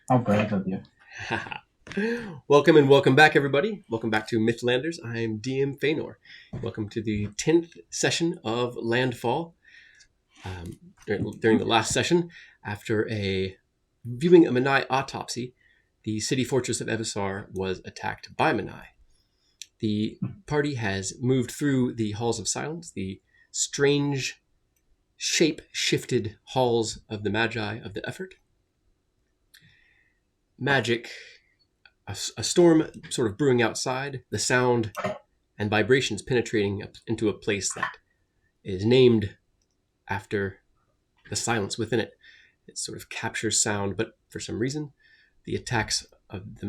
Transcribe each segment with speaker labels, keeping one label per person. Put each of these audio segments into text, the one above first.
Speaker 1: How brave of you.
Speaker 2: Welcome and welcome back, everybody. Welcome back to Mythlanders. I'm DM Feanor. Welcome to the 10th session of LandFall. During the last session, after viewing a Menai autopsy, the city fortress of Evisar was attacked by Menai. The party has moved through the Halls of Silence, the strange, shape-shifted halls of the Magi of the Effort. Magic, a storm sort of brewing outside, the sound and vibrations penetrating into a place that is named after the silence within it. It sort of captures sound, but for some reason, the attacks of the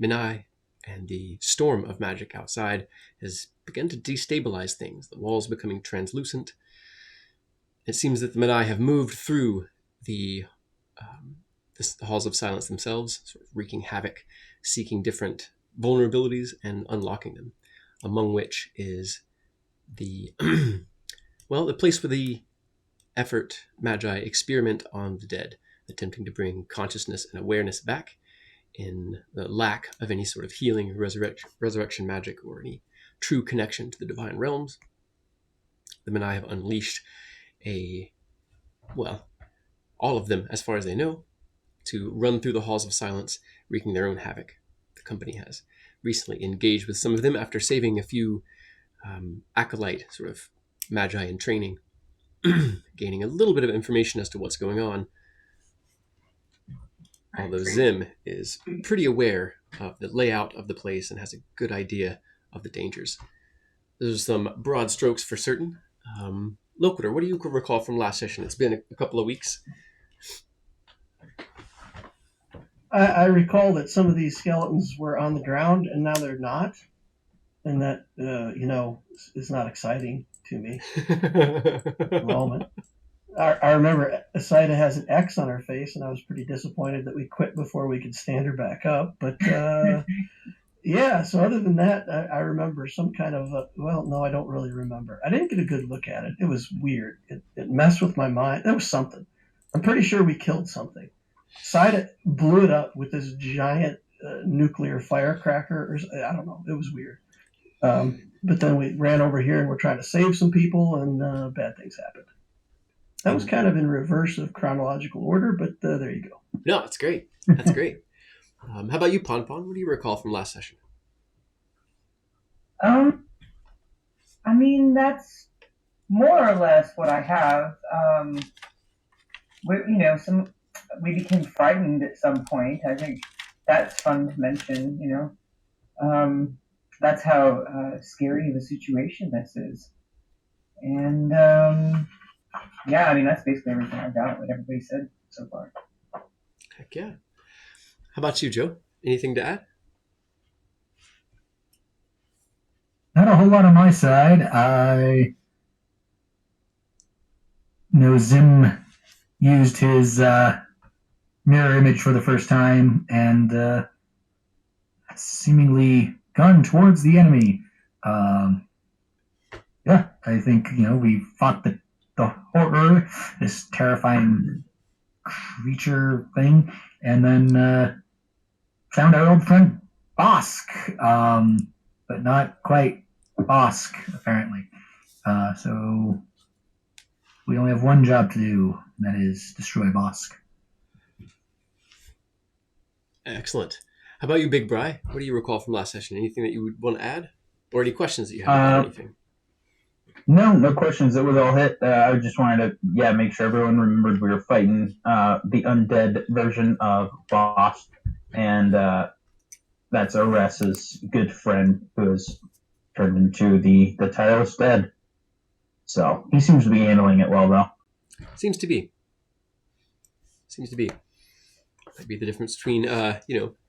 Speaker 2: Menai and the storm of magic outside has begun to destabilize things. The walls becoming translucent. It seems that the Menai have moved through the halls of silence themselves, sort of wreaking havoc, seeking different vulnerabilities and unlocking them, among which is the the place where the Effort Magi experiment on the dead, attempting to bring consciousness and awareness back in the lack of any sort of healing, resurrection magic, or any true connection to the divine realms. The Menai have unleashed all of them, as far as they know, to run through the halls of silence, wreaking their own havoc. The company has recently engaged with some of them after saving a few acolyte sort of magi in training, gaining a little bit of information as to what's going on. Although Zim is pretty aware of the layout of the place and has a good idea of the dangers. Those are some broad strokes for certain. Loquitur, what do you recall from last session? It's been a couple of weeks.
Speaker 3: I recall that some of these skeletons were on the ground and now they're not, and that is not exciting to me at the moment. I remember Asida has an X on her face, and I was pretty disappointed that we quit before we could stand her back up. But yeah, so other than that, I remember some kind of no, I don't really remember. I didn't get a good look at it. It was weird. It messed with my mind. There was something. I'm pretty sure we killed something. Sida blew it up with this giant nuclear firecracker, or I don't know. It was weird. But then we ran over here and we're trying to save some people, and bad things happened. That was kind of in reverse of chronological order, but there you go.
Speaker 2: No, that's great. That's great. How about you, Ponpon? What do you recall from last session?
Speaker 4: That's more or less what I have. We became frightened at some point. I think that's fun to mention. That's how scary of a situation this is. And that's basically everything I got. What everybody said so far.
Speaker 2: Heck yeah. How about you, Joe? Anything to add?
Speaker 1: Not a whole lot on my side. I know Zim used his mirror image for the first time and seemingly gone towards the enemy. I think we fought the horror, this terrifying creature thing, and then found our old friend Bosk, but not quite Bosk apparently. So we only have one job to do, and that is destroy Bosk.
Speaker 2: Excellent. How about you, Big Bry? What do you recall from last session? Anything that you would want to add? Or any questions that you have about anything?
Speaker 5: No questions. It was all hit. I just wanted to, make sure everyone remembered we were fighting the undead version of Boss, and that's Oressa's good friend who has turned into the tireless dead. So he seems to be handling it well, though.
Speaker 2: Seems to be. Might be the difference between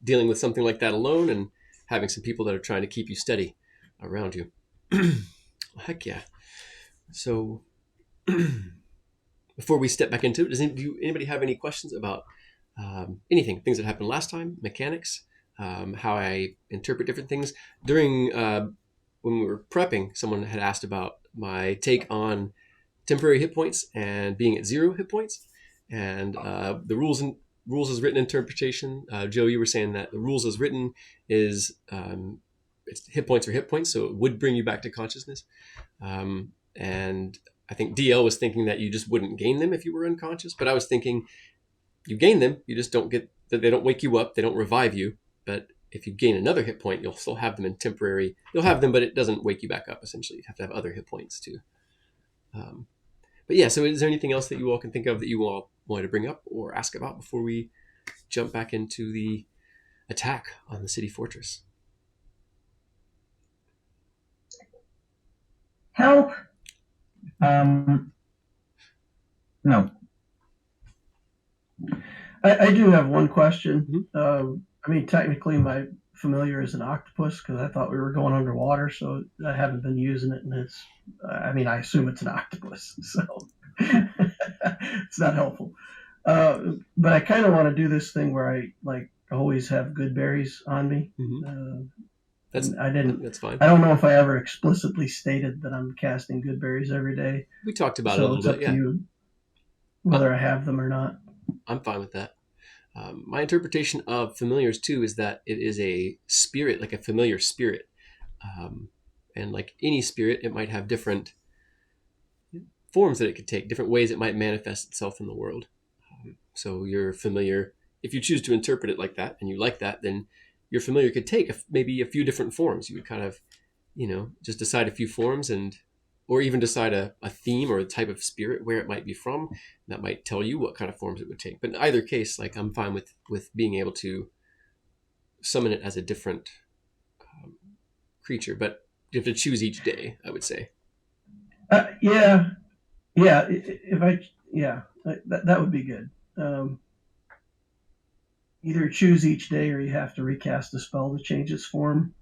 Speaker 2: dealing with something like that alone and having some people that are trying to keep you steady around you. Heck yeah. So before we step back into it, does anybody have any questions about anything, things that happened last time, mechanics, how I interpret different things? During when we were prepping, someone had asked about my take on temporary hit points and being at 0 hit points, and the rules rules as written interpretation. Joe, you were saying that the rules as written is it's hit points are hit points, so it would bring you back to consciousness. And I think DL was thinking that you just wouldn't gain them if you were unconscious, but I was thinking you gain them, you just don't get that. They don't wake you up, they don't revive you. But if you gain another hit point, you'll still have them in temporary. You'll have them, but it doesn't wake you back up. Essentially, you have to have other hit points too. But yeah, so is there anything else that you all can think of that you all wanted to bring up or ask about before we jump back into the attack on the city fortress?
Speaker 4: Help!
Speaker 5: No.
Speaker 3: I do have one question. I mean, technically, my familiar is an octopus because I thought we were going underwater, so I haven't been using it, and it's. I mean, I assume it's an octopus, so it's not helpful. But I kind of want to do this thing where I like always have good berries on me.
Speaker 2: That's fine.
Speaker 3: I don't know if I ever explicitly stated that I'm casting good berries every day.
Speaker 2: We talked about it a
Speaker 3: So
Speaker 2: little
Speaker 3: it's up
Speaker 2: bit.
Speaker 3: to
Speaker 2: Yeah,
Speaker 3: you whether I have them or not.
Speaker 2: I'm fine with that. My interpretation of familiars too is that it is a spirit, like a familiar spirit, and like any spirit, it might have different forms that it could take, different ways it might manifest itself in the world. So your familiar, if you choose to interpret it like that and you like that, then your familiar could take maybe a few different forms. You would kind of, just decide a few forms or even decide a theme or a type of spirit where it might be from. That might tell you what kind of forms it would take. But in either case, like I'm fine with being able to summon it as a different creature, but you have to choose each day, I would say.
Speaker 3: Yeah. That would be good. Either choose each day or you have to recast a spell to change its form.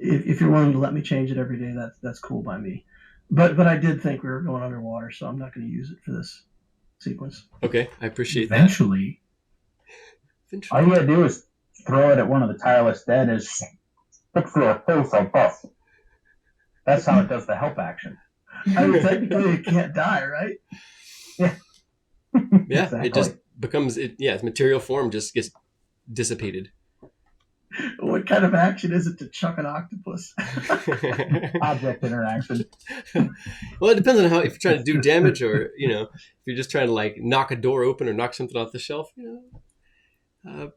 Speaker 3: If you're willing to let me change it every day, that's cool by me. But I did think we were going underwater, so I'm not going to use it for this sequence.
Speaker 2: Okay, I appreciate
Speaker 1: Eventually.
Speaker 5: All you gotta do is throw it at one of the tireless dead as look for a face like this. That's how it does the help action.
Speaker 3: I mean, technically it can't die, right?
Speaker 5: Yeah.
Speaker 2: Yeah,
Speaker 5: Exactly.
Speaker 2: It just becomes its material form just gets dissipated.
Speaker 3: What kind of action is it to chuck an octopus?
Speaker 5: Object interaction.
Speaker 2: Well, it depends on if you're trying to do damage or, if you're just trying to like knock a door open or knock something off the shelf,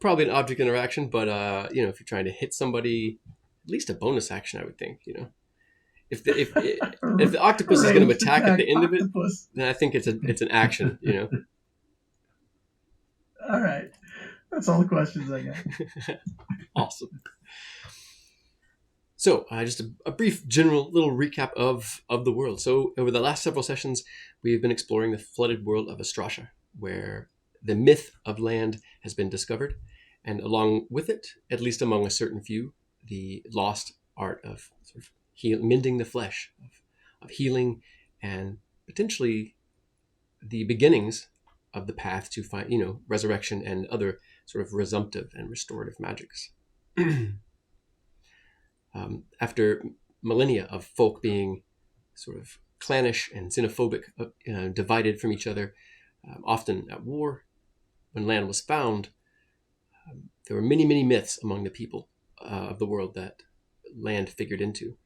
Speaker 2: probably an object interaction. But, if you're trying to hit somebody, at least a bonus action, I would think, If the octopus is going to attack at the end of it, then I think it's an action,
Speaker 3: All right. That's all the questions I got.
Speaker 2: Awesome. So just a brief general little recap of the world. So over the last several sessions, we've been exploring the flooded world of Astrasia, where the myth of land has been discovered. And along with it, at least among a certain few, the lost art of sort of mending the flesh, of healing, and potentially the beginnings of the path to find, resurrection and other sort of resumptive and restorative magics. After millennia of folk being sort of clannish and xenophobic, divided from each other, often at war, when land was found, there were many, many myths among the people of the world that land figured into.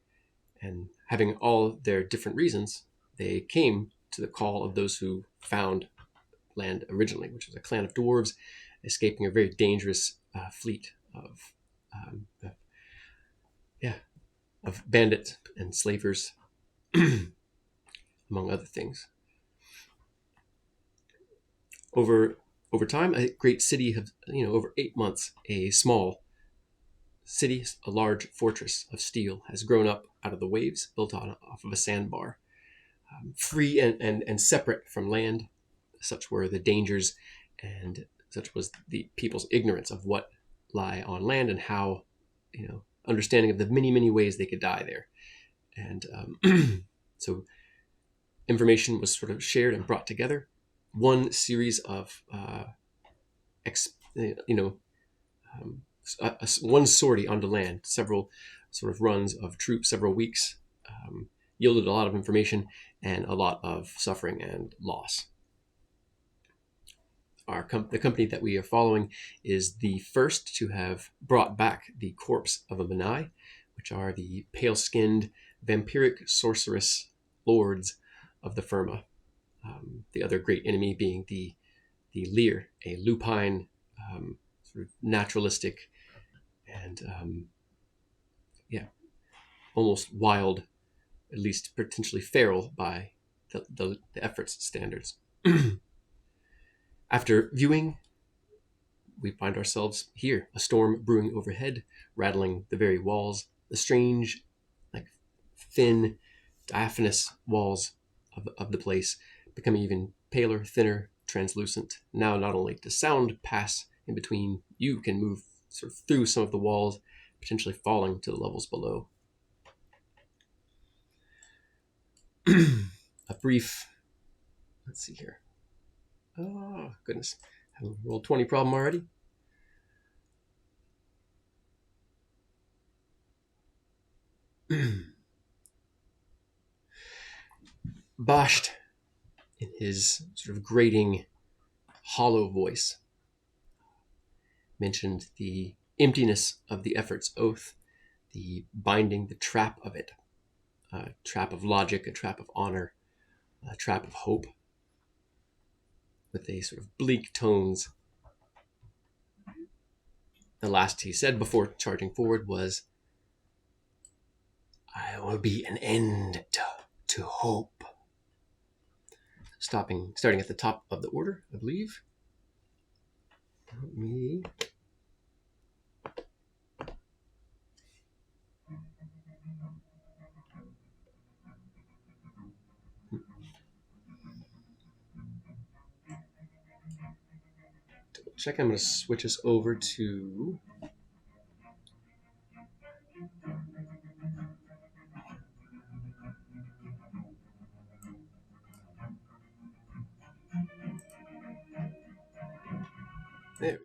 Speaker 2: And having all their different reasons, they came to the call of those who found land originally, which was a clan of dwarves escaping a very dangerous fleet of bandits and slavers, among other things. Over time, a great city of over 8 months, a small city, a large fortress of steel, has grown up out of the waves, built off of a sandbar, free and separate from land. Such were the dangers, and such was the people's ignorance of what lie on land and how, understanding of the many, many ways they could die there. And so information was sort of shared and brought together. One series of, one sortie onto land, several sort of runs of troops, several weeks, yielded a lot of information and a lot of suffering and loss. the company that we are following is the first to have brought back the corpse of a Manai, which are the pale-skinned vampiric sorceress lords of the Firma. The other great enemy being the Lear, a lupine, sort of naturalistic and almost wild, at least potentially feral by the effort's standards. After viewing, we find ourselves here, a storm brewing overhead, rattling the very walls, the strange, like thin, diaphanous walls of the place, becoming even paler, thinner, translucent. Now not only does sound pass in between, you can move sort of through some of the walls, potentially falling to the levels below. A brief, let's see here. Oh, goodness. Have a roll 20 problem already? Bashed, in his sort of grating, hollow voice, mentioned the emptiness of the effort's oath, the binding, the trap of it, a trap of logic, a trap of honor, a trap of hope, with a sort of bleak tones. The last he said before charging forward was, "I will be an end to hope." Starting at the top of the order, I believe. Let me double check. I'm going to switch us over to there.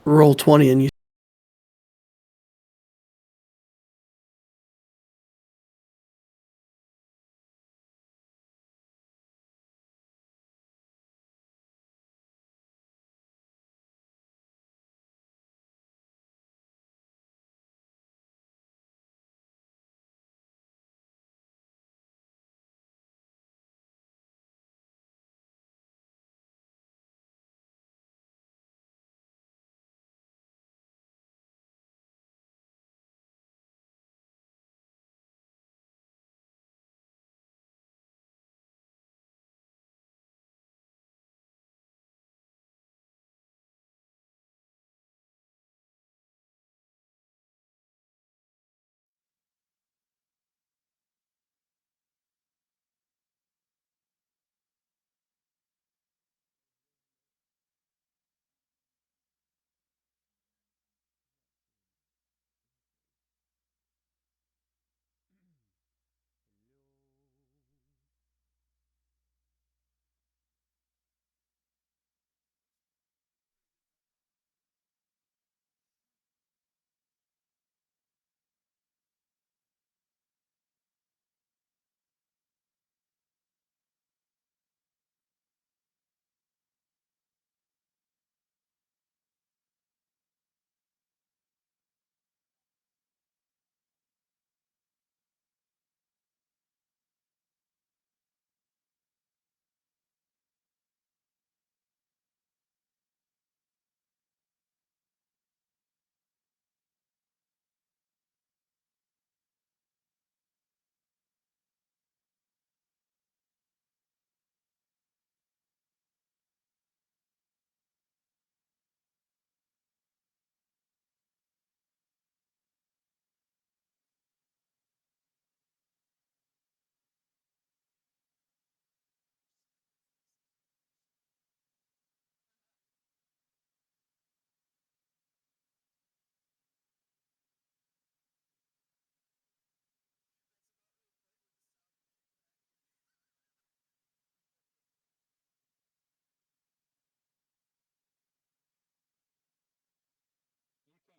Speaker 3: roll 20 and you.
Speaker 5: You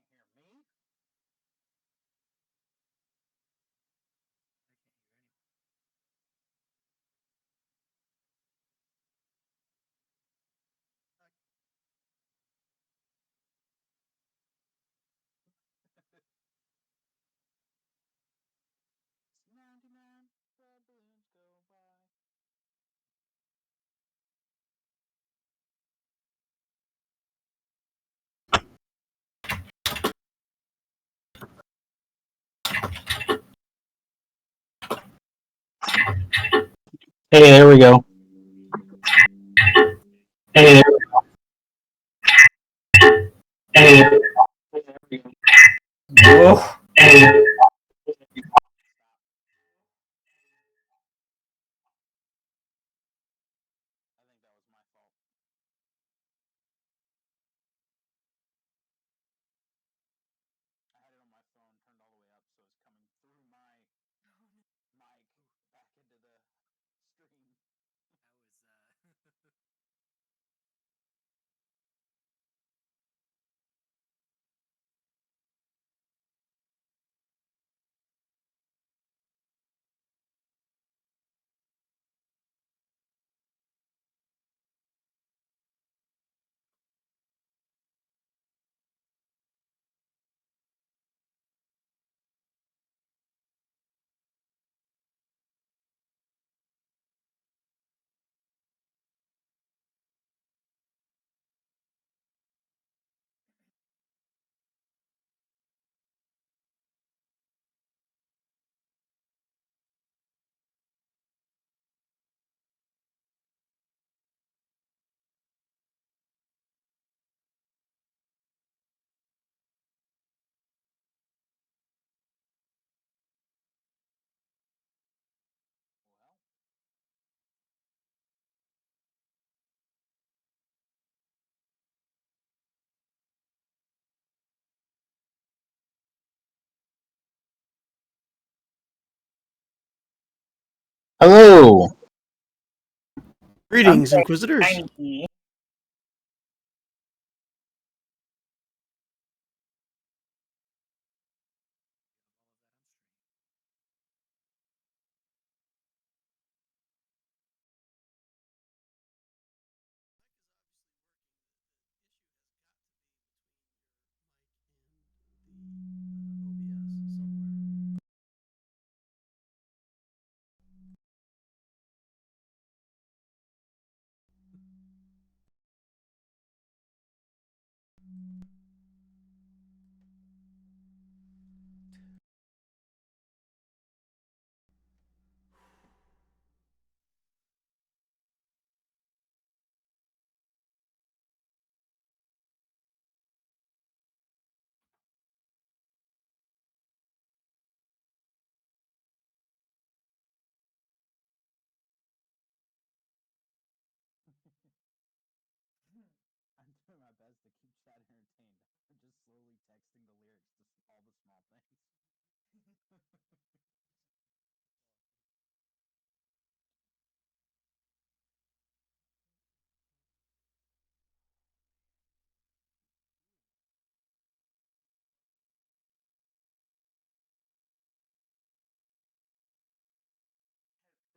Speaker 5: can't hear me?
Speaker 1: I can't hear anyone.
Speaker 5: It's 99 red balloons go by. Hey, there we go. Hey, hey, there we go. Whoa. Hey. I think that was my fault. I had it on my phone turned all the way up, so it's coming through my mic back into the stream.
Speaker 1: That was
Speaker 5: Well, hello.
Speaker 3: Greetings, Inquisitors.
Speaker 5: that entertained. I'm just slowly texting the lyrics to all the small things. Does it do it when you switch scenes? That seems to be.
Speaker 6: Yeah, that seemed to be when it happened. Have you tried completely closing out and reopening OBS? Do you leave this? Do you leave the same stream key all the time and just reconnect to the same stream key? Yeah, me too.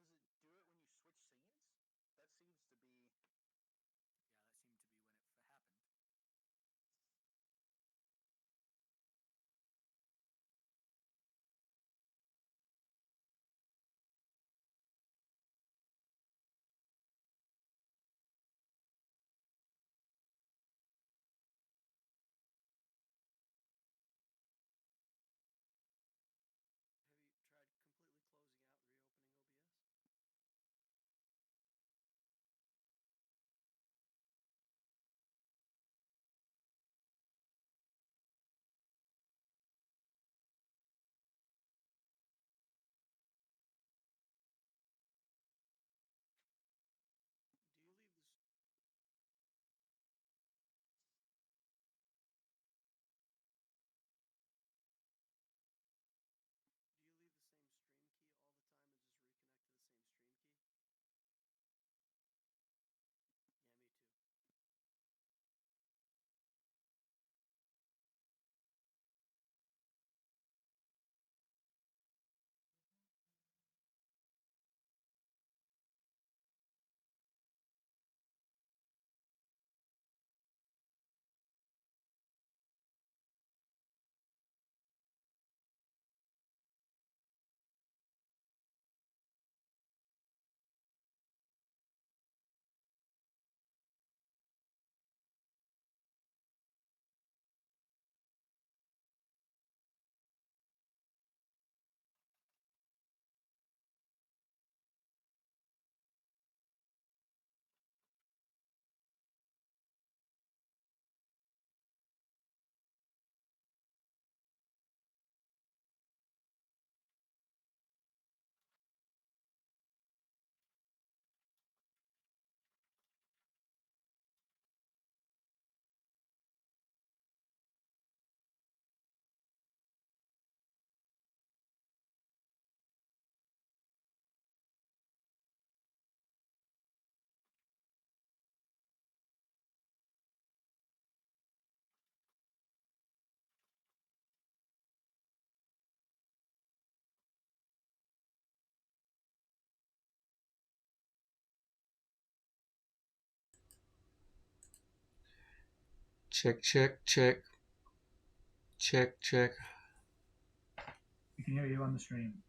Speaker 2: Check, check, check. Check, check.
Speaker 1: We can hear you on the stream.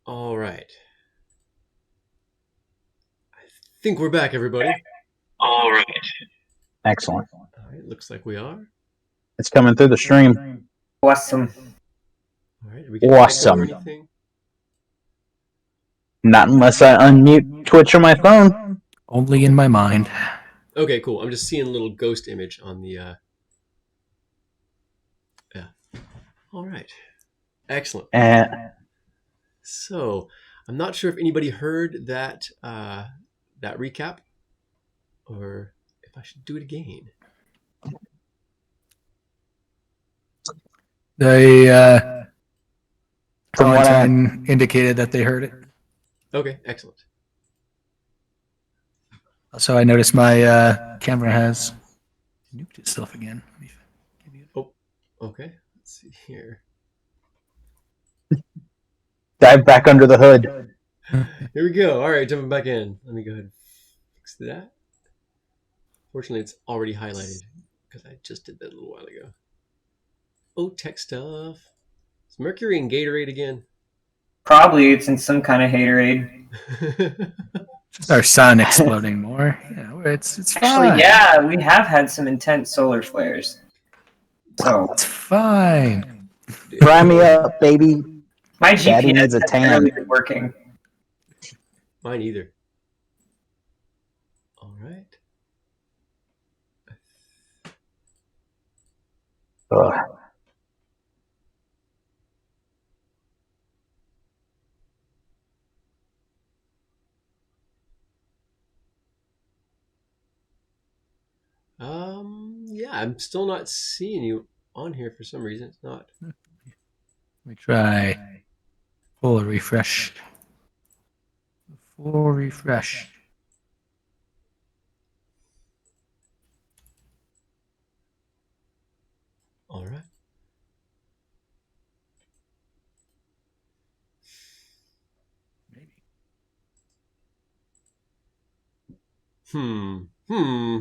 Speaker 2: All right. I think we're back, everybody.
Speaker 5: Excellent.
Speaker 2: All right. Looks like we are.
Speaker 5: It's coming through the stream.
Speaker 4: Awesome.
Speaker 2: All right. Are we getting
Speaker 5: Awesome.
Speaker 2: or anything?
Speaker 5: Not unless I unmute Twitch on my phone.
Speaker 1: Only in my mind.
Speaker 2: Okay, cool. I'm just seeing a little ghost image on the. Yeah. All right. Excellent.
Speaker 5: And
Speaker 2: So I'm not sure if anybody heard that that recap, or if I should do it again.
Speaker 1: They
Speaker 5: from what I
Speaker 1: Valentine indicated that they heard it.
Speaker 2: Okay, excellent.
Speaker 1: Also, I noticed my camera has nuked itself again. Let me give you-
Speaker 2: Okay, let's see here.
Speaker 5: dive back under the hood.
Speaker 2: Here we go. All right, jumping back in. Let me go ahead and fix that. Fortunately, it's already highlighted because I just did that a little while ago. Oh, tech stuff. Is Mercury in Gatorade again?
Speaker 4: Probably it's in some kind of haterade.
Speaker 1: Just our sun exploding more. Yeah, it's fine.
Speaker 4: Actually, yeah, we have had some intense solar flares. So
Speaker 1: It's fine.
Speaker 5: Fry me up, baby.
Speaker 4: my
Speaker 5: Daddy
Speaker 4: GPS
Speaker 5: needs a
Speaker 4: hasn't
Speaker 5: tan.
Speaker 4: really been working.
Speaker 2: Mine either. All right.
Speaker 5: Ugh.
Speaker 2: Yeah, I'm still not seeing you on here for some reason. It's not.
Speaker 1: Let me try full refresh. Full refresh.
Speaker 2: All right.
Speaker 1: Maybe.
Speaker 2: Hmm.
Speaker 4: Hmm.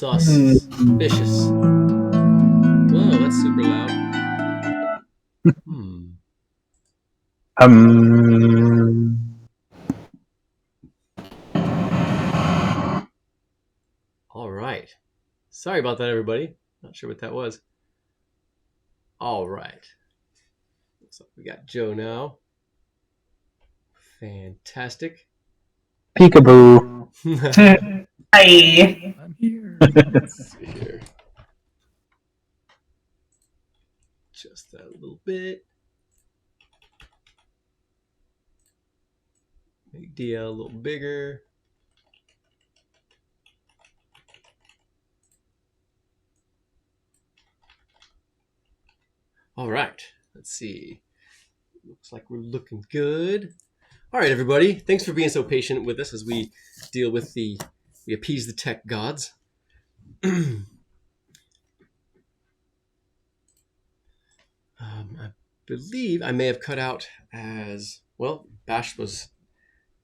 Speaker 2: Suspicious. Whoa, that's super loud. All right. Sorry about that, everybody. Not sure what that was. All right. Looks like we got Joe now. Fantastic.
Speaker 5: Peekaboo.
Speaker 4: Hi.
Speaker 1: I'm here.
Speaker 2: Let's see here. Just that little bit. Make DL a little bigger. All right. Let's see. Looks like we're looking good. All right, everybody. Thanks for being so patient with us as we deal with we appease the tech gods. I believe I may have cut out as well. Bash was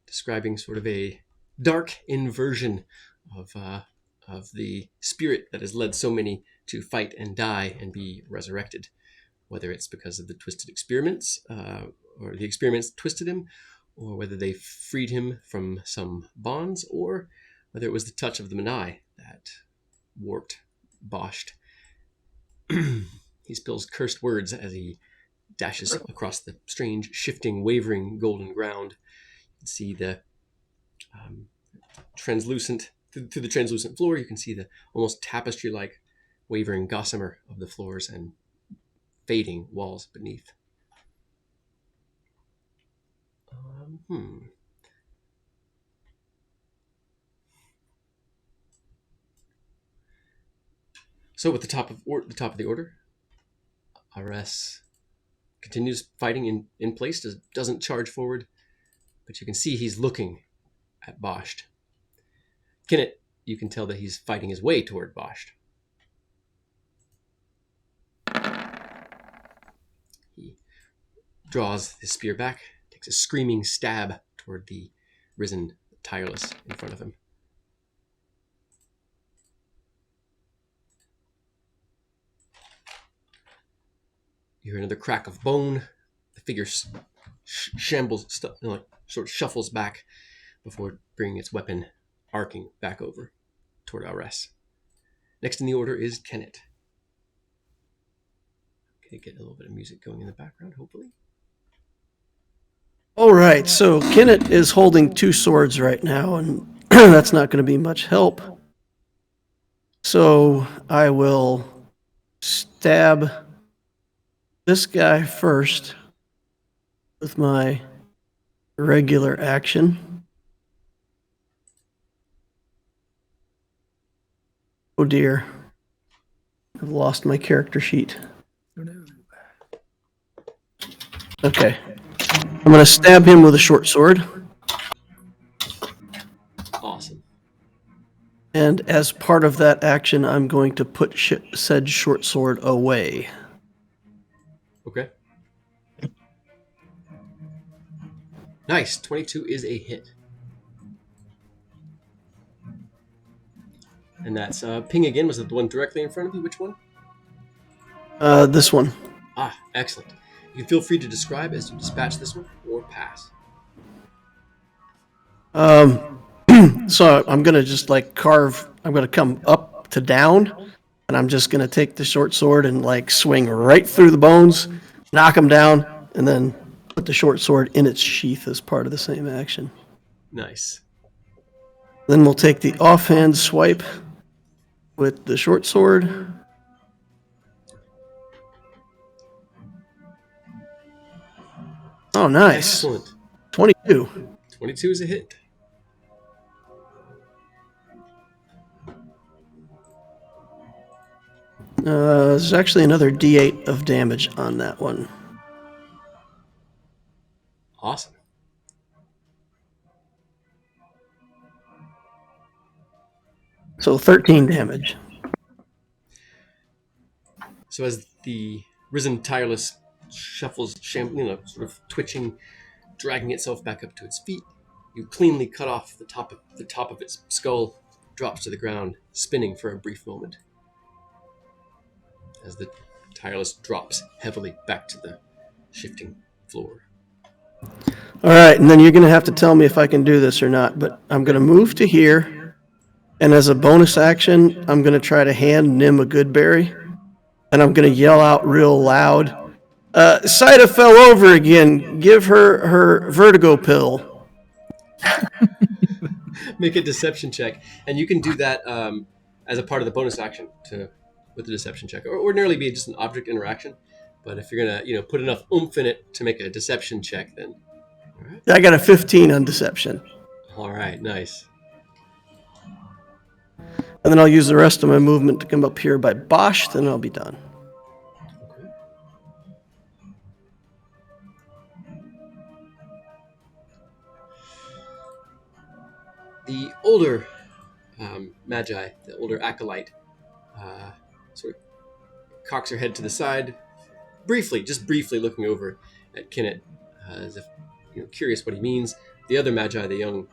Speaker 2: describing sort of a dark inversion of the spirit that has led so many to fight and die and be resurrected, whether it's because of the twisted experiments or the experiments twisted him, or whether they freed him from some bonds, or whether it was the touch of the Manai that warped Boshed. He spills cursed words as he dashes across the strange, shifting, wavering golden ground. You can see the translucent, through the translucent floor, you can see the almost tapestry-like wavering gossamer of the floors and fading walls beneath. So at the top of the order, RS continues fighting in place, doesn't charge forward, but you can see he's looking at Boshed. Kinnett, you can tell that he's fighting his way toward Boshed. He draws his spear back, takes a screaming stab toward the risen Tireless in front of him. You hear another crack of bone. The figure shambles, sort of shuffles back before bringing its weapon arcing back over toward Ares. Next in the order is Kenneth. Okay, get a little bit of music going in the background, hopefully.
Speaker 3: All right, so Kenneth is holding two swords right now, and that's not going to be much help. So I will stab this guy first with my regular action. Oh dear. I've lost my character sheet. Okay. I'm going to stab him with a short sword.
Speaker 2: Awesome.
Speaker 3: And as part of that action, I'm going to put said short sword away.
Speaker 2: Okay. Nice. 22 is a hit. And that's ping again. Was it the one directly in front of you? Which one?
Speaker 3: This one.
Speaker 2: Ah, excellent. You can feel free to describe as you dispatch this one or pass.
Speaker 3: So I'm going to just carve, I'm going to come up to down, and I'm just going to take the short sword and swing right through the bones, knock them down, and then put the short sword in its sheath as part of the same action.
Speaker 2: Nice.
Speaker 3: Then we'll take the offhand swipe with the short sword. Oh, nice.
Speaker 2: Excellent.
Speaker 3: 22.
Speaker 2: 22 is a hit.
Speaker 3: There's actually another D8 of damage on that one.
Speaker 2: Awesome.
Speaker 3: So 13 damage.
Speaker 2: So as the risen tireless shuffles, sort of twitching, dragging itself back up to its feet, you cleanly cut off the top of its skull, drops to the ground, spinning for a brief moment. As the tireless drops heavily back to the shifting floor.
Speaker 3: All right, and then you're going to have to tell me if I can do this or not, but I'm going to move to here, and as a bonus action, I'm going to try to hand Nim a good berry, and I'm going to yell out real loud, Saida fell over again. Give her her vertigo pill.
Speaker 2: Make a deception check, and you can do that as a part of the bonus action with the deception check. Or ordinarily be just an object interaction, but if you're gonna put enough oomph in it to make a deception check, then all right.
Speaker 3: I got a 15 on deception.
Speaker 2: All right, nice.
Speaker 3: And then I'll use the rest of my movement to come up here by Bosch, then I'll be done.
Speaker 2: Okay. The older magi, the older acolyte, sort of cocks her head to the side, just briefly looking over at Kenneth, as if curious what he means. The other magi, the young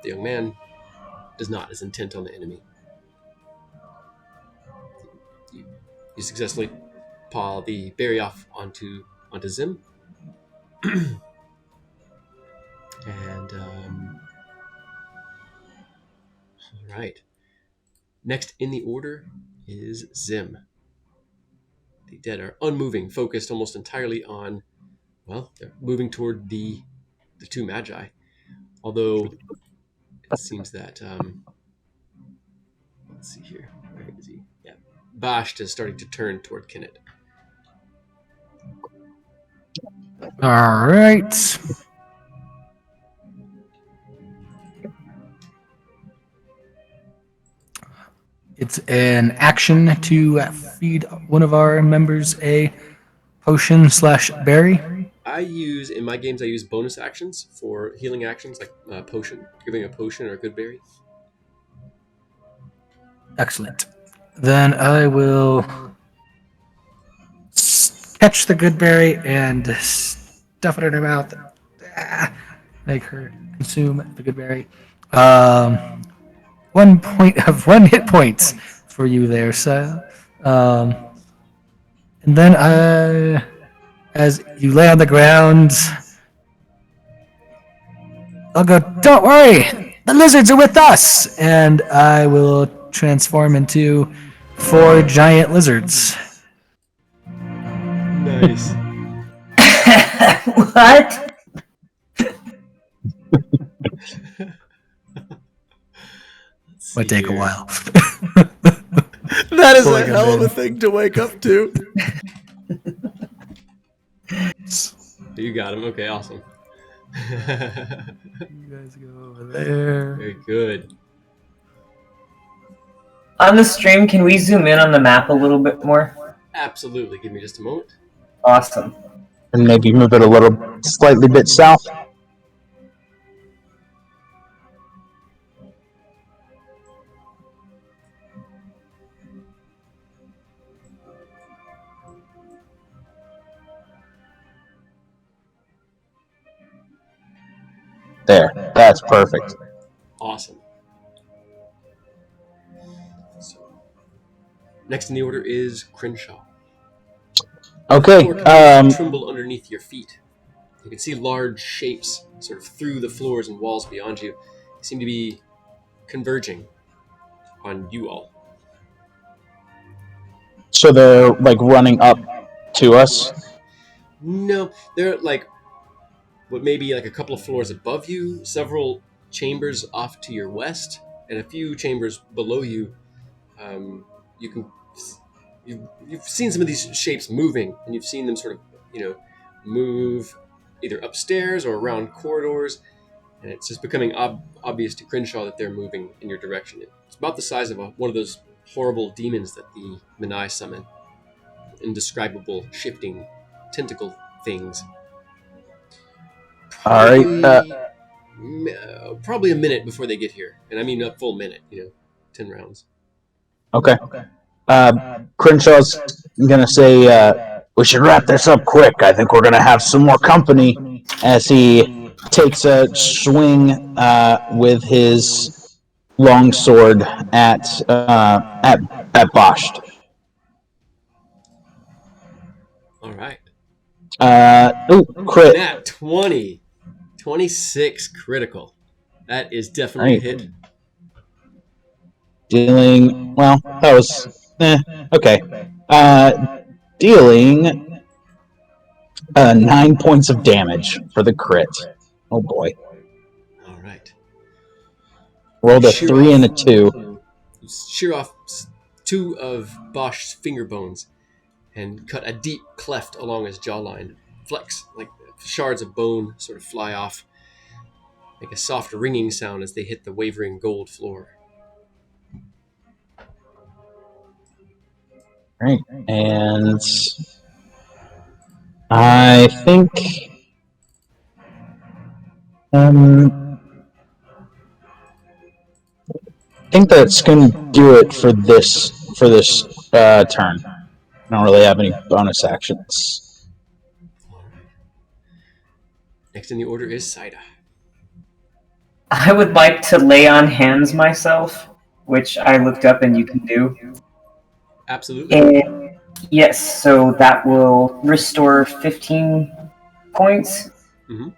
Speaker 2: man, does not, is intent on the enemy. You successfully paw the berry off onto Zim. And all right. Next in the order is Zim. The dead are unmoving, focused almost entirely on, they're moving toward the two magi. Although it seems that let's see here. Where is he? Yeah. Basht is starting to turn toward Kenneth.
Speaker 1: All right. It's an action to feed one of our members a potion/berry.
Speaker 2: In my games, I use bonus actions for healing actions, like potion, giving a potion or a good berry.
Speaker 1: Excellent. Then I will catch the good berry and stuff it in her mouth. Make her consume the good berry. 1 point of 1 hit points for you there, so. And And then, as you lay on the ground, I'll go, don't worry, the lizards are with us! And I will transform into 4 giant lizards.
Speaker 2: Nice.
Speaker 4: What?
Speaker 1: Might take a while.
Speaker 6: That is
Speaker 1: Pulling
Speaker 6: a
Speaker 1: him
Speaker 6: hell of a
Speaker 1: in.
Speaker 6: thing to wake up to.
Speaker 2: You got him. Okay, awesome.
Speaker 1: You guys go over there.
Speaker 2: Very good.
Speaker 4: On the stream, can we zoom in on the map a little bit more?
Speaker 2: Absolutely. Give me just a moment.
Speaker 4: Awesome.
Speaker 5: And maybe move it a little, slightly bit south. There, that's perfect.
Speaker 2: Awesome. So, next in the order is Crenshaw.
Speaker 5: Okay,
Speaker 2: The floor continues to tremble underneath your feet. You can see large shapes sort of through the floors and walls beyond you. They seem to be converging on you all.
Speaker 5: so they're like running up to us.
Speaker 2: No, they're like what maybe like a couple of floors above you, several chambers off to your west, and a few chambers below you. You can you've seen some of these shapes moving, and you've seen them sort of move either upstairs or around corridors, and it's just becoming obvious to Crenshaw that they're moving in your direction. It's about the size of one of those horrible demons that the Menai summon. Indescribable, shifting, tentacle things.
Speaker 5: All right.
Speaker 2: Probably a minute before they get here, and I mean a full minute. 10 rounds.
Speaker 5: Okay. Crenshaw's gonna say, we should wrap this up quick. I think we're gonna have some more company, as he takes a swing with his long sword at Bosch.
Speaker 2: All right.
Speaker 5: Crit.
Speaker 2: Nat 20. 26 critical. That is definitely a hit.
Speaker 5: Dealing, well, that was, okay. Dealing 9 points of damage for the crit. Oh boy.
Speaker 2: All right.
Speaker 5: Rolled a 3 and a 2.
Speaker 2: You shear off 2 of Bosch's finger bones and cut a deep cleft along his jawline. Flex, like shards of bone sort of fly off, make a soft ringing sound as they hit the wavering gold floor.
Speaker 5: Right, and I think that's going to do it for this turn. I don't really have any bonus actions.
Speaker 2: Next in the order is Saida.
Speaker 4: I would like to lay on hands myself, which I looked up and you can do.
Speaker 2: Absolutely.
Speaker 4: And yes, so that will restore 15 points.
Speaker 2: Mm-hmm.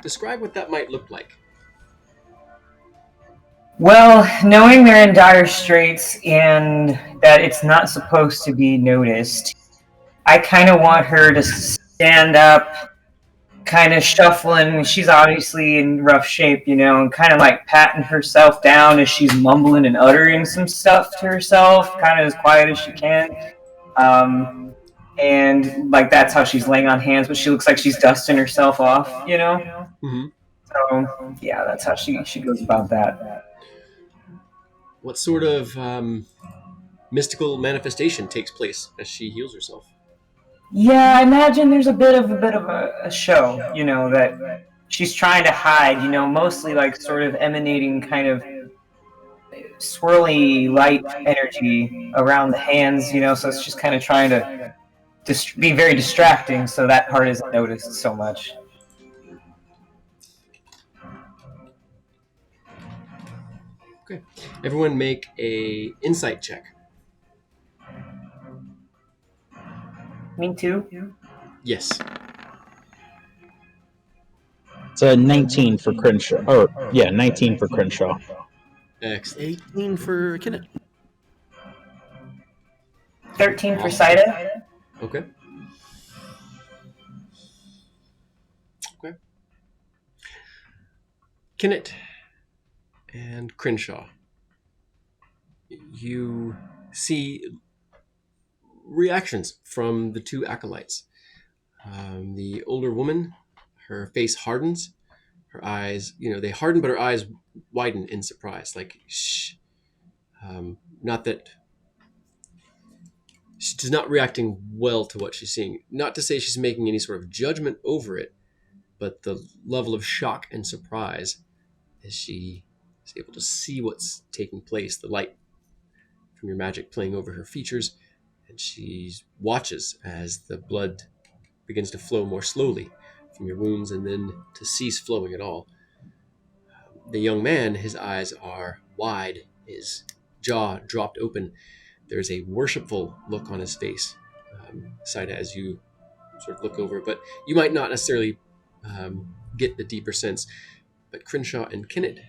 Speaker 2: Describe what that might look like.
Speaker 4: Well, knowing they're in dire straits and that it's not supposed to be noticed, I kind of want her to stand up, kind of shuffling. She's obviously in rough shape, and kind of like patting herself down as she's mumbling and uttering some stuff to herself, kind of as quiet as she can. And like that's how she's laying on hands, but she looks like she's dusting herself off,
Speaker 2: Mm-hmm.
Speaker 4: So yeah, that's how she goes about that.
Speaker 2: What sort of mystical manifestation takes place as she heals herself?
Speaker 4: Yeah, I imagine there's a bit of a show, that she's trying to hide, mostly like sort of emanating kind of swirly light energy around the hands, so it's just kind of trying to be very distracting, so that part isn't noticed so much.
Speaker 2: Okay. Everyone make a insight check.
Speaker 4: Me too.
Speaker 2: Yes.
Speaker 5: It's a 19 for Crenshaw. Or, yeah, 19 for Crenshaw.
Speaker 2: Excellent.
Speaker 6: 18 for Kenneth.
Speaker 4: 13 for
Speaker 2: Awesome.
Speaker 4: Saida.
Speaker 2: Okay. Okay. Kenneth and Crenshaw. You see reactions from the two acolytes. The older woman, her face hardens. Her eyes, they harden, but her eyes widen in surprise. Like, shh. Not that she's not reacting well to what she's seeing. Not to say she's making any sort of judgment over it, but the level of shock and surprise as she is able to see what's taking place, the light from your magic playing over her features, and she watches as the blood begins to flow more slowly from your wounds and then to cease flowing at all. The young man, his eyes are wide, his jaw dropped open. There's a worshipful look on his face, Saida, as you sort of look over, but you might not necessarily get the deeper sense. But Crenshaw and Kennett,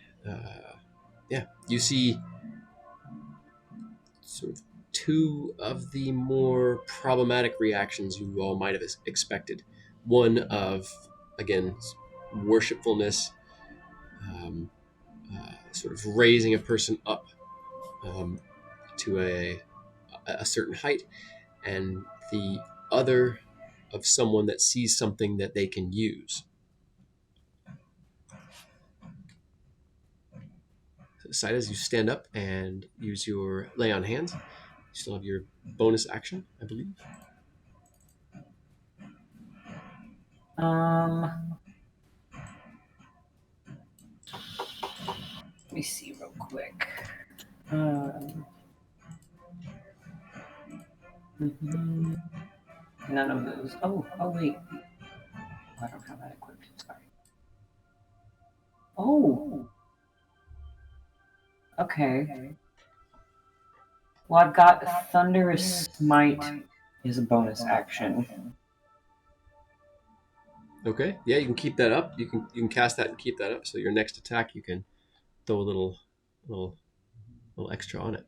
Speaker 2: you see sort of two of the more problematic reactions you all might have expected. One of, again, worshipfulness, sort of raising a person up to a certain height, and the other of someone that sees something that they can use. So, Saida, as you stand up and use your lay on hands, you still have your bonus action, I believe.
Speaker 4: Let me see real quick. None of those. Oh, wait. I don't have that equipped. Sorry. Oh. Okay. Well, I've got Thunderous Smite is a bonus action.
Speaker 2: Okay, yeah, you can keep that up. You can cast that and keep that up. So your next attack, you can throw a little extra on it.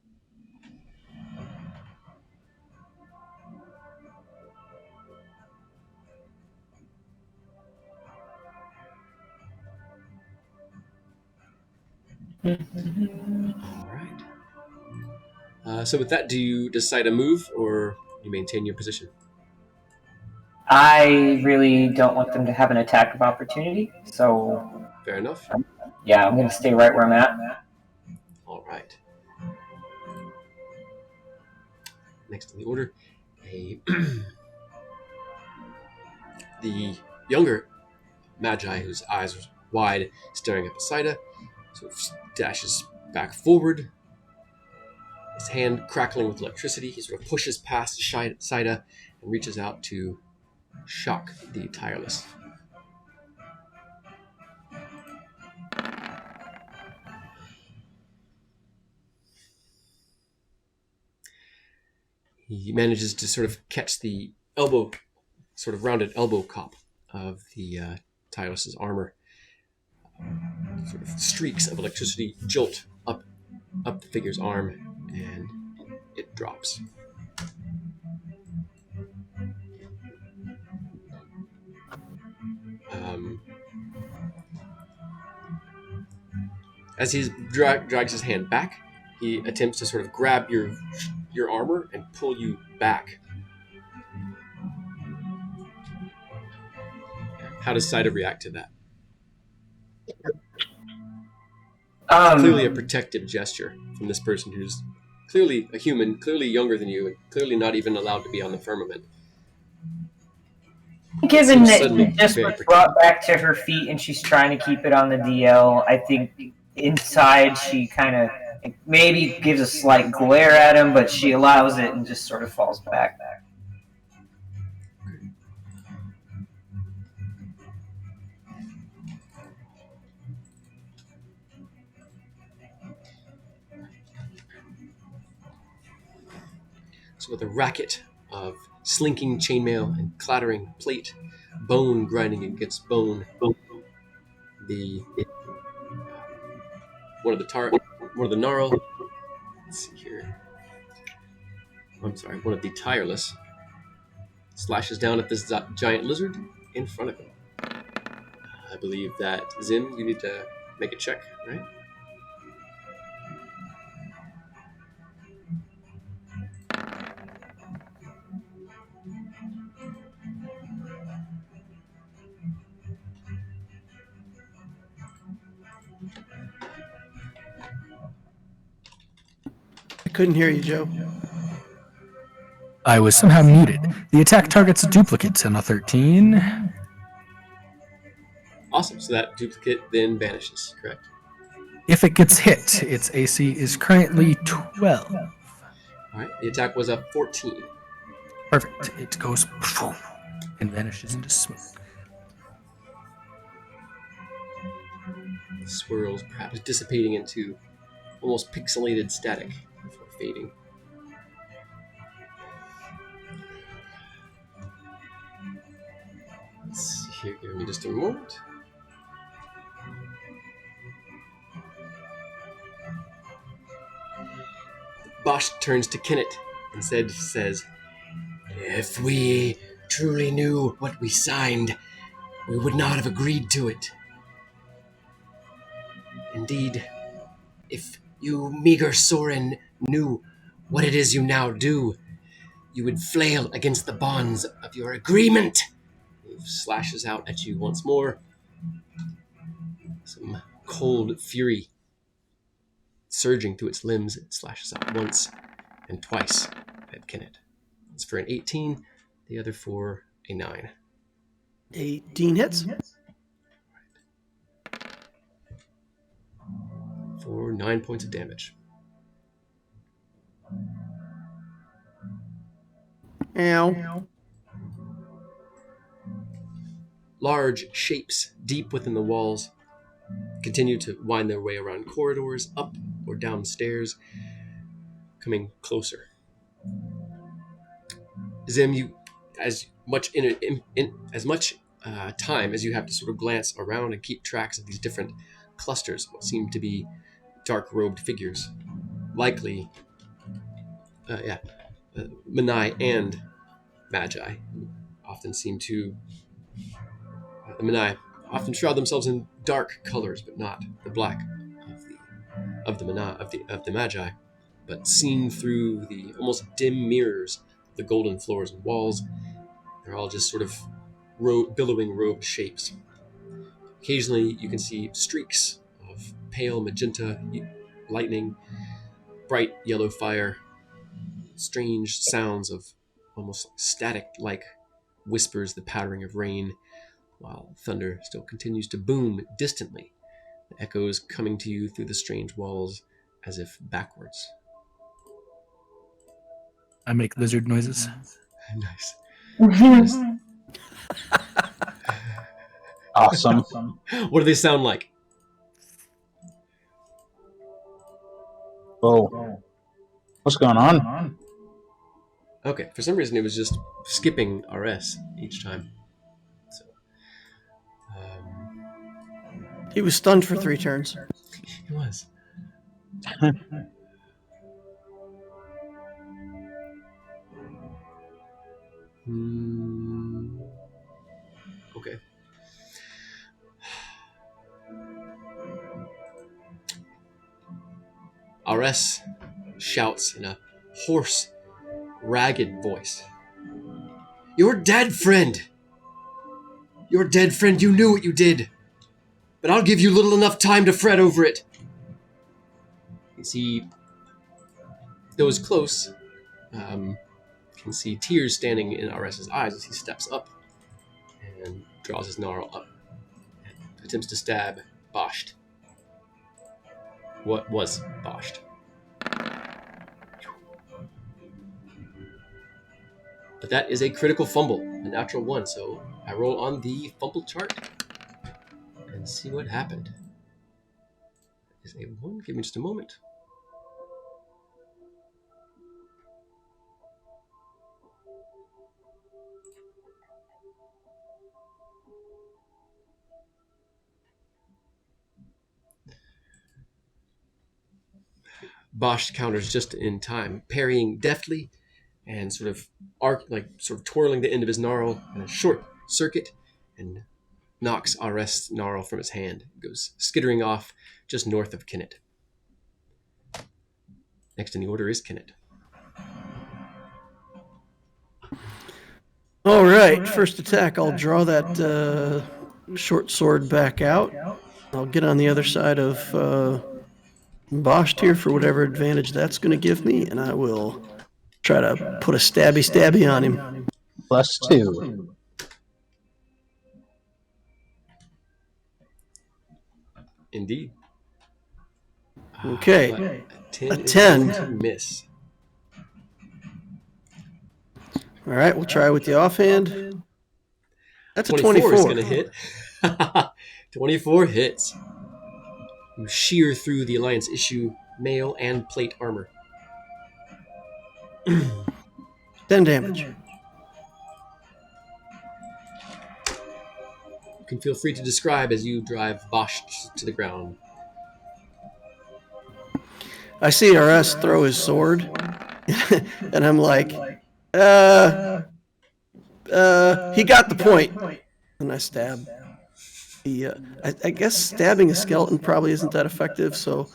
Speaker 2: All right. So with that, do you decide to move or you maintain your position?
Speaker 4: I really don't want them to have an attack of opportunity, so
Speaker 2: Fair enough.
Speaker 4: yeah, I'm going to stay right where I'm at.
Speaker 2: All right. Next in the order, the younger Magi, whose eyes are wide, staring up at Saida, sort of dashes back forward, his hand crackling with electricity. He sort of pushes past Saida and reaches out to shock the tireless. He manages to sort of catch the sort of rounded elbow cop of the tireless's armor. Sort of streaks of electricity jolt up the figure's arm, and it drops. As he drags his hand back, he attempts to sort of grab your armor and pull you back. How does Saida react to that? Clearly a protective gesture from this person who's clearly a human, clearly younger than you, and clearly not even allowed to be on the firmament.
Speaker 4: Given that she just was brought back to her feet and she's trying to keep it on the DL, I think inside she kind of maybe gives a slight glare at him, but she allows it and just sort of falls back.
Speaker 2: with a racket of slinking chainmail and clattering plate, bone grinding against bone. The one of the gnarl. Let's see here. I'm sorry. One of the tireless slashes down at this giant lizard in front of him. I believe that Zim, you need to make a check, right?
Speaker 6: I couldn't hear you, Joe.
Speaker 1: I was somehow muted. The attack targets a duplicate on a 13.
Speaker 2: Awesome. So that duplicate then vanishes, correct?
Speaker 1: If it gets hit, its AC is currently 12.
Speaker 2: All right. The attack was a 14.
Speaker 1: Perfect. It goes and vanishes into smoke.
Speaker 2: Swirls, perhaps dissipating into almost pixelated static before fading. Let's see here. Give me just a moment. Bosch turns to Kennett and says, "If we truly knew what we signed, we would not have agreed to it. Indeed, if you, meager Soren, knew what it is you now do, you would flail against the bonds of your agreement." He slashes out at you once more. Some cold fury surging through its limbs. It slashes out once and twice at Kennett. It's for an 18, the other for a 9.
Speaker 6: 18 hits.
Speaker 2: For 9 points of damage.
Speaker 6: Ow.
Speaker 2: Large shapes deep within the walls continue to wind their way around corridors, up or down stairs, coming closer. Zim, you, as much time as you have to sort of glance around and keep tracks of these different clusters, what seem to be dark-robed figures, likely, Manai and Magi, who often seem to. The Manai often shroud themselves in dark colors, but not the black of the Magi, but seen through the almost dim mirrors of the golden floors and walls. They're all just sort of billowing robed shapes. Occasionally, you can see streaks of pale magenta lightning, bright yellow fire, strange sounds of almost static-like whispers, the pattering of rain, while thunder still continues to boom distantly, the echoes coming to you through the strange walls as if backwards.
Speaker 1: I make lizard noises.
Speaker 2: Nice.
Speaker 5: Awesome.
Speaker 2: What do they sound like?
Speaker 5: Oh, what's going on?
Speaker 2: Okay, for some reason it was just skipping RS each time. So,
Speaker 6: He was stunned for 3 turns.
Speaker 2: it was. Okay. RS shouts in a hoarse, ragged voice. "You're dead, friend! You're dead, friend. You knew what you did. But I'll give you little enough time to fret over it." You see those close can see tears standing in RS's eyes as he steps up and draws his gnarl up and attempts to stab Bosht. What was Bosht? But that is a critical fumble, a natural 1, so I roll on the fumble chart and see what happened. That is a 1. Give me just a moment. Bosch counters just in time, parrying deftly and sort of twirling the end of his gnarl in a short circuit, and knocks Arrest's gnarl from his hand. It goes skittering off just north of Kinnet. Next in the order is Kinnet.
Speaker 3: All right, first attack. I'll draw that short sword back out. I'll get on the other side of Bosch here for whatever advantage that's going to give me, and I will try to put a stabby on him.
Speaker 5: +2.
Speaker 2: Indeed.
Speaker 3: Okay.
Speaker 2: But
Speaker 3: A 10.
Speaker 2: is going to miss.
Speaker 3: All right, we'll try with the offhand. That's a
Speaker 2: 24 is going
Speaker 3: 24.
Speaker 2: to hit. 24 hits. You shear through the Alliance issue mail and plate armor.
Speaker 3: 10 damage.
Speaker 2: You can feel free to describe as you drive Bosch to the ground.
Speaker 3: I see RS throw his sword, and I'm like, he got the point. And I stab. I guess stabbing a skeleton probably isn't that effective, so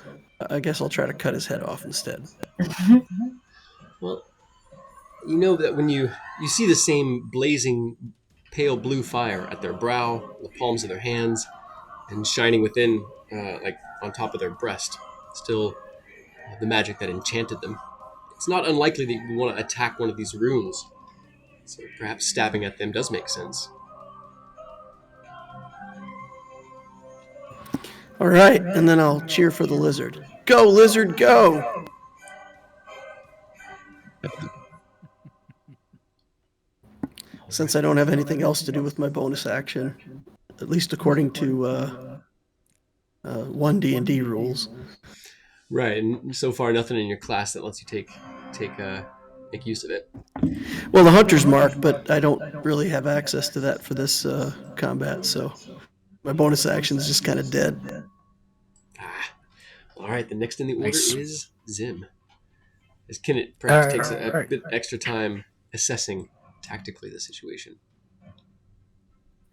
Speaker 3: I guess I'll try to cut his head off instead.
Speaker 2: Well, you know that when you see the same blazing pale blue fire at their brow, the palms of their hands, and shining within, like on top of their breast, still the magic that enchanted them. It's not unlikely that you want to attack one of these runes, so perhaps stabbing at them does make sense.
Speaker 3: All right, and then I'll cheer for the lizard. Go, lizard, go! Since I don't have anything else to do with my bonus action, at least according to 1 D&D rules.
Speaker 2: Right, and so far nothing in your class that lets you make use of it.
Speaker 3: Well, the hunter's mark, but I don't really have access to that for this combat, so my bonus action is just kind of dead.
Speaker 2: All right, the next in the order
Speaker 1: Nice.
Speaker 2: is Zim. As Kinnet perhaps takes a
Speaker 1: Alright.
Speaker 2: bit extra time assessing tactically the situation.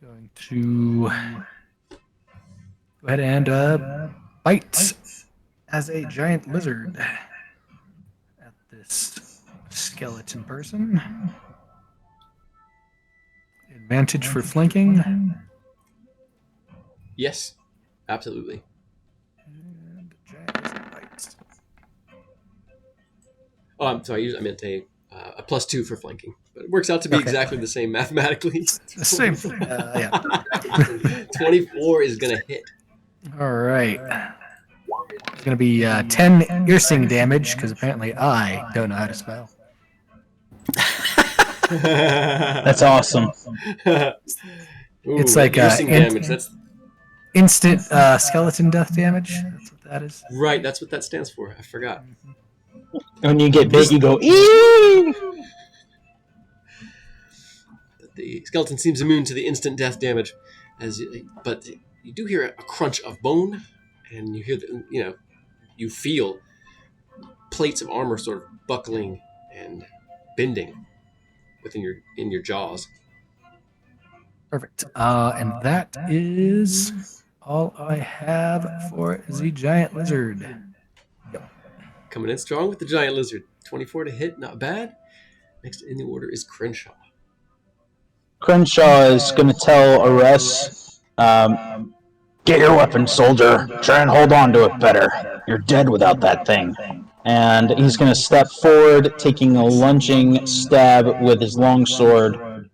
Speaker 1: Going to go ahead and bite as a giant lizard at this skeleton person. Advantage for flanking.
Speaker 2: Yes, absolutely.
Speaker 1: And giant lizard bites.
Speaker 2: Oh, I'm sorry. I meant a +2 for flanking, but it works out to be
Speaker 1: Okay.
Speaker 2: exactly the same mathematically.
Speaker 1: The same. Yeah.
Speaker 2: 24 is gonna hit.
Speaker 1: All right. It's going to be 10 piercing damage because apparently I don't know how to spell.
Speaker 5: That's awesome.
Speaker 1: It's like,
Speaker 2: piercing damage. That's
Speaker 1: Instant skeleton death damage. That's what that is.
Speaker 2: right. That's what that stands for. I forgot.
Speaker 5: When you get bit, you go, eee!
Speaker 2: The skeleton seems immune to the instant death damage, but you do hear a crunch of bone, and you hear you feel plates of armor sort of buckling and bending in your jaws.
Speaker 1: Perfect. And that is all I have for the giant lizard.
Speaker 2: Coming in strong with the giant lizard. 24 to hit, not bad. Next in the order is Crenshaw.
Speaker 5: Crenshaw is going to tell Arrest, get your weapon, soldier. Try and hold on to it better. You're dead without that thing. And he's going to step forward, taking a lunging stab with his longsword.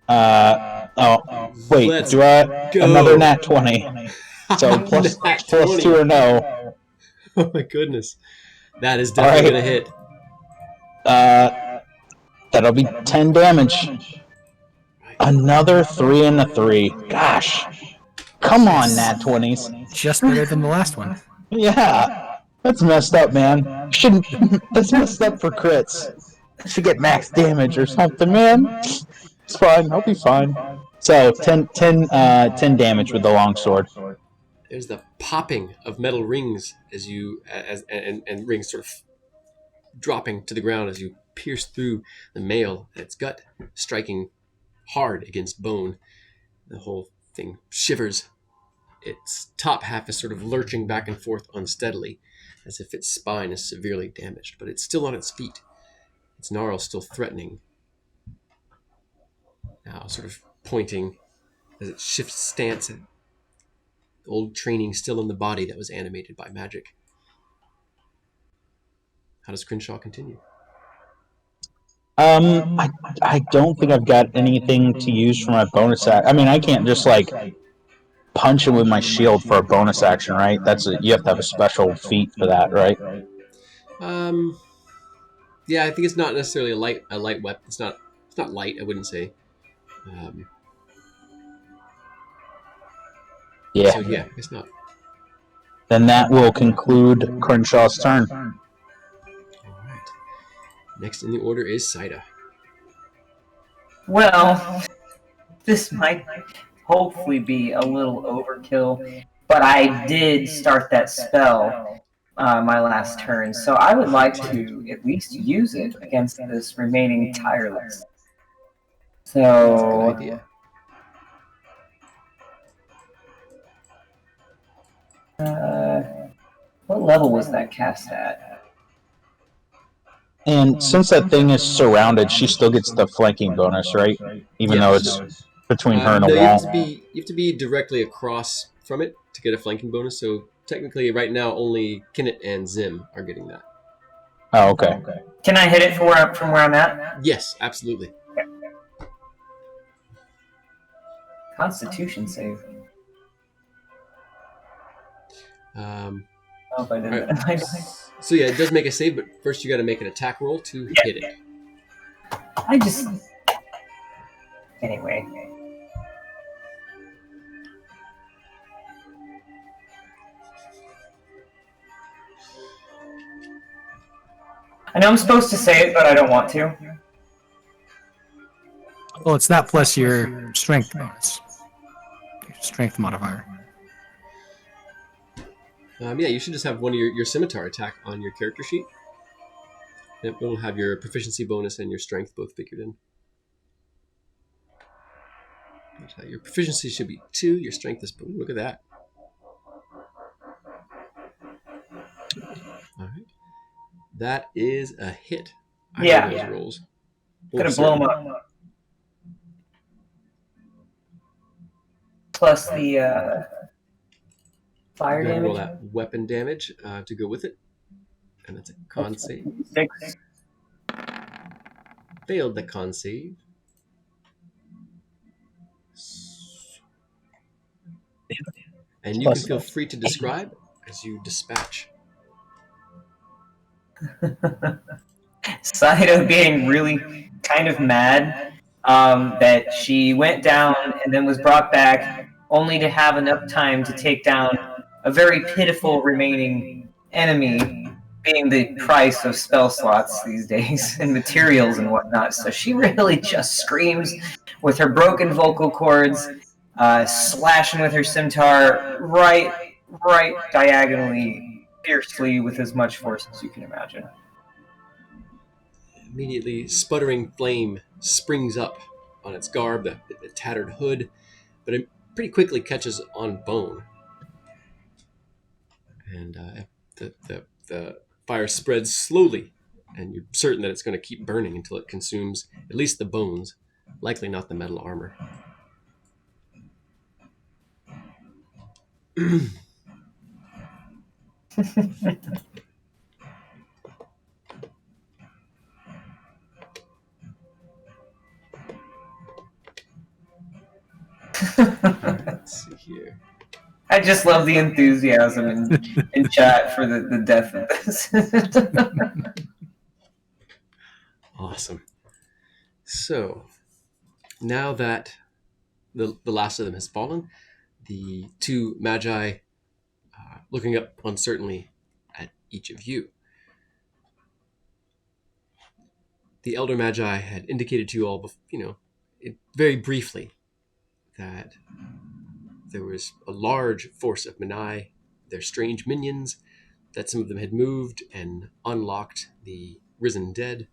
Speaker 5: Wait,
Speaker 2: Let's
Speaker 5: do I?
Speaker 2: go.
Speaker 5: Another nat 20. So plus 2 or no.
Speaker 2: Oh my goodness. That is definitely going to hit.
Speaker 5: That'll be 10 damage. Another 3 and a 3. Gosh. Come on, nat 20s.
Speaker 1: Just better than the last one.
Speaker 5: Yeah. That's messed up, man. Shouldn't. That's messed up for crits. Should get max damage or something, man. It's fine. I'll be fine. So 10 damage with the longsword.
Speaker 2: There's the popping of metal rings as you and rings sort of dropping to the ground as you pierce through the mail and its gut, striking hard against bone. The whole thing shivers. Its top half is sort of lurching back and forth unsteadily, as if its spine is severely damaged, but it's still on its feet. Its gnarl still threatening. Now, sort of pointing as it shifts stance. The old training still in the body that was animated by magic. How does Crenshaw continue?
Speaker 5: I don't think I've got anything to use for my bonus act. I mean, I can't just like punch him with my shield for a bonus action, right? You have to have a special feat for that, right?
Speaker 2: Yeah, I think it's not necessarily a light weapon. It's not light. I wouldn't say.
Speaker 5: Yeah.
Speaker 2: So yeah, it's not.
Speaker 5: Then that will conclude Crenshaw's turn.
Speaker 2: All right. Next in the order is Saida.
Speaker 4: Well, this might hopefully be a little overkill, but I did start that spell my last turn, so I would like to at least use it against this remaining tireless. So,
Speaker 2: That's a good idea.
Speaker 4: What level was that cast at?
Speaker 5: And since that thing is surrounded, she still gets the flanking bonus, right? Even though it's between her and a
Speaker 2: no,
Speaker 5: wall.
Speaker 2: you have to be directly across from it to get a flanking bonus. So technically, right now, only Kinnit and Zim are getting that.
Speaker 5: Oh, okay.
Speaker 4: Can I hit it from where I'm at?
Speaker 2: Yes, absolutely.
Speaker 4: Constitution save. Oh, if I did
Speaker 2: right. So yeah, it does make a save, but first you got to make an attack roll to hit it.
Speaker 4: I just... Anyway. I know I'm supposed to say it, but I don't want to.
Speaker 1: Well, it's that plus your strength bonus. Your strength modifier.
Speaker 2: Yeah, you should just have one of your scimitar attack on your character sheet. It'll have your proficiency bonus and your strength both figured in. But, your proficiency should be 2. Your strength is... Ooh, look at that. All right. That is a hit.
Speaker 4: Yeah.
Speaker 2: Those rolls.
Speaker 4: Gonna blow them up. Plus the fire damage.
Speaker 2: Roll that weapon damage to go with it. And that's a con save.
Speaker 4: 6.
Speaker 2: Failed the con save. And you can feel free to describe as you dispatch.
Speaker 4: Saida being really kind of mad that she went down and then was brought back only to have enough time to take down a very pitiful remaining enemy, being the price of spell slots these days and materials and whatnot. So she really just screams with her broken vocal cords, slashing with her scimitar right diagonally, fiercely with as much force as you can imagine.
Speaker 2: Immediately, sputtering flame springs up on its garb, the tattered hood, but it pretty quickly catches on bone. And the fire spreads slowly, and you're certain that it's going to keep burning until it consumes at least the bones, likely not the metal armor. Let's see here.
Speaker 4: I just love the enthusiasm in chat for the death of this.
Speaker 2: Awesome. So, now that the last of them has fallen, the two magi looking up uncertainly at each of you. The elder magi had indicated to you all, very briefly, that there was a large force of Menai, their strange minions, that some of them had moved and unlocked the risen dead,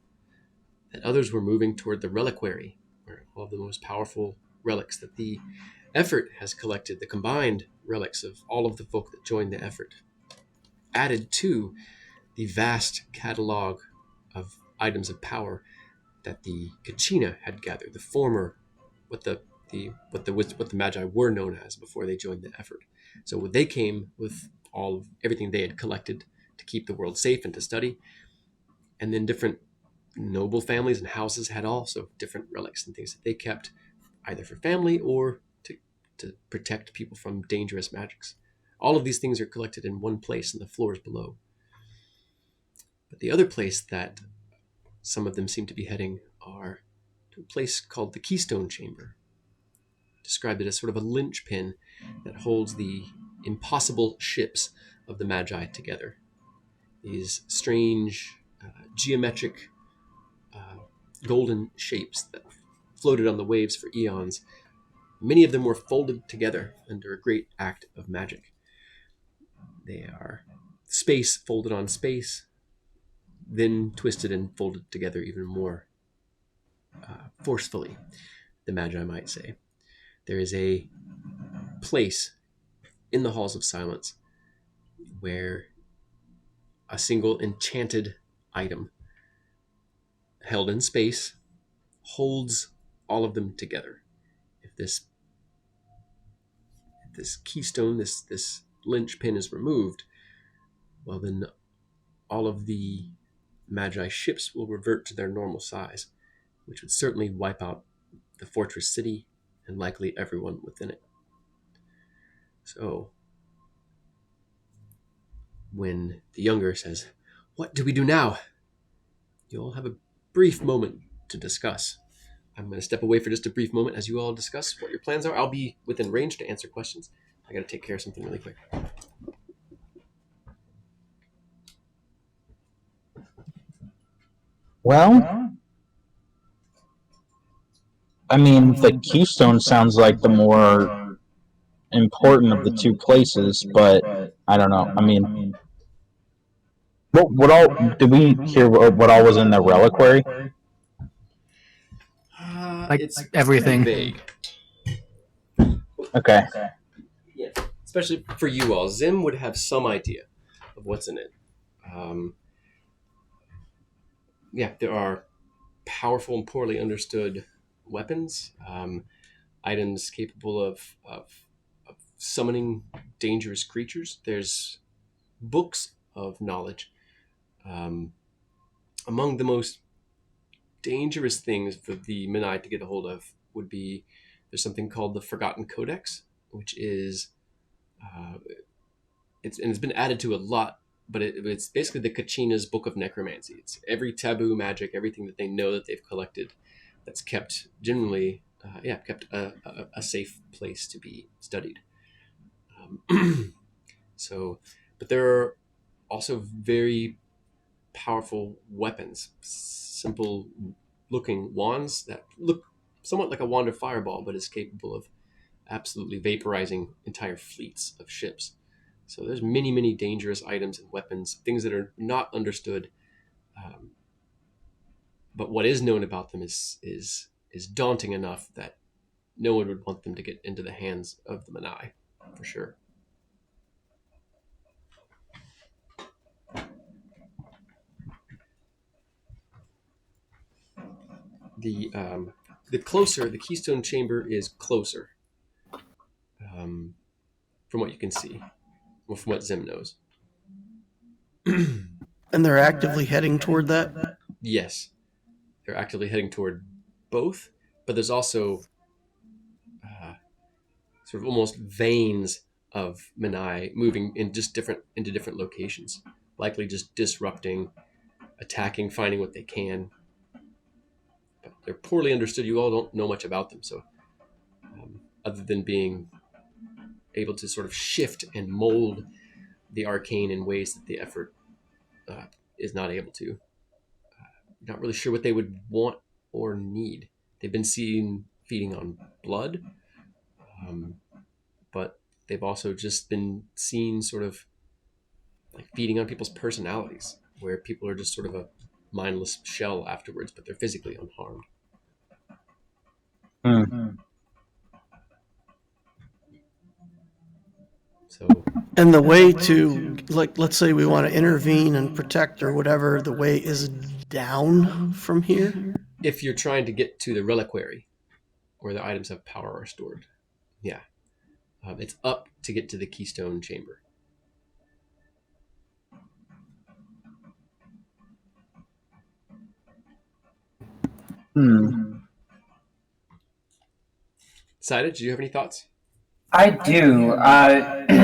Speaker 2: that others were moving toward the reliquary, where all of the most powerful relics that the effort has collected, the combined relics of all of the folk that joined the effort, added to the vast catalog of items of power that the Kachina had gathered, the former, what the Magi were known as before they joined the effort. So they came with everything they had collected to keep the world safe and to study, and then different noble families and houses had also different relics and things that they kept, either for family or to protect people from dangerous magics. All of these things are collected in one place in the floors below. But the other place that some of them seem to be heading are to a place called the Keystone Chamber. Described it as sort of a linchpin that holds the impossible ships of the Magi together. These strange geometric golden shapes that floated on the waves for eons. Many of them were folded together under a great act of magic. They are space folded on space, then twisted and folded together even more forcefully, the Magi might say. There is a place in the Halls of Silence where a single enchanted item held in space holds all of them together. If this keystone, this linchpin is removed, well then all of the Magi ships will revert to their normal size, which would certainly wipe out the fortress city and likely everyone within it. So, when the younger says, "What do we do now?" you'll have a brief moment to discuss. I'm going to step away for just a brief moment as you all discuss what your plans are. I'll be within range to answer questions. I got to take care of something really quick.
Speaker 5: Well, I mean, the Keystone sounds like the more important of the two places, but I don't know. I mean, what all did we hear? What all was in the reliquary?
Speaker 1: Like
Speaker 2: It's
Speaker 1: everything.
Speaker 2: vague.
Speaker 5: Okay.
Speaker 2: Yeah, especially for you all. Zim would have some idea of what's in it. Yeah, there are powerful and poorly understood weapons, items capable of summoning dangerous creatures. There's books of knowledge. Among the most dangerous things for the Menai to get a hold of would be there's something called the Forgotten Codex, which is it's been added to a lot, but it's basically the Kachina's book of necromancy. It's every taboo magic, everything that they know that they've collected, that's kept generally, kept a safe place to be studied. So, but there are also very powerful weapons, simple looking wands that look somewhat like a wand of fireball, but is capable of absolutely vaporizing entire fleets of ships. So there's many dangerous items and weapons, things that are not understood, but what is known about them is daunting enough that no one would want them to get into the hands of the Menai, for sure. The Keystone Chamber is closer, from what you can see, or from what Zim knows.
Speaker 3: And they're actively heading toward that?
Speaker 2: Yes, they're actively heading toward both, but there's also sort of almost veins of Menai moving into different locations, likely just disrupting, attacking, finding what they can. But they're poorly understood. You all don't know much about them, so other than being able to sort of shift and mold the arcane in ways that the effort is not able to. Not really sure what they would want or need. They've been seen feeding on blood, But they've also just been seen sort of like feeding on people's personalities, where people are just sort of a mindless shell afterwards, but they're physically unharmed. So,
Speaker 6: And the way to, like, let's say we want to intervene and protect or whatever, the way is down from here.
Speaker 2: if you're trying to get to the reliquary, where the items of power are stored, yeah, it's up to get to the keystone chamber. Saida, do you have any thoughts?
Speaker 4: I do.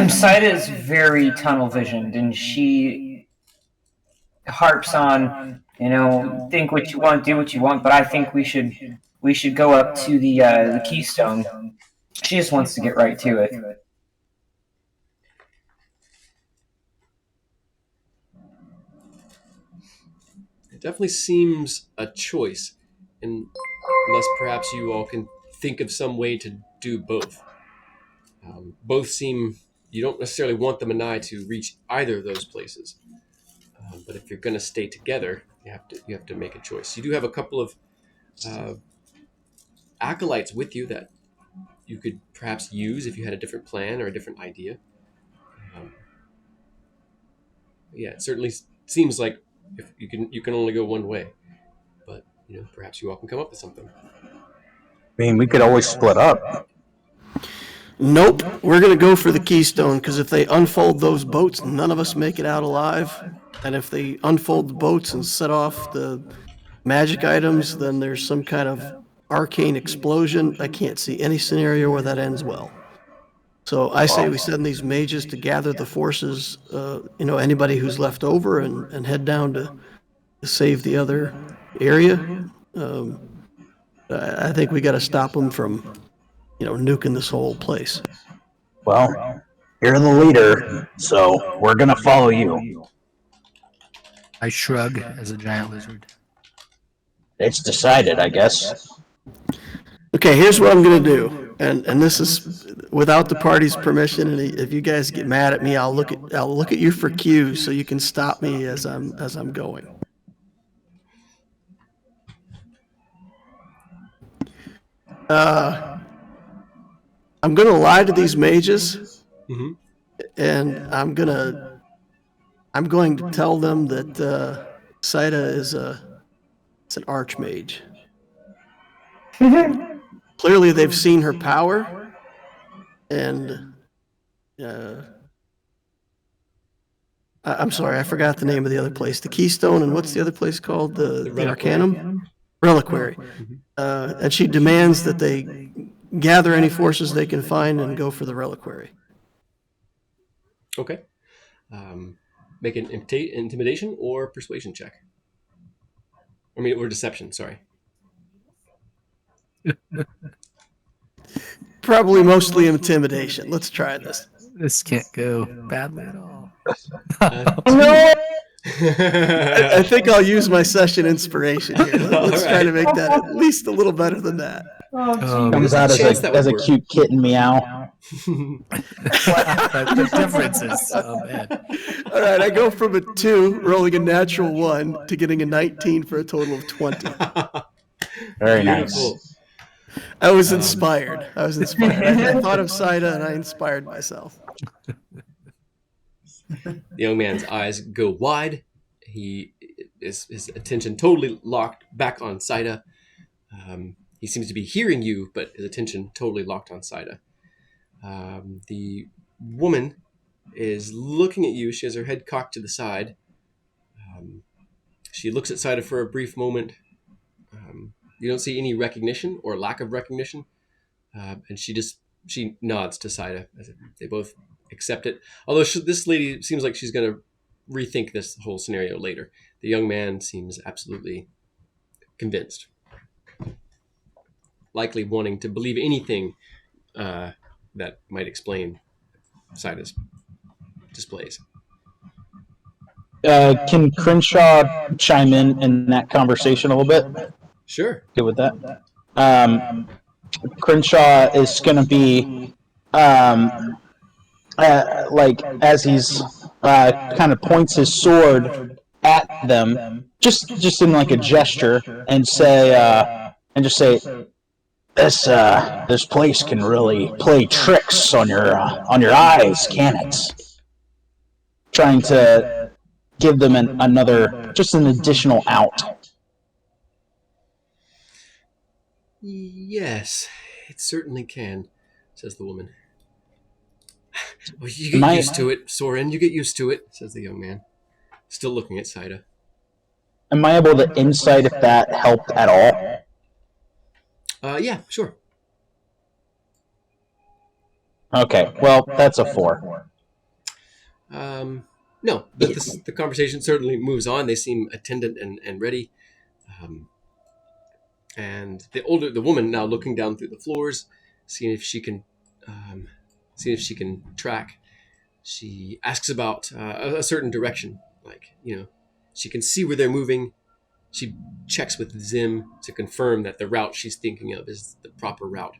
Speaker 4: Saida is very tunnel visioned, and she harps on, think what you want, do what you want. But I think we should go up to the keystone. She just wants to get right to it.
Speaker 2: It definitely seems a choice, unless perhaps you all can think of some way to do both. Both seem you don't necessarily want the Manai to reach either of those places, but if you're going to stay together, you have to make a choice. You do have a couple of acolytes with you that you could perhaps use if you had a different plan or a different idea. Yeah, it certainly seems like if you can only go one way, but perhaps you all can come up with something.
Speaker 5: I mean, we could always split up.
Speaker 6: Nope, we're going to go for the keystone, because if they unfold those boats, none of us make it out alive. And if they unfold the boats and set off the magic items, then there's some kind of arcane explosion. I can't see any scenario where that ends well. So I say we send these mages to gather the forces, anybody who's left over, and head down to save the other area. I think we got to stop them from, nuking this whole place.
Speaker 5: Well, you're the leader, so we're gonna follow you.
Speaker 1: I shrug as a giant lizard.
Speaker 5: It's decided, I guess.
Speaker 6: Okay, here's what I'm going to do, and this is without the party's permission. And if you guys get mad at me, I'll look at you for cues so you can stop me as I'm going. I'm going to lie to these mages, and I'm going to tell them that Saida is an archmage. Clearly, they've seen her power, and I'm sorry, I forgot the name of the other place. The Keystone, and what's the other place called? The Arcanum? Reliquary. And she demands that they gather any forces they can find and go for the reliquary.
Speaker 2: Okay. Make an intimidation or persuasion check. Or deception, sorry.
Speaker 6: Probably mostly intimidation. Let's try this.
Speaker 1: This can't go badly at all.
Speaker 4: No!
Speaker 6: I think I'll use my session inspiration here. Let's try to make that at least a little better than that.
Speaker 5: Comes out as a cute kitten meow.
Speaker 1: The difference is so bad.
Speaker 6: All right, I go from a 2, rolling a natural 1, to getting a 19 for a total of 20.
Speaker 5: Very
Speaker 2: Beautiful.
Speaker 5: nice.
Speaker 6: I was inspired. I thought of Saida and I inspired myself.
Speaker 2: The young man's eyes go wide. His attention totally locked back on Saida. He seems to be hearing you, but his attention totally locked on Saida. The woman is looking at you. She has her head cocked to the side. She looks at Saida for a brief moment. You don't see any recognition or lack of recognition. And she nods to Saida as if they both accept it. Although this lady seems like she's going to rethink this whole scenario later. The young man seems absolutely convinced. Likely wanting to believe anything that might explain Saida's displays.
Speaker 5: Can Crenshaw chime in that conversation a little bit?
Speaker 2: Sure.
Speaker 5: Good with that. Crenshaw is going to be like as he's kind of points his sword at them, just in like a gesture, and say, this place can really play tricks on your eyes, can it? Trying to give them an additional out.
Speaker 2: Yes, it certainly can, says the woman. Well, you
Speaker 5: Am
Speaker 2: get
Speaker 5: I-
Speaker 2: used to it, Soren. You get used to it, says the young man, still looking at Saida.
Speaker 5: Am I able to insight if that helped at all?
Speaker 2: Yeah, sure.
Speaker 5: Okay, well, that's a 4.
Speaker 2: No, the conversation certainly moves on. They seem attendant and ready. And the woman now looking down through the floors, seeing if she can track. She asks about a certain direction, like, she can see where they're moving. She checks with Zim to confirm that the route she's thinking of is the proper route.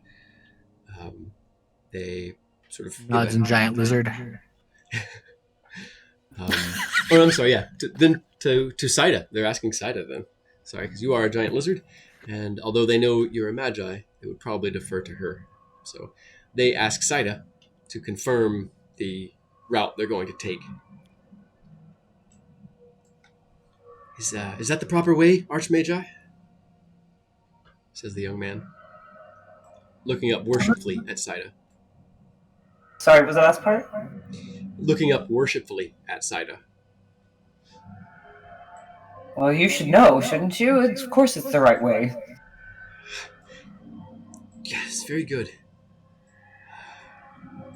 Speaker 2: They sort of
Speaker 1: Nods and giant lizard.
Speaker 2: I'm sorry. Yeah. To Saida, they're asking Saida then. Sorry, because you are a giant lizard, and although they know you're a magi, they would probably defer to her. So they ask Saida to confirm the route they're going to take. Is that the proper way, Archmagi? Says the young man, looking up worshipfully at Saida.
Speaker 4: Sorry, what was the last part?
Speaker 2: Looking up worshipfully at Saida.
Speaker 4: Well, you should know, shouldn't you? Of course it's the right way.
Speaker 2: Yes, very good.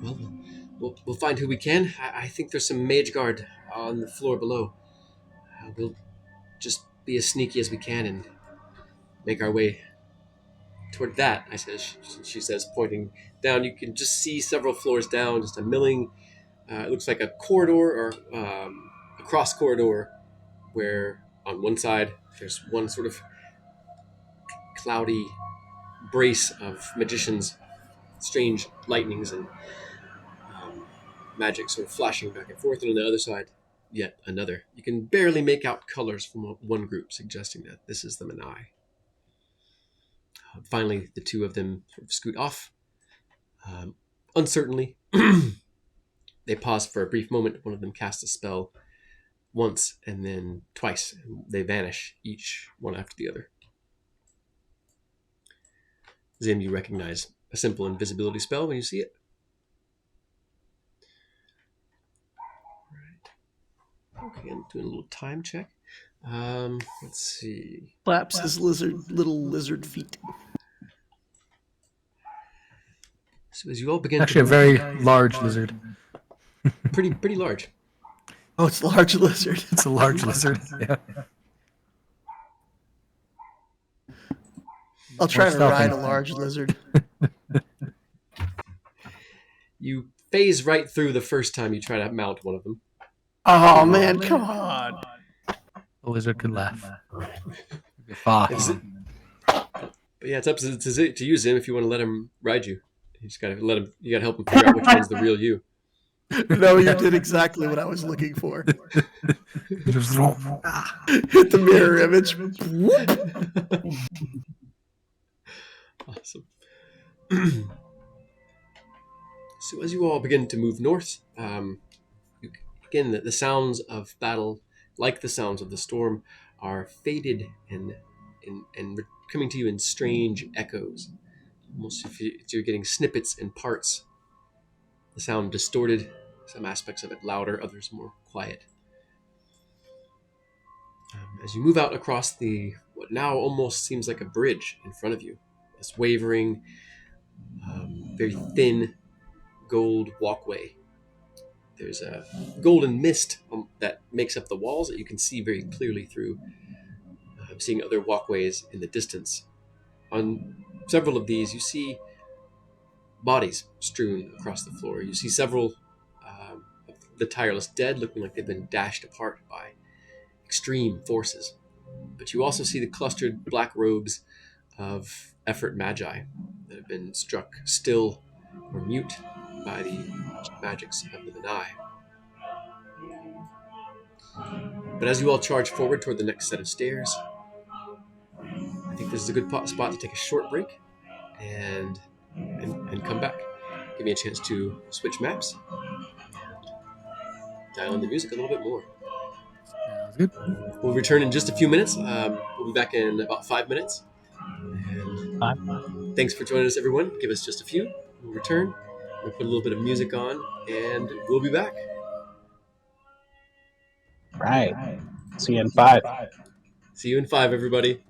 Speaker 2: Well, we'll find who we can. I think there's some mage guard on the floor below. We'll just be as sneaky as we can and make our way toward that, I says. She says, pointing down. You can just see several floors down, just a milling. It looks like a corridor or a cross corridor where on one side there's one sort of cloudy brace of magicians, strange lightnings and magic sort of flashing back and forth, and on the other side, yet another. You can barely make out colors from one group, suggesting that this is the Manai. Finally, the two of them sort of scoot off. Uncertainly, they pause for a brief moment. One of them casts a spell once and then twice. And they vanish, each one after the other. Zim, you recognize a simple invisibility spell when you see it. Okay, I'm doing a little time check. Let's see.
Speaker 6: Flaps his little lizard feet.
Speaker 2: So as you all begin
Speaker 1: Actually, a
Speaker 2: to
Speaker 1: very large lizard.
Speaker 2: pretty large.
Speaker 6: Oh, it's a large lizard.
Speaker 1: It's a large lizard. Yeah.
Speaker 6: I'll try to
Speaker 1: stealthy.
Speaker 6: ride a large lizard.
Speaker 2: You phase right through the first time you try to mount one of them.
Speaker 6: Oh man, come on!
Speaker 1: The lizard could laugh. Fuck.
Speaker 2: But yeah, it's up to you, Zim, if you want to let him ride you. You just gotta let him. You gotta help him figure out which one's the real you.
Speaker 6: No, you did exactly what I was looking for.
Speaker 1: Just-
Speaker 6: Hit the mirror image.
Speaker 2: Awesome. So as you all begin to move north, again, the sounds of battle, like the sounds of the storm, are faded and coming to you in strange echoes. Almost if you're getting snippets and parts. The sound distorted, some aspects of it louder, others more quiet. As you move out across what now almost seems like a bridge in front of you, this wavering, very thin gold walkway. There's a golden mist that makes up the walls that you can see very clearly through. Seeing other walkways in the distance. On several of these, you see bodies strewn across the floor. You see several of the tireless dead looking like they've been dashed apart by extreme forces. But you also see the clustered black robes of effort magi. that have been struck still or mute by the magics of the Benai. But as you all charge forward toward the next set of stairs, I think this is a good spot to take a short break and come back. Give me a chance to switch maps, dial in the music a little bit more.
Speaker 1: Sounds good.
Speaker 2: We'll return in just a few minutes. We'll be back in about 5 minutes. And thanks for joining us, everyone. Give us just a few. We'll return. We'll put a little bit of music on, and we'll be back.
Speaker 7: Right. See you in 5.
Speaker 2: See you in 5, everybody.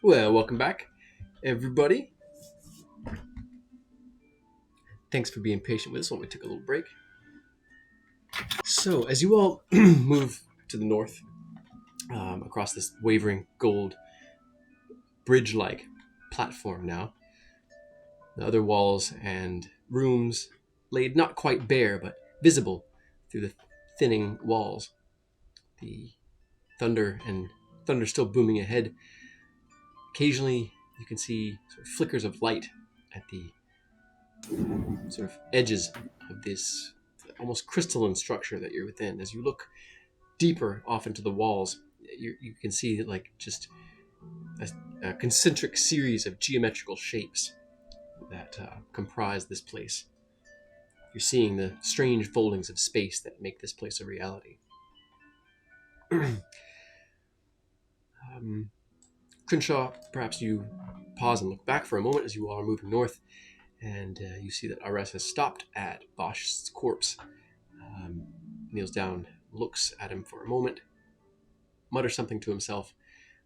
Speaker 2: Well, welcome back, everybody. Thanks for being patient with us while we took a little break. So, as you all move to the north, across this wavering gold bridge-like platform now, the other walls and rooms laid not quite bare, but visible through the thinning walls. The thunder still booming ahead. Occasionally, you can see sort of flickers of light at the sort of edges of this almost crystalline structure that you're within. As you look deeper off into the walls, you can see like just a concentric series of geometrical shapes that comprise this place. You're seeing the strange foldings of space that make this place a reality. Crenshaw, perhaps you pause and look back for a moment as you all are moving north, and you see that Ares has stopped at Bosch's corpse. Kneels down, looks at him for a moment, mutters something to himself,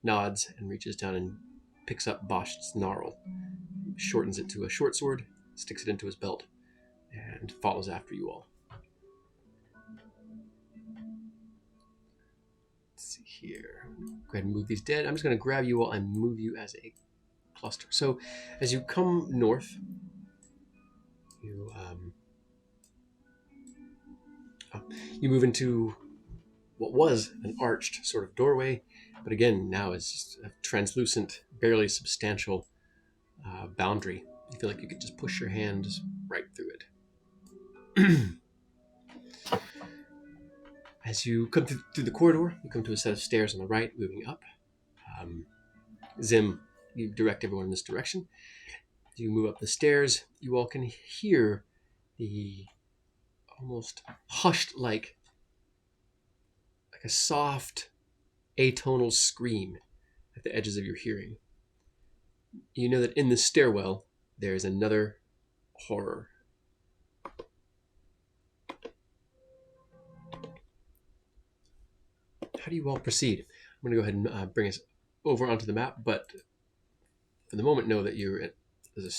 Speaker 2: nods, and reaches down and picks up Bosch's gnarl, shortens it to a short sword, sticks it into his belt, and follows after you all. Let's see here. Go ahead and move these dead. I'm just going to grab you all and move you as a cluster. So as you come north, you move into what was an arched sort of doorway, but again now is just a translucent, barely substantial boundary. You feel like you could just push your hands right through it. As you come through the corridor, you come to a set of stairs on the right, moving up. Zim, you direct everyone in this direction. As you move up the stairs, you all can hear the almost hushed like a soft atonal scream at the edges of your hearing. You know that in the stairwell there is another horror. How do you all proceed? I'm going to go ahead and bring us over onto the map, but for the moment know that there's a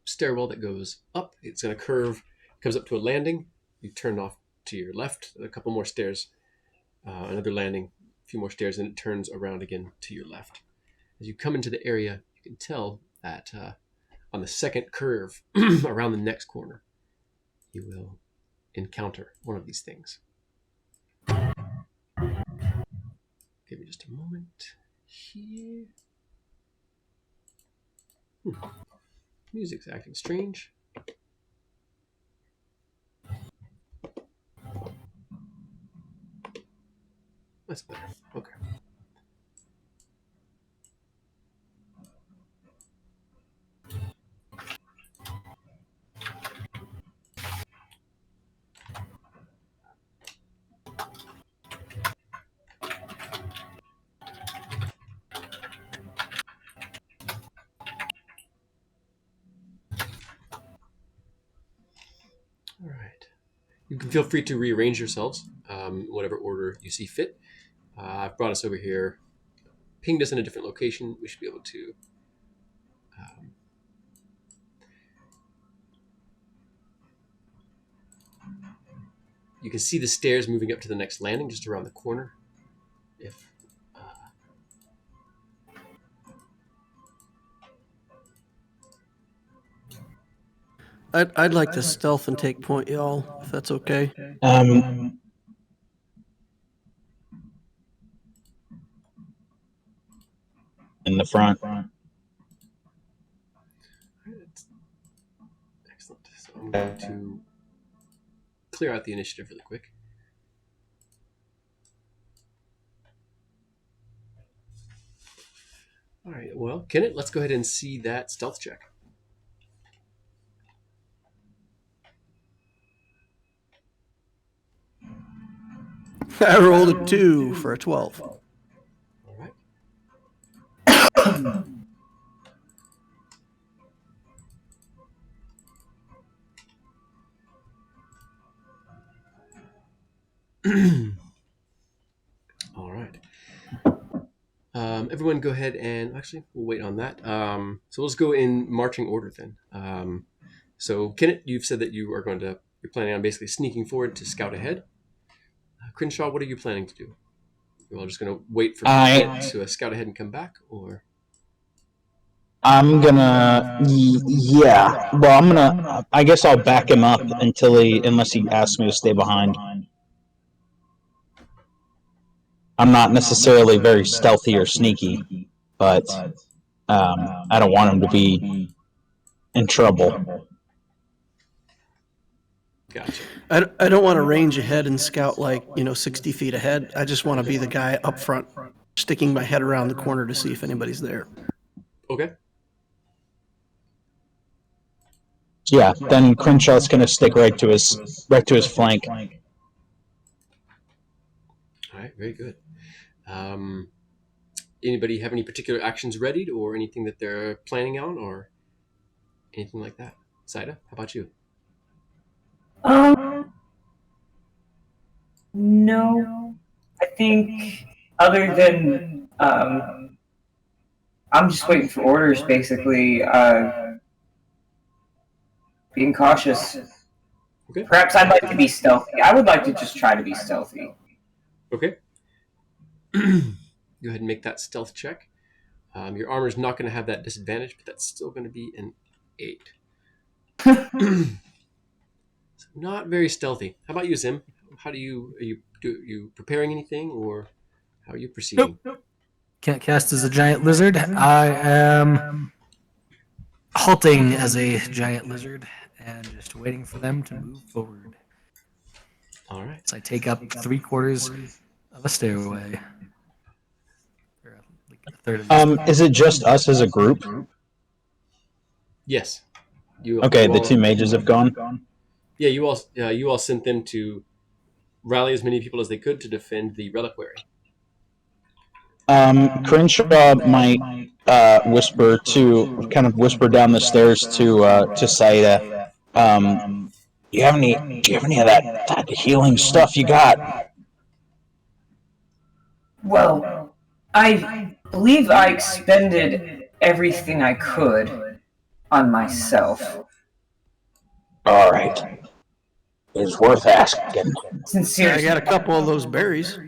Speaker 2: stairwell that goes up. It's going to curve, comes up to a landing. You turn off to your left, a couple more stairs, another landing, a few more stairs, and it turns around again to your left. As you come into the area, you can tell that on the second curve around the next corner, you will encounter one of these things. Give me just a moment here. Music's acting strange. That's better. Okay. All right. You can feel free to rearrange yourselves, whatever order you see fit. I've brought us over here, pinged us in a different location. We should be able to you can see the stairs moving up to the next landing just around the corner. If
Speaker 6: I'd like to stealth and take point, y'all, if that's okay.
Speaker 7: In the front.
Speaker 2: excellent. So I'm going to clear out the initiative really quick. All right. Well, Kenneth, let's go ahead and see that stealth check.
Speaker 6: I rolled a 2 for a 12.
Speaker 2: All right. All right. Everyone go ahead and actually we'll wait on that. So let's go in marching order then. So Kenneth, you've said that you're planning on basically sneaking forward to scout ahead. Crenshaw, what are you planning to do? You're all just going to wait for people to scout ahead and come back, or?
Speaker 7: I'm gonna, yeah. Well, I'm gonna. I guess I'll back him up unless he asks me to stay behind. I'm not necessarily very stealthy or sneaky, but I don't want him to be in trouble.
Speaker 2: Gotcha.
Speaker 6: I don't want to range ahead and scout 60 feet ahead. I just want to be the guy up front, sticking my head around the corner to see if anybody's there.
Speaker 2: Okay.
Speaker 7: Yeah, then Crenshaw's gonna stick right to his flank.
Speaker 2: All right, very good. Anybody have any particular actions readied or anything that they're planning on or anything like that? Saida, how about you?
Speaker 4: No. I think other than I'm just waiting for orders, basically. Being cautious.
Speaker 2: Okay.
Speaker 4: Perhaps I'd like to be stealthy. I would like to just try to be stealthy.
Speaker 2: Okay. Go ahead and make that stealth check. Your armor's not going to have that disadvantage, but that's still going to be an 8. So not very stealthy. How about you, Zim? How are you preparing anything, or how are you proceeding?
Speaker 1: Nope. Can't cast as a giant lizard. I am halting as a giant lizard and just waiting for them to move forward.
Speaker 2: All right.
Speaker 1: So I take up 3/4 of a stairway. Or like a third of the
Speaker 7: Is it just us as a group?
Speaker 2: Yes.
Speaker 7: Okay, the 2 mages have gone.
Speaker 2: Yeah, you all sent them to rally as many people as they could to defend the reliquary.
Speaker 7: Crenshaw might whisper down the stairs to Saida. Do you have any of that healing stuff you got?
Speaker 4: Well, I believe I expended everything I could on myself.
Speaker 7: All right, it's worth asking.
Speaker 4: Sincerely.
Speaker 6: I got a couple of those berries.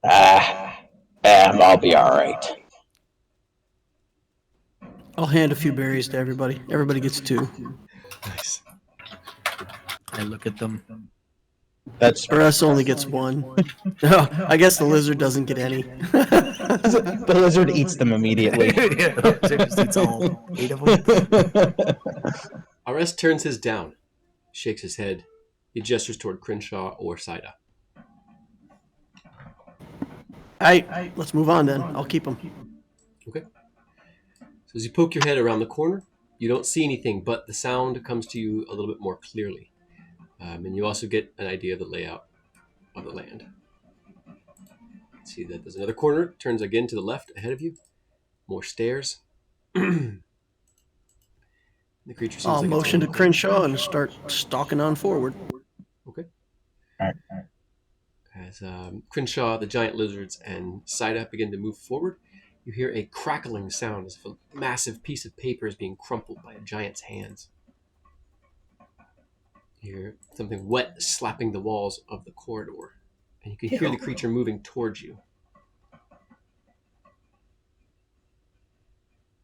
Speaker 7: I'll be all right.
Speaker 6: I'll hand a few berries to everybody. Everybody gets 2.
Speaker 2: Nice.
Speaker 1: I look at them.
Speaker 6: Russ only gets 1. No, I guess the lizard doesn't get any.
Speaker 7: The lizard eats them immediately.
Speaker 1: It just eats all 8 of them.
Speaker 2: Arrest turns his down, shakes his head. He gestures toward Crenshaw or Saida.
Speaker 6: Let's move on then. I'll keep them.
Speaker 2: Okay. So as you poke your head around the corner, you don't see anything, but the sound comes to you a little bit more clearly. And you also get an idea of the layout of the land. See that there's another corner, turns again to the left ahead of you. More stairs. The creature seems
Speaker 6: I'll
Speaker 2: like
Speaker 6: motion to Crenshaw and start stalking on forward.
Speaker 2: Okay. As Crenshaw, the giant lizards, and Saida begin to move forward, you hear a crackling sound as if a massive piece of paper is being crumpled by a giant's hands. You hear something wet slapping the walls of the corridor, and you can hear the creature moving towards you.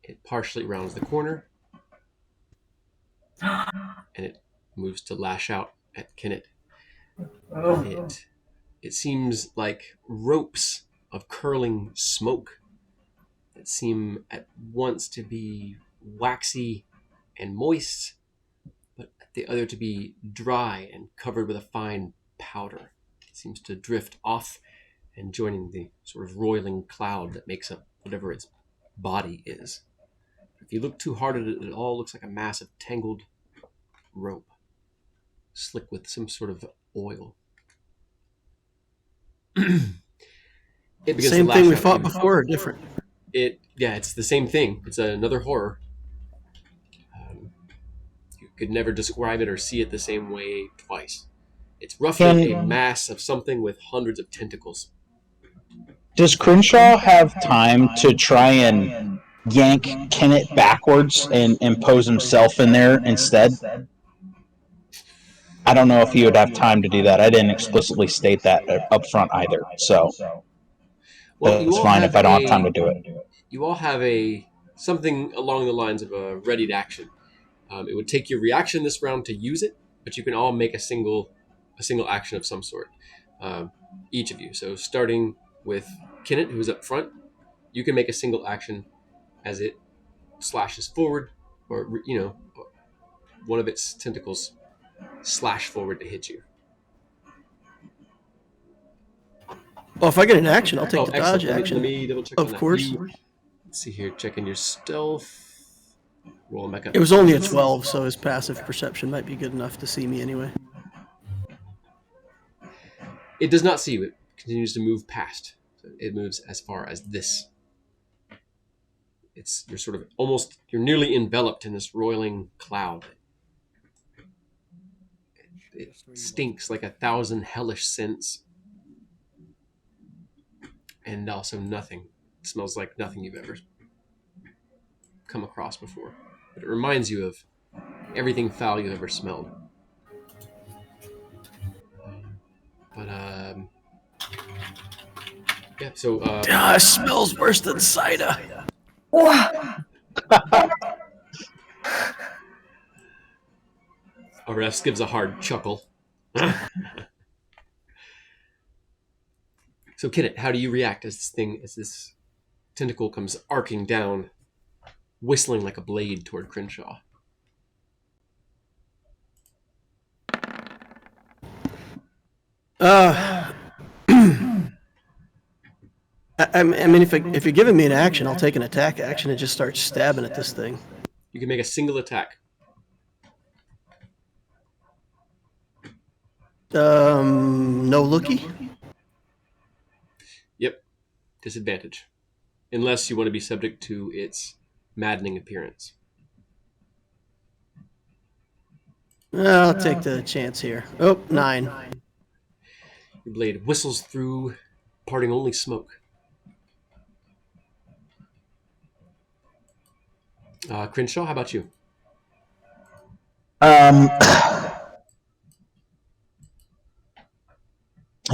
Speaker 2: It partially rounds the corner, and it moves to lash out at Kenneth. It seems like ropes of curling smoke that seem at once to be waxy and moist, but at the other to be dry and covered with a fine powder. It seems to drift off and joining the sort of roiling cloud that makes up whatever its body is. If you look too hard at it, it all looks like a mass of tangled rope, slick with some sort of oil.
Speaker 6: Same thing we fought before, or different?
Speaker 2: It's the same thing. It's another horror. You could never describe it or see it the same way twice. It's roughly a mass of something with hundreds of tentacles.
Speaker 7: Does Crenshaw have time to try and yank Kennett backwards and impose himself in there instead? I don't know if he would have time to do that. I didn't explicitly state that up front either, so
Speaker 2: Well,
Speaker 7: it's fine if I don't have time to do it.
Speaker 2: You all have a something along the lines of a readied action. It would take your reaction this round to use it, but you can all make a single action of some sort, each of you. So starting with Kennett, who's up front, you can make a single action as it slashes forward, or one of its tentacles slash forward to hit you.
Speaker 6: Well, if I get an action, I'll take the
Speaker 2: excellent.
Speaker 6: dodge action.
Speaker 2: Let me double check
Speaker 6: Of
Speaker 2: on that.
Speaker 6: course.
Speaker 2: Let's see here, checking your stealth. Rolling back up.
Speaker 6: It was only a 12, so his passive perception might be good enough to see me anyway.
Speaker 2: It does not see you. It continues to move past. So it moves as far as this. You're nearly enveloped in this roiling cloud. It stinks like 1,000 hellish scents. And also nothing. It smells like nothing you've ever come across before. But it reminds you of everything foul you've ever smelled. Yeah, so...
Speaker 6: it smells worse than cider.
Speaker 2: Arrest gives a hard chuckle. So, Kennett, how do you react as this tentacle comes arcing down, whistling like a blade toward Crenshaw?
Speaker 6: I mean, if you're giving me an action, I'll take an attack action and just start stabbing at this thing.
Speaker 2: You can make a single attack.
Speaker 6: No looky?
Speaker 2: Yep. Disadvantage. Unless you want to be subject to its maddening appearance.
Speaker 6: I'll take the chance here. Oh, 9.
Speaker 2: Your blade whistles through, parting only smoke. Crenshaw, how about you?
Speaker 7: I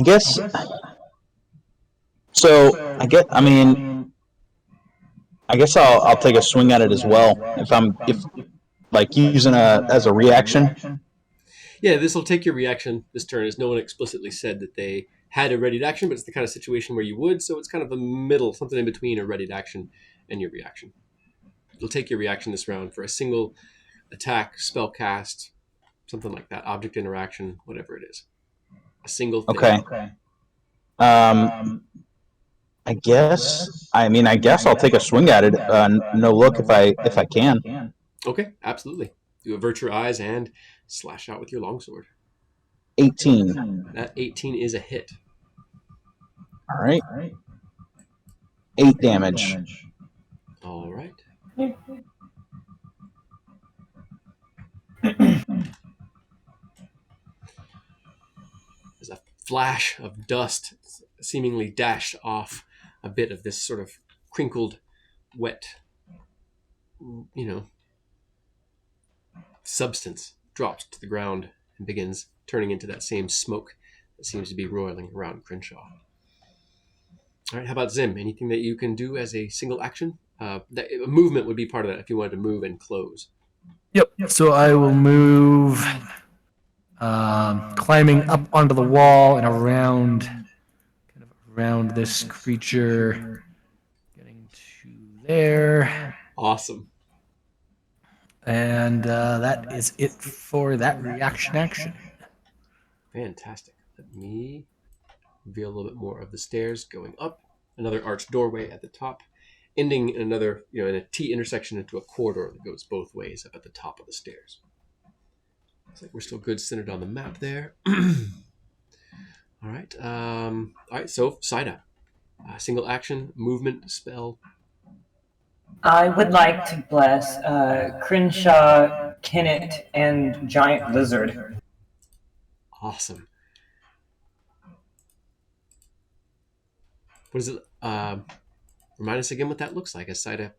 Speaker 7: guess. So I guess I'll take a swing at it as well if using as a reaction.
Speaker 2: Yeah, this will take your reaction this turn, as no one explicitly said that they had a readied action, but it's the kind of situation where you would, so it's kind of a middle, something in between a readied action and your reaction. You'll take your reaction this round for a single attack, spell cast, something like that, object interaction, whatever it is. A single thing.
Speaker 7: Okay. I guess I'll take a swing at it. No look if I can.
Speaker 2: Okay, absolutely. You avert your eyes and slash out with your longsword.
Speaker 7: 18.
Speaker 2: That 18 is a hit.
Speaker 7: All right. 8 damage.
Speaker 2: All right. There's a flash of dust seemingly dashed off a bit of this sort of crinkled, wet, substance, drops to the ground and begins turning into that same smoke that seems to be roiling around Crenshaw. All right, how about Zim? Anything that you can do as a single action? A movement would be part of that if you wanted to move and close.
Speaker 1: Yep. So I will move, climbing up onto the wall and around this creature, getting to there.
Speaker 2: Awesome.
Speaker 1: And that is it for that reaction action.
Speaker 2: Fantastic. Let me reveal a little bit more of the stairs going up. Another arched doorway at the top, ending in another, in a T intersection into a corridor that goes both ways up at the top of the stairs. Looks like we're still good centered on the map there. All right. So Saida, single action, movement, spell.
Speaker 4: I would like to bless Crenshaw, Kennett, and Giant Lizard.
Speaker 2: Awesome. What is it? Remind us again what that looks like as Saida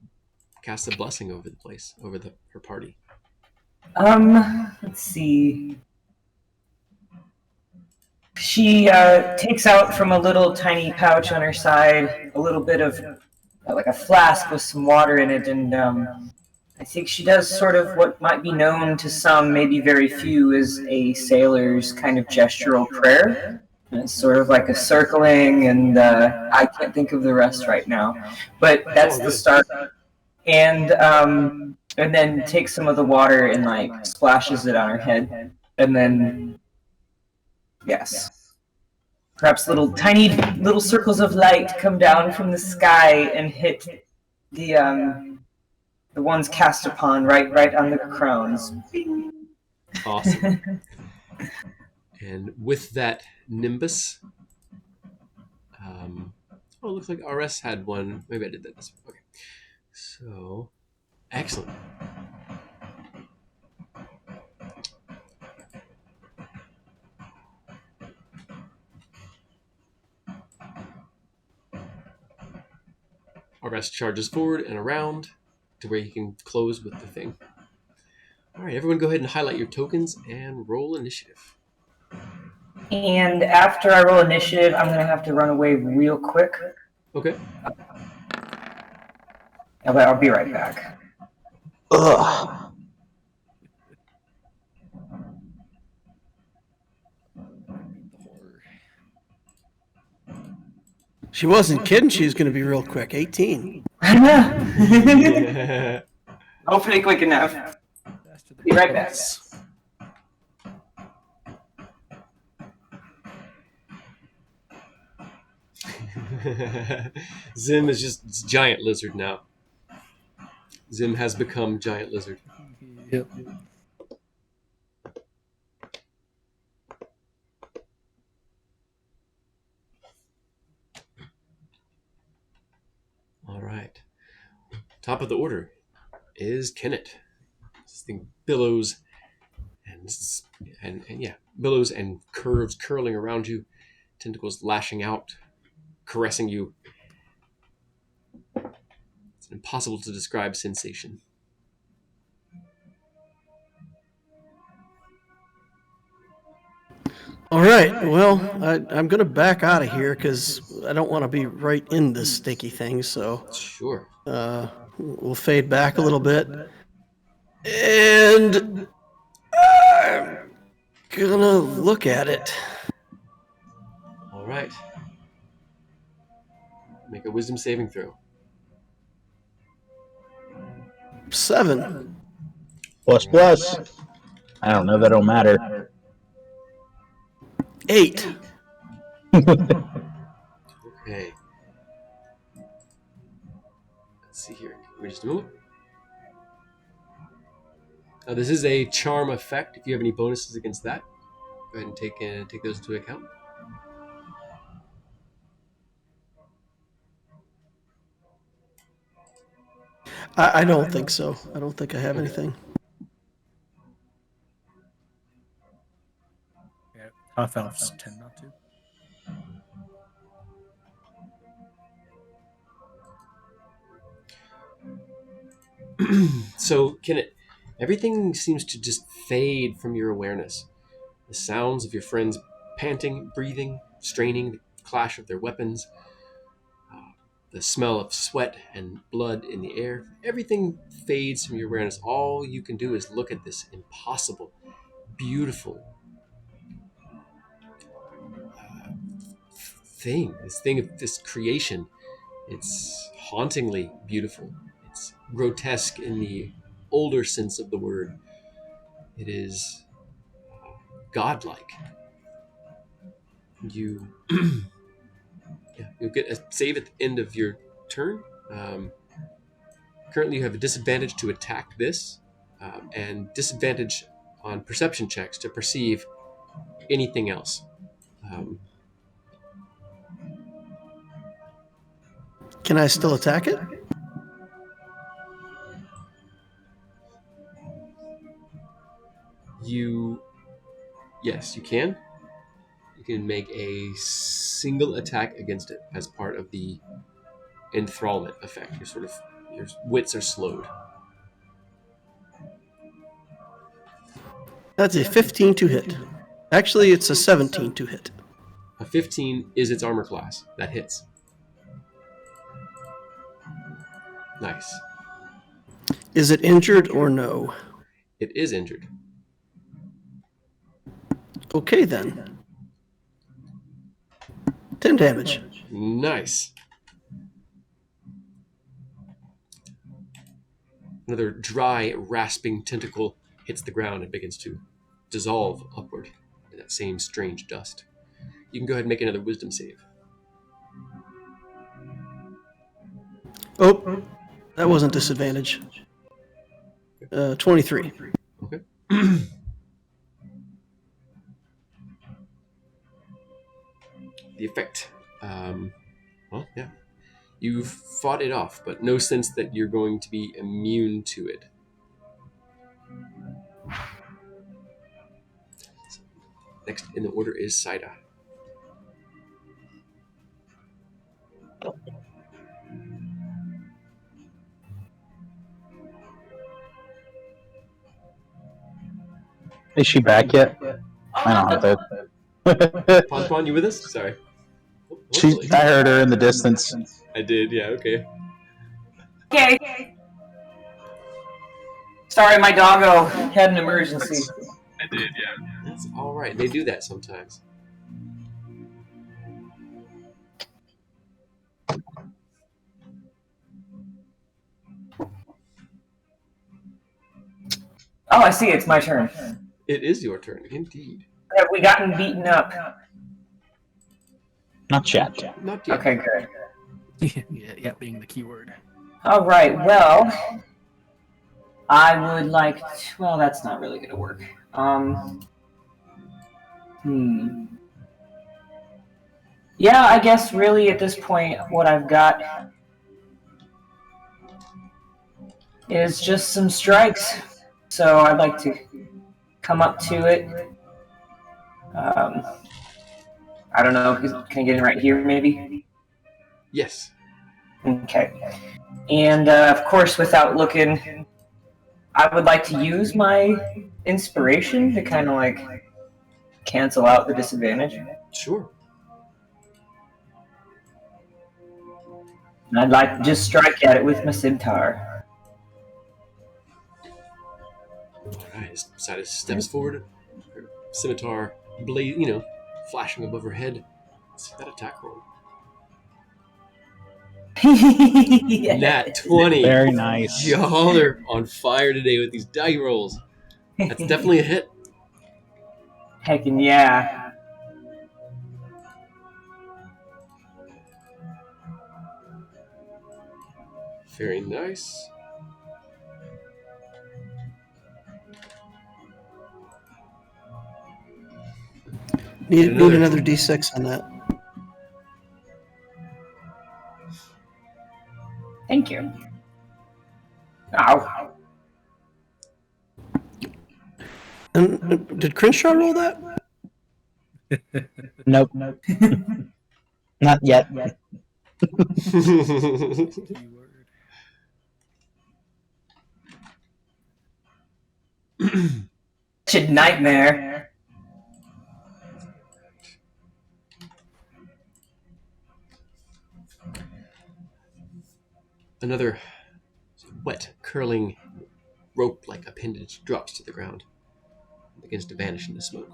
Speaker 2: casts a blessing over the place, over her party.
Speaker 4: Let's see. She takes out from a little tiny pouch on her side a little bit of like a flask with some water in it, and I think she does sort of what might be known to some, maybe very few, as a sailor's kind of gestural prayer. And it's sort of like a circling, and I can't think of the rest right now, but that's the start. And then takes some of the water and like splashes it on her head, and then yes. Perhaps tiny little circles of light come down from the sky and hit the ones cast upon right on the crowns.
Speaker 2: Awesome. And with that nimbus, it looks like RS had one. Maybe I did that this way. Okay. So, excellent. RS charges forward and around to where he can close with the thing. All right, everyone go ahead and highlight your tokens and roll initiative.
Speaker 4: And after I roll initiative, I'm going to have to run away real quick.
Speaker 2: Okay.
Speaker 4: I'll be right back.
Speaker 7: Ugh.
Speaker 6: She wasn't kidding. She was going to be real quick. 18.
Speaker 4: Hopefully quick enough. Be right back.
Speaker 2: Zim is just giant lizard now. Zim has become giant lizard.
Speaker 8: Yep.
Speaker 2: All right. Top of the order is Kenneth. This thing billows and yeah, billows and curves curling around you, tentacles lashing out, caressing you. It's an impossible to describe sensation.
Speaker 6: All right. Well, I'm going to back out of here because I don't want to be right in this stinky thing. So
Speaker 2: Sure.
Speaker 6: we'll fade back a little bit. And I'm going to look at it.
Speaker 2: All right. Make a wisdom saving throw.
Speaker 6: 7.
Speaker 7: Plus plus. I don't know. That don't matter.
Speaker 6: 8.
Speaker 2: Okay. Let's see here. Give me just a moment. Now, this is a charm effect. If you have any bonuses against that, go ahead and take those into account.
Speaker 6: I don't think so. I don't think I have anything.
Speaker 8: Yeah, half elves tend not to.
Speaker 2: So, Kenneth, everything seems to just fade from your awareness. The sounds of your friends panting, breathing, straining, the clash of their weapons, the smell of sweat and blood in the air, everything fades from your awareness. All you can do is look at this impossible, beautiful thing, this creation. It's hauntingly beautiful. It's grotesque in the older sense of the word. It is godlike. You'll get a save at the end of your turn. Currently, you have a disadvantage to attack this, and disadvantage on perception checks to perceive anything else.
Speaker 6: Can I still attack it?
Speaker 2: Yes, you can. You can make a single attack against it as part of the enthrallment effect. Your wits are slowed.
Speaker 6: That's a 15 to hit. Actually, it's a 17 to hit.
Speaker 2: A 15 is its armor class. That hits. Nice.
Speaker 6: Is it injured or no?
Speaker 2: It is injured.
Speaker 6: Okay, then. 10 damage.
Speaker 2: Nice. Another dry, rasping tentacle hits the ground and begins to dissolve upward in that same strange dust. You can go ahead and make another wisdom save.
Speaker 6: Oh, that wasn't disadvantage. 23.
Speaker 2: Okay. The effect. Well, yeah. You've fought it off, but no sense that you're going to be immune to it. Next in the order is Saida.
Speaker 7: Is she back yet? I don't have to.
Speaker 2: Pon, you with us? Sorry.
Speaker 7: I heard her in the distance.
Speaker 2: I did, yeah, okay.
Speaker 4: Okay. Sorry, my doggo had an emergency.
Speaker 2: I did, yeah. That's alright. They do that sometimes.
Speaker 4: Oh, I see. It's my turn.
Speaker 2: It is your turn, indeed.
Speaker 4: Have we gotten beaten up?
Speaker 7: Not yet.
Speaker 2: Not yet.
Speaker 4: Okay, good.
Speaker 8: yeah, being the keyword.
Speaker 4: All right. Well, I would like. Well, that's not really going to work. Yeah, I guess really at this point, what I've got is just some strikes. So I'd like to come up to it. I don't know. Can I get in right here, maybe?
Speaker 2: Yes.
Speaker 4: Okay. And of course, without looking, I would like to use my inspiration to kind of like cancel out the disadvantage.
Speaker 2: Sure.
Speaker 4: And I'd like to just strike at it with my scimitar.
Speaker 2: Alright, Saida steps forward. Her scimitar blade, flashing above her head. Let's see that attack roll. Nat 20.
Speaker 7: Very nice.
Speaker 2: Y'all are on fire today with these die rolls. That's definitely a hit.
Speaker 4: Heckin' yeah.
Speaker 2: Very nice.
Speaker 6: Need another D6 on that.
Speaker 4: Thank you. Ow.
Speaker 6: And did Crenshaw roll that?
Speaker 7: Nope. Not yet.
Speaker 8: Keyword.
Speaker 4: Shit, nightmare.
Speaker 2: Another wet, curling, rope-like appendage drops to the ground and begins to vanish in the smoke.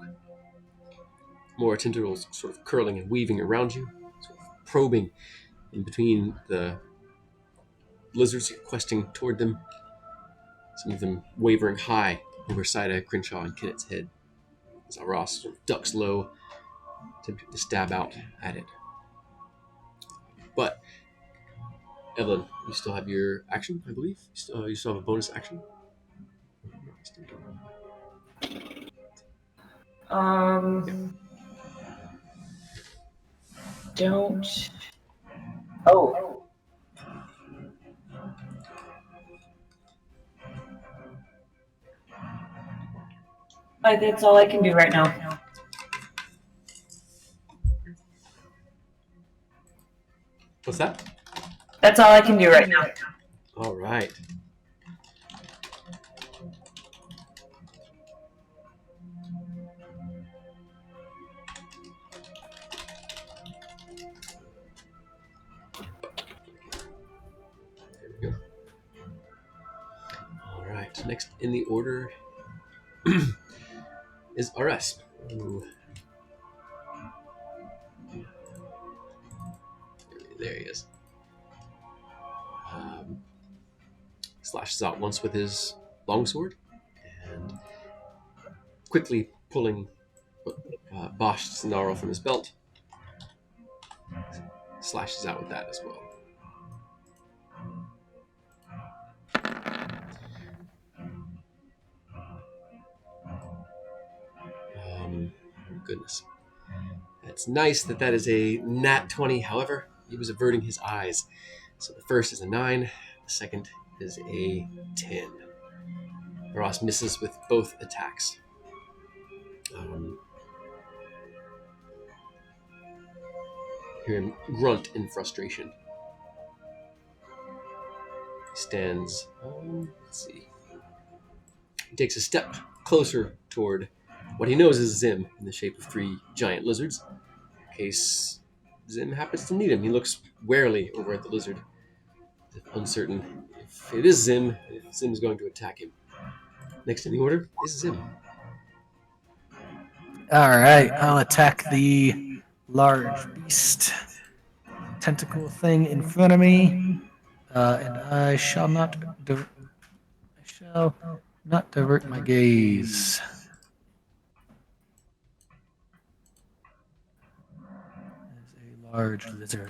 Speaker 2: More tendrils sort of curling and weaving around you, sort of probing in between the lizards questing toward them, some of them wavering high over Saida, Crenshaw, and Kennett's head as Ross sort of ducks low, attempting to stab out at it. But Evelyn, you still have your action, I believe. You still have a bonus action.
Speaker 4: Don't. Oh. That's all I can do right now.
Speaker 2: What's that?
Speaker 4: That's all I can do right now.
Speaker 2: All right. There we go. All right. Next in the order is RS. Ooh. There he is. Slashes out once with his longsword, and quickly pulling Bosch's snarl from his belt, slashes out with that as well. Goodness. It's nice that is a nat 20. However, he was averting his eyes. So the first is a 9, the second is a 10. Ross misses with both attacks. Hear him grunt in frustration. He stands, let's see. He takes a step closer toward what he knows is Zim in the shape of 3 giant lizards. In case Zim happens to need him, he looks warily over at the lizard, uncertain if it is Zim, if Zim's going to attack him. Next in the order is Zim.
Speaker 8: Alright, I'll attack the large beast tentacle thing in front of me. And I shall not divert my gaze. As a large lizard.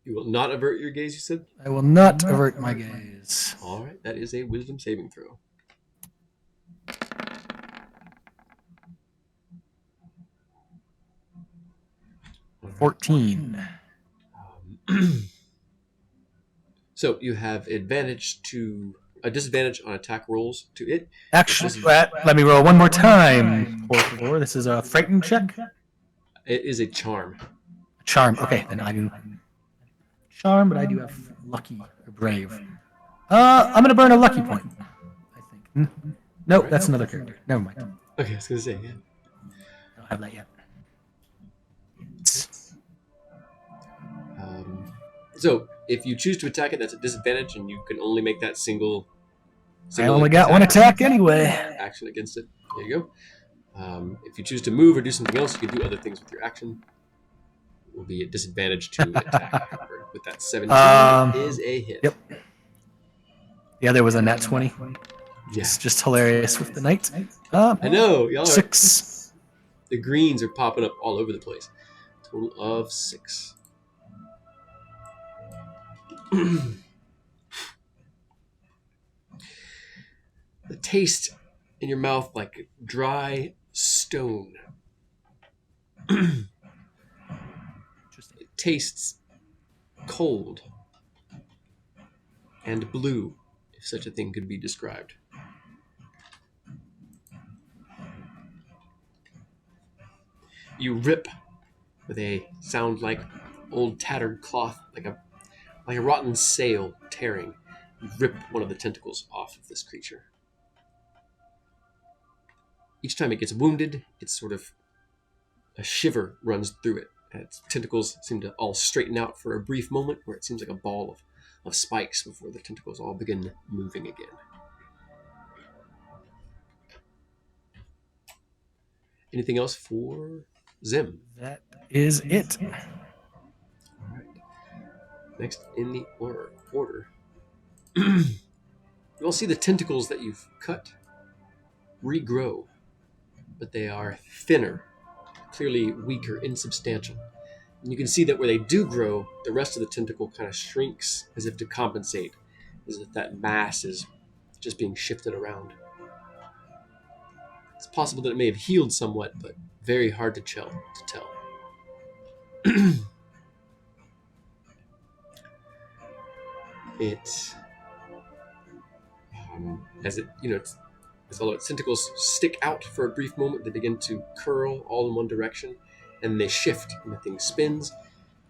Speaker 2: You will not avert your gaze, you said?
Speaker 8: I will not avert my gaze.
Speaker 2: All right, that is a wisdom saving throw.
Speaker 8: Right. 14.
Speaker 2: So you have a disadvantage on attack rolls to it.
Speaker 8: Actually, let me roll one more time. 4. This is a frightened check.
Speaker 2: It is a charm.
Speaker 8: Charm. Okay, then I do charm, but I do have lucky or brave. I'm gonna burn a lucky point. I think. No, that's another character. Never mind.
Speaker 2: Okay, I was gonna say, yeah.
Speaker 8: I don't have that yet.
Speaker 2: So if you choose to attack it, that's a disadvantage, and you can only make that single
Speaker 8: I only got one attack anyway.
Speaker 2: Action against it. There you go. If you choose to move or do something else, you can do other things with your action. It will be a disadvantage to attack. However, with that 17 is a hit.
Speaker 8: Yep. The other was a nat 20.
Speaker 2: Yeah.
Speaker 8: It's just hilarious with the knight.
Speaker 2: I know. Y'all
Speaker 8: 6.
Speaker 2: The greens are popping up all over the place. Total of 6. The taste in your mouth like dry stone. It tastes cold and blue, if such a thing could be described. You rip with a sound like old tattered cloth, like a rotten sail tearing. You rip one of the tentacles off of this creature. Each time it gets wounded, it's sort of a shiver runs through it. And its tentacles seem to all straighten out for a brief moment, where it seems like a ball of spikes before the tentacles all begin moving again. Anything else for Zim?
Speaker 8: That is it.
Speaker 2: All right. Next in the order. You all see the tentacles that you've cut regrow, but they are thinner, clearly weaker, insubstantial. And you can see that where they do grow, the rest of the tentacle kind of shrinks as if to compensate, as if that mass is just being shifted around. It's possible that it may have healed somewhat, but very hard to tell. As although its tentacles stick out for a brief moment, they begin to curl all in one direction, and they shift, and the thing spins,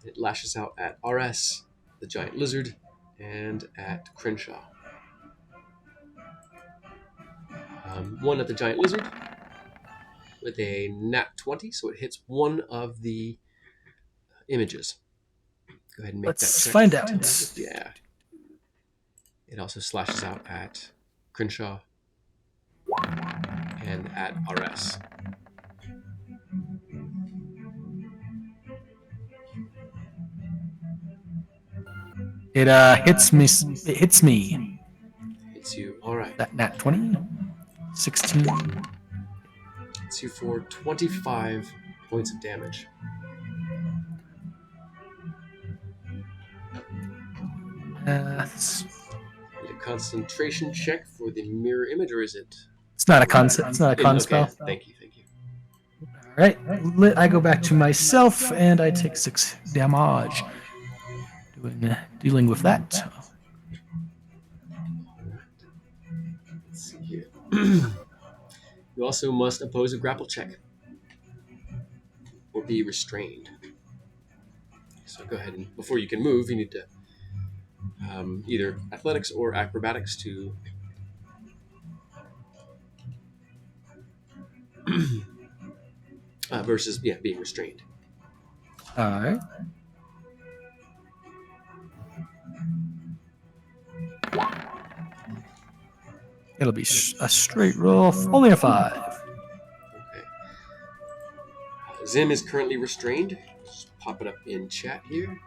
Speaker 2: and it lashes out at RS, the giant lizard and at Crenshaw. 1 at the giant lizard with a nat 20, so it hits one of the images. Go ahead and make that
Speaker 8: Let's
Speaker 2: check.
Speaker 8: find out.
Speaker 2: Yeah. It also slashes out at Crenshaw and at RS.
Speaker 8: It hits me. It hits me.
Speaker 2: Hits you. All right.
Speaker 8: That nat 20, 16.
Speaker 2: Hits you for 25 points of damage. Need a concentration check for the mirror image, or is it?
Speaker 8: It's not a concept. It's not a con
Speaker 2: Okay,
Speaker 8: spell.
Speaker 2: thank you.
Speaker 8: All right. I go back to myself and I take 6 damage. Dealing with that.
Speaker 2: Let's see here. You also must oppose a grapple check or be restrained. So go ahead and before you can move, you need to either athletics or acrobatics to versus being restrained.
Speaker 8: All right. It'll be a straight roll, only a 5.
Speaker 2: Okay. Zim is currently restrained. Just pop it up in chat here.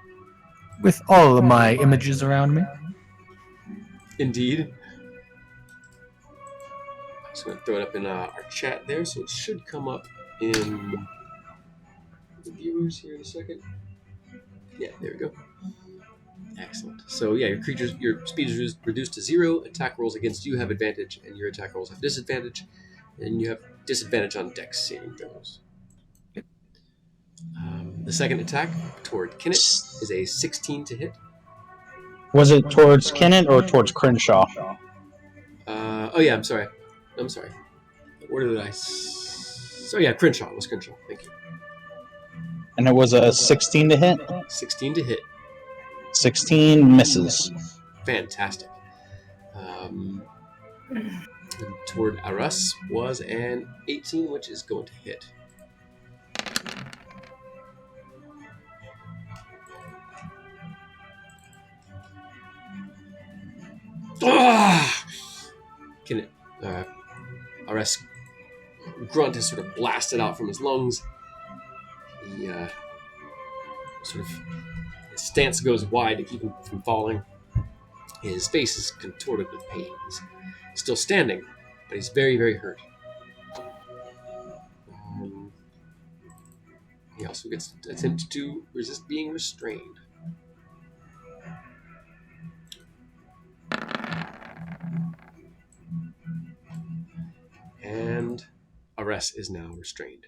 Speaker 8: With all of my images around me.
Speaker 2: Indeed. I'm just going to throw it up in our chat there, so it should come up in the viewers here in a second. Yeah, there we go. Excellent. So yeah, your speed is reduced to 0. Attack rolls against you have advantage, and your attack rolls have disadvantage, and you have disadvantage on Dex saving throws. The second attack toward Kinnit is a 16 to hit.
Speaker 7: Was it towards Kennett or towards Crenshaw?
Speaker 2: Oh yeah, I'm sorry. Where did I? So yeah, Crenshaw. It was Crenshaw. Thank you.
Speaker 7: And it was a 16 to hit?
Speaker 2: 16 to hit.
Speaker 7: 16 misses.
Speaker 2: Fantastic. Toward Arus was an 18, which is going to hit. Arus grunt is sort of blasted out from his lungs. He sort of his stance goes wide to keep him from falling. His face is contorted with pain. He's still standing, but he's very, very hurt. He also gets to attempt to resist being restrained. And Ares is now restrained.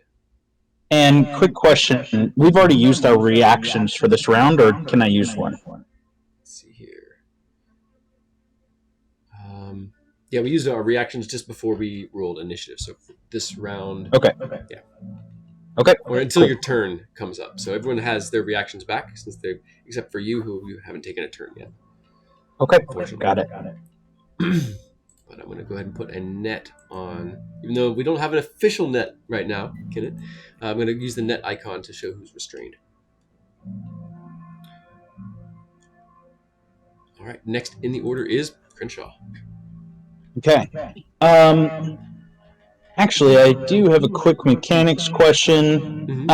Speaker 7: And quick question, we've already used our reactions for this round, or can I use one?
Speaker 2: Let's see here. Yeah, we used our reactions just before we rolled initiative. So for this round...
Speaker 7: Okay.
Speaker 2: Yeah.
Speaker 7: Okay.
Speaker 2: Or until your turn comes up. So everyone has their reactions back, since they, except for you, who you haven't taken a turn yet.
Speaker 7: Okay, got it.
Speaker 2: But I'm going to go ahead and put a net on, even though we don't have an official net right now, Kenneth. I'm going to use the net icon to show who's restrained. All right, next in the order is Crenshaw.
Speaker 7: Okay. Actually, I do have a quick mechanics question.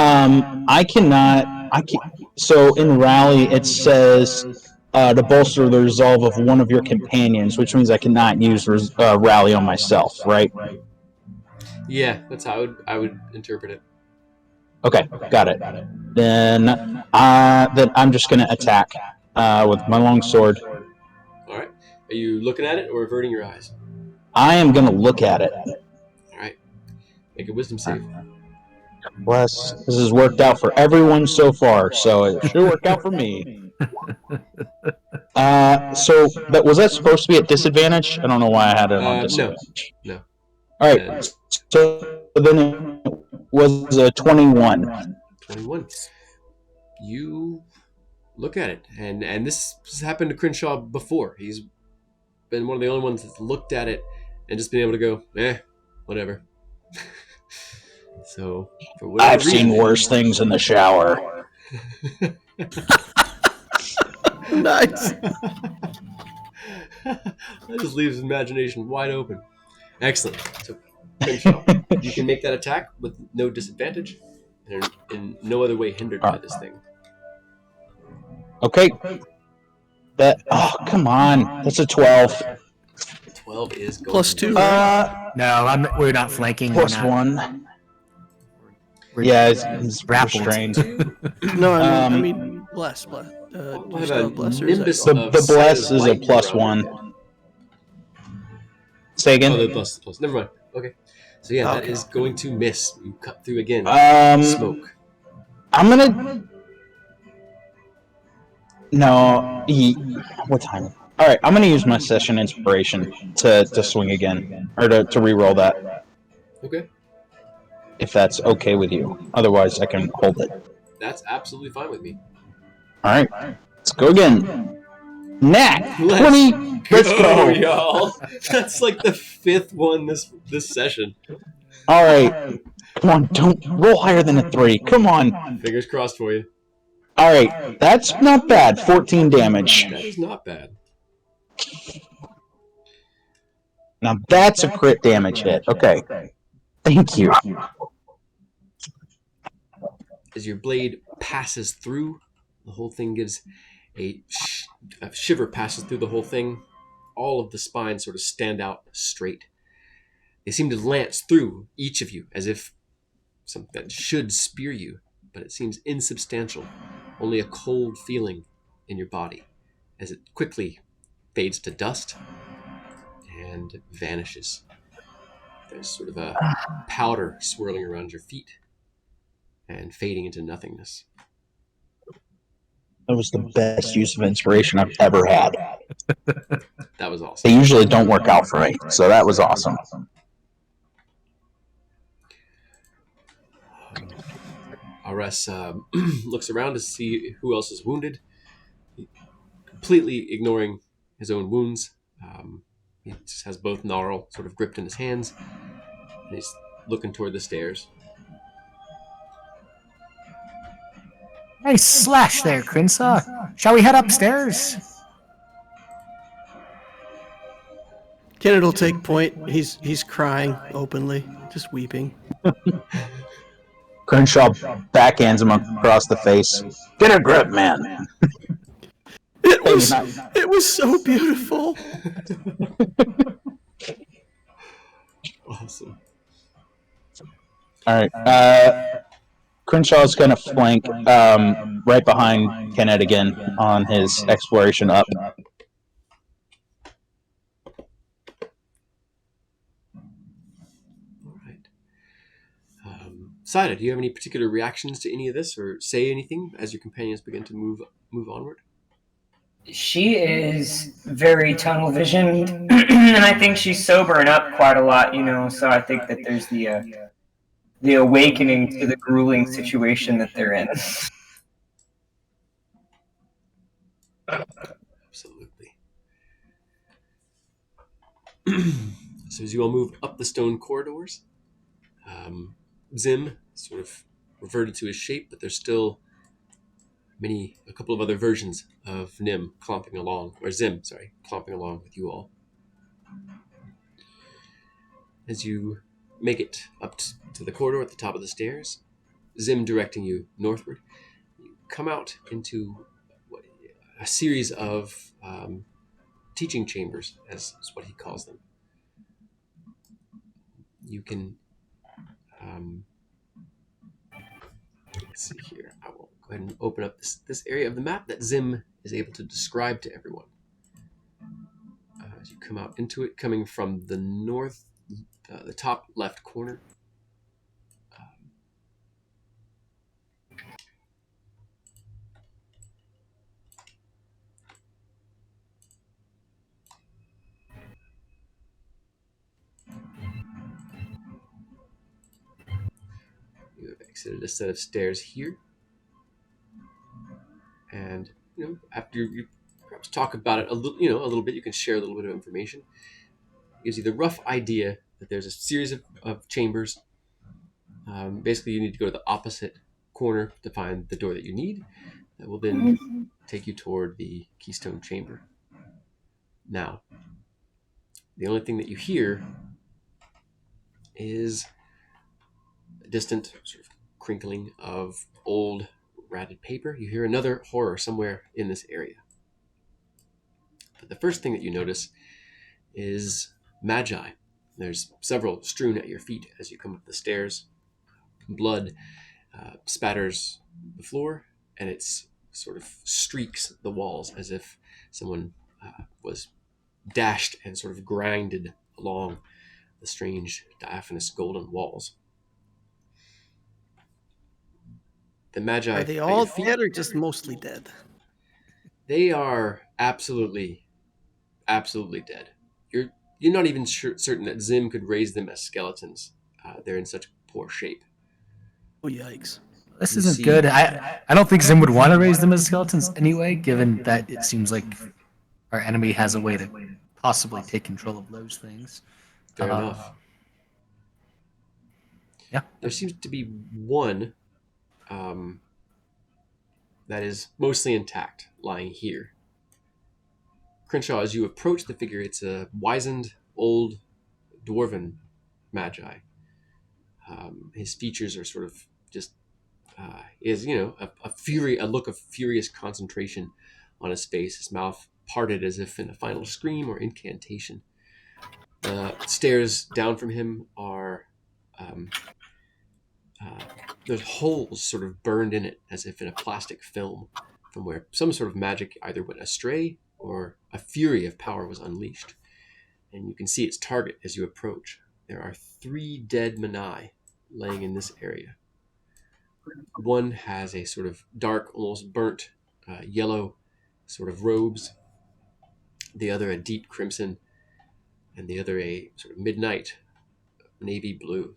Speaker 7: So in Rally, it says to bolster the resolve of one of your companions, which means I cannot use Rally on myself, right?
Speaker 2: Yeah, that's how I would interpret it.
Speaker 7: Okay, got it. Then I'm just going to attack with my longsword.
Speaker 2: All right. Are you looking at it or averting your eyes?
Speaker 7: I am going to look at it.
Speaker 2: All right. Make a wisdom save.
Speaker 7: Bless. This has worked out for everyone so far, so it should work out for me. Was that supposed to be at disadvantage? I don't know why I had it on disadvantage.
Speaker 2: No.
Speaker 7: All right. So then it was a 21.
Speaker 2: 21. You look at it, and this has happened to Crenshaw before. He's been one of the only ones that's looked at it and just been able to go, whatever. So for whatever
Speaker 7: I've
Speaker 2: reason,
Speaker 7: seen worse things in the shower.
Speaker 6: Nice.
Speaker 2: That just leaves his imagination wide open. Excellent. So Crenshaw, you can make that attack with no disadvantage, and in no other way hindered by this thing.
Speaker 7: Okay. That. Oh, come on. That's a 12.
Speaker 2: 12 is going
Speaker 6: Plus
Speaker 2: to
Speaker 6: 2,
Speaker 2: miss.
Speaker 6: right?
Speaker 8: No, we're not flanking.
Speaker 7: Plus
Speaker 8: we're not,
Speaker 7: 1.
Speaker 8: We're
Speaker 7: Yeah, it's
Speaker 8: grappled.
Speaker 7: restrained.
Speaker 6: No, I
Speaker 7: Um,
Speaker 6: mean, bless. Do
Speaker 2: We'll
Speaker 6: you
Speaker 2: have
Speaker 6: still
Speaker 2: a
Speaker 6: have bless, or is that
Speaker 2: nimbus
Speaker 6: gone?
Speaker 2: of
Speaker 7: The bless
Speaker 2: sight of
Speaker 7: is a
Speaker 2: light
Speaker 7: plus
Speaker 2: around
Speaker 7: 1. Say again.
Speaker 2: Oh, the plus. Never mind. Okay. So yeah, that
Speaker 6: Okay.
Speaker 2: is going to miss. You cut through again. Smoke.
Speaker 7: I'm gonna. No. What time? All right, I'm gonna use my session inspiration to swing again, or to re-roll that,
Speaker 2: Okay.
Speaker 7: if that's okay with you. Otherwise, I can hold it.
Speaker 2: That's absolutely fine with me.
Speaker 7: All right, let's go again. Nat 20.
Speaker 2: Let's
Speaker 7: Let's go.
Speaker 2: y'all. That's like the 5th one this session.
Speaker 7: All right, come on, don't roll higher than a 3. Come on.
Speaker 2: Fingers crossed for you.
Speaker 7: All right, that's not bad. 14 damage.
Speaker 2: That is not bad.
Speaker 7: Now that's a crit damage hit. Okay, thank you.
Speaker 2: As your blade passes through, the whole thing gives a shiver passes through the whole thing. All of the spines sort of stand out straight. They seem to lance through each of you as if something that should spear you, but it seems insubstantial. Only a cold feeling in your body as it quickly fades to dust and vanishes. There's sort of a powder swirling around your feet and fading into nothingness.
Speaker 7: That was the best use of inspiration I've ever had.
Speaker 2: That was
Speaker 7: They
Speaker 2: awesome.
Speaker 7: usually don't work out for me, so that was awesome.
Speaker 2: Ares looks around to see who else is wounded, completely ignoring his own wounds. He just has both gnarl sort of gripped in his hands, and he's looking toward the stairs.
Speaker 8: Nice slash there, Crenshaw. Shall we head upstairs?
Speaker 6: Kenneth will take point. He's crying openly, just weeping.
Speaker 7: Crenshaw backhands him across the face. Get a grip, man.
Speaker 6: It was so beautiful.
Speaker 2: Awesome.
Speaker 7: All right. Crenshaw's going to flank right behind Kenneth again on his exploration up.
Speaker 2: All right. Saida, do you have any particular reactions to any of this, or say anything as your companions begin to move onward?
Speaker 4: She is very tunnel visioned, and I think she's sobering up quite a lot, so I think that there's the awakening to the grueling situation that they're in.
Speaker 2: Absolutely. So as you all move up the stone corridors, Zim sort of reverted to his shape, but there's still a couple of other versions of Nim clomping along, or Zim, sorry, clomping along with you all. As you make it up to the corridor at the top of the stairs, Zim directing you northward, you come out into a series of teaching chambers, as is what he calls them. You can let's see here. I will go ahead and open up this area of the map that Zim is able to describe to everyone. As you come out into it, coming from the north, the top left corner. You have exited a set of stairs here. And after you perhaps talk about it a little bit, you can share a little bit of information. It gives you the rough idea that there's a series of chambers. Basically, you need to go to the opposite corner to find the door that you need. That will then take you toward the Keystone Chamber. Now, the only thing that you hear is a distant sort of crinkling of old ratted paper. You hear another horror somewhere in this area. But the first thing that you notice is magi. There's several strewn at your feet as you come up the stairs. Blood spatters the floor, and it's sort of streaks the walls as if someone was dashed and sort of grinded along the strange diaphanous golden walls. The magi
Speaker 6: Are they
Speaker 2: at
Speaker 6: all
Speaker 2: your feet,
Speaker 6: dead or just mostly dead?
Speaker 2: they are absolutely dead. You're not even certain that Zim could raise them as skeletons. They're in such poor shape.
Speaker 6: Oh, yikes.
Speaker 8: This
Speaker 2: You
Speaker 8: isn't
Speaker 2: see-
Speaker 8: good. I don't think Zim would want to raise them as skeletons anyway, given that it seems like our enemy has a way to possibly take control of those things.
Speaker 2: Fair enough.
Speaker 8: Yeah.
Speaker 2: There seems to be one that is mostly intact, lying here. Crenshaw, as you approach the figure, it's a wizened, old, dwarven magi. His features are sort of just is a look of furious concentration on his face. His mouth parted as if in a final scream or incantation. The stairs down from him are there's holes sort of burned in it as if in a plastic film from where some sort of magic either went astray or a fury of power was unleashed. And you can see its target as you approach. There are 3 dead Manai laying in this area. One has a sort of dark, almost burnt yellow sort of robes. The other a deep crimson, and the other a sort of midnight navy blue.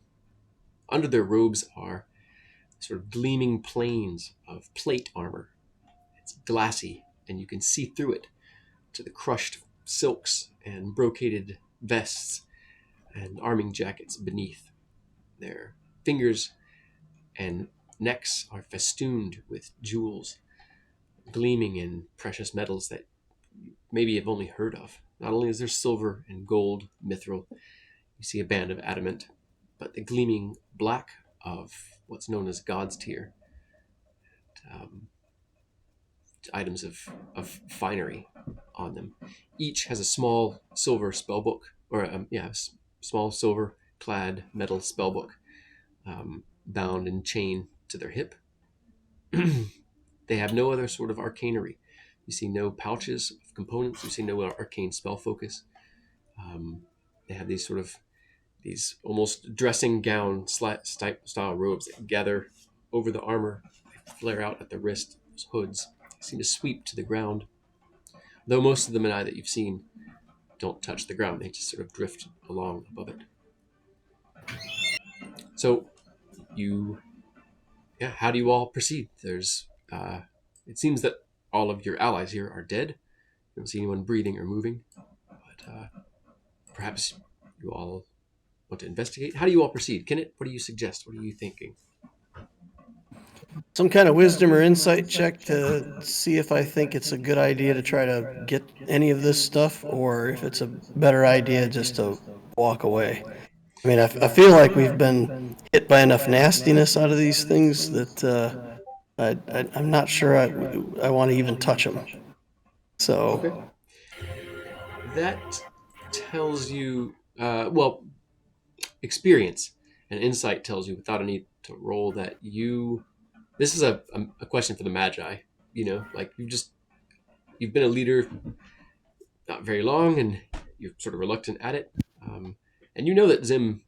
Speaker 2: Under their robes are sort of gleaming planes of plate armor. It's glassy, and you can see through it to the crushed silks and brocaded vests and arming jackets beneath. Their fingers and necks are festooned with jewels, gleaming in precious metals that you maybe have only heard of. Not only is there silver and gold, mithril, you see a band of adamant, but the gleaming black of what's known as God's Tear. Items of finery on them. Each has a small silver spellbook, or small silver clad metal spellbook bound in chain to their hip. They have no other sort of arcanery. You see no pouches of components. You see no arcane spell focus. They have these almost dressing gown style robes that gather over the armor, they flare out at the wrist. Those hoods seem to sweep to the ground. Though most of the Manai that you've seen don't touch the ground, they just sort of drift along above it. So, how do you all proceed? It seems that all of your allies here are dead. You don't see anyone breathing or moving, but perhaps you all want to investigate. How do you all proceed? Kenneth, what do you suggest? What are you thinking?
Speaker 6: Some kind of wisdom or insight check to see if I think it's a good idea to try to get any of this stuff, or if it's a better idea just to walk away. I mean, I feel like we've been hit by enough nastiness out of these things that I'm not sure I want to even touch them. So,
Speaker 2: Okay. That tells you, experience and insight tells you without a need to roll that this is a question for the Magi. You've been a leader not very long, and you're sort of reluctant at it. And you know that Zim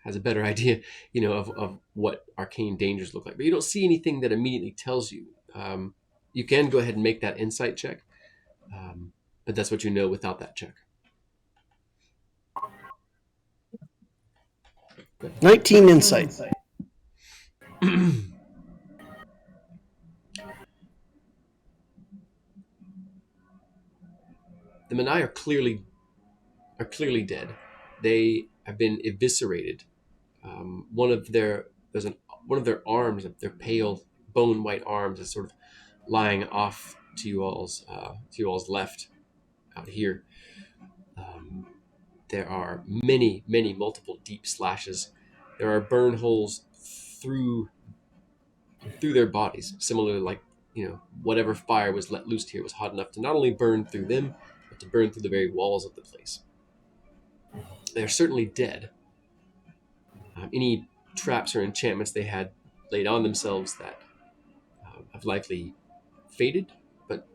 Speaker 2: has a better idea, of what arcane dangers look like, but you don't see anything that immediately tells you. You can go ahead and make that insight check, but that's what you know without that check.
Speaker 6: 19 insight.
Speaker 2: the Menai are clearly dead. They have been eviscerated. One of their arms, their pale bone white arms, is sort of lying off to you all's left out here. There are many multiple deep slashes. There are burn holes through their bodies, similar like whatever fire was let loose here was hot enough to not only burn through them, but to burn through the very walls of the place. They are certainly dead. Any traps or enchantments they had laid on themselves that have likely faded, but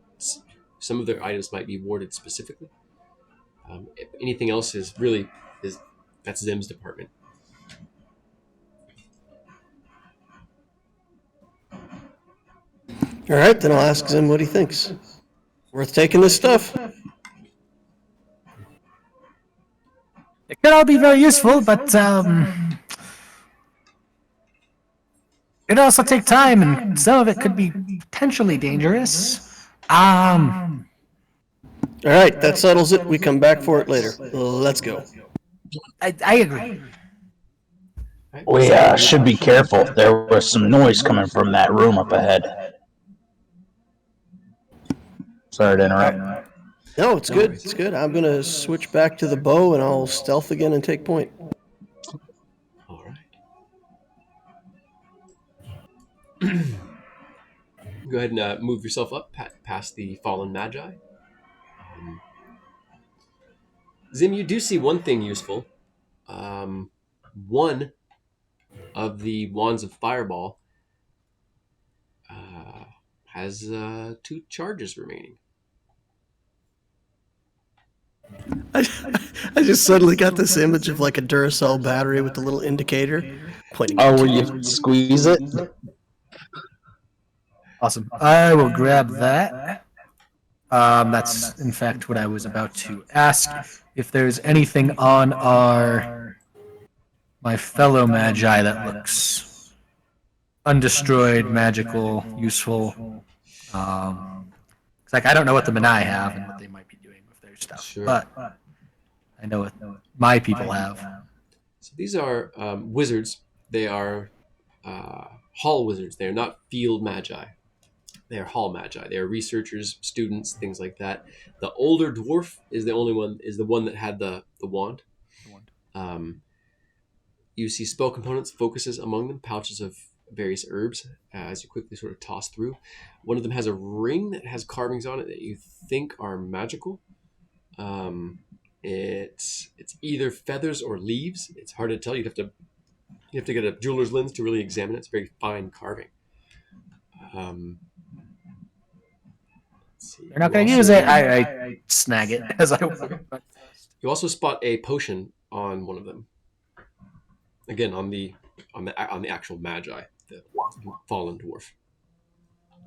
Speaker 2: some of their items might be warded specifically. If anything else is that's Zim's department.
Speaker 6: All right, then I'll ask Zim what he thinks. Worth taking this stuff?
Speaker 8: It could all be very useful, but it'd also take time, and some of it could be potentially dangerous.
Speaker 6: All right, that settles it. We come back for it later. Let's go.
Speaker 8: I agree.
Speaker 7: We should be careful. There was some noise coming from that room up ahead. Sorry to interrupt.
Speaker 6: No, it's good. It's good. I'm going to switch back to the bow, and I'll stealth again and take point.
Speaker 2: All right. Go ahead and move yourself up past the fallen magi. Zim, you do see one thing useful. One of the wands of fireball has 2 charges remaining.
Speaker 6: I just suddenly got this image of like a Duracell battery with the little indicator pointing.
Speaker 7: Oh, will you squeeze it?
Speaker 8: Awesome. I will grab that. That's in fact what I was about to ask. If there's anything on my fellow magi that looks undestroyed, magical, useful. It's like I don't know what the Menai have and what they might be doing with their stuff,
Speaker 2: Sure.
Speaker 8: but I know what my people have.
Speaker 2: So these are wizards. They are hall wizards. They are not field magi. They are hall magi. They are researchers, students, things like that. The older dwarf is the one that had the wand. You see spell components, focuses among them, pouches of various herbs as you quickly sort of toss through. One of them has a ring that has carvings on it that you think are magical. It's either feathers or leaves. It's hard to tell. You have to get a jeweler's lens to really examine it. It's very fine carving.
Speaker 8: They're not going to use it. I snag it as I walk.
Speaker 2: You also spot a potion on one of them. Again, on the actual magi, the fallen dwarf.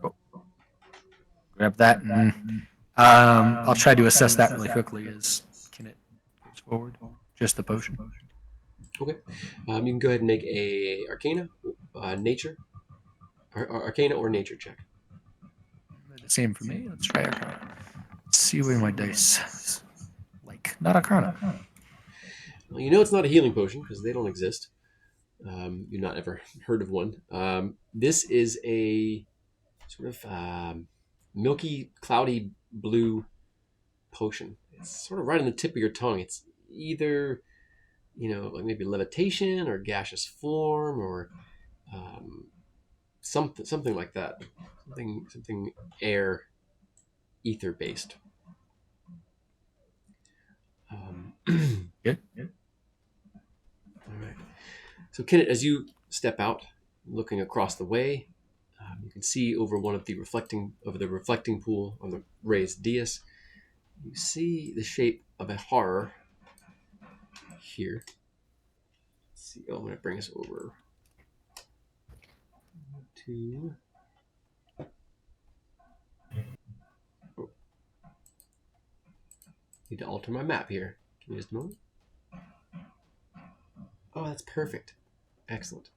Speaker 8: Cool. Grab that, and I'll try to assess that really quickly as Kenneth goes forward. Just the potion.
Speaker 2: Okay. You can go ahead and make a Arcana, Nature, Arcana or Nature check.
Speaker 8: The same for me. Let's try Arcana. Let's see where my dice like. Not Arcana.
Speaker 2: Well, you know it's not a healing potion because they don't exist. You've not ever heard of one. This is a sort of milky, cloudy blue potion. It's sort of right on the tip of your tongue. It's either, like maybe levitation or gaseous form or something like that. Something air, ether based.
Speaker 8: Good.
Speaker 2: All right. So, Kenneth, as you step out, looking across the way, you can see over one of the reflecting pool on the raised dais. You see the shape of a horror here. Let's see. Oh, I'm going to bring us over to. Oh. Need to alter my map here. Give me just a moment. Oh, that's perfect. Excellent.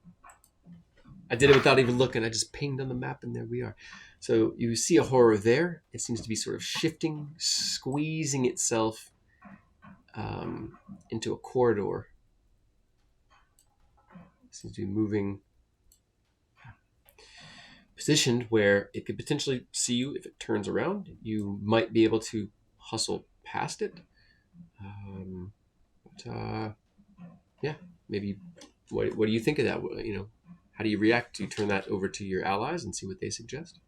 Speaker 2: I did it without even looking. I just pinged on the map, and there we are. So you see a horror there. It seems to be sort of shifting, squeezing itself into a corridor. It seems to be moving, positioned where it could potentially see you if it turns around. You might be able to hustle past it. Yeah, maybe. What do you think of that? How do you react? Do you turn that over to your allies and see what they suggest?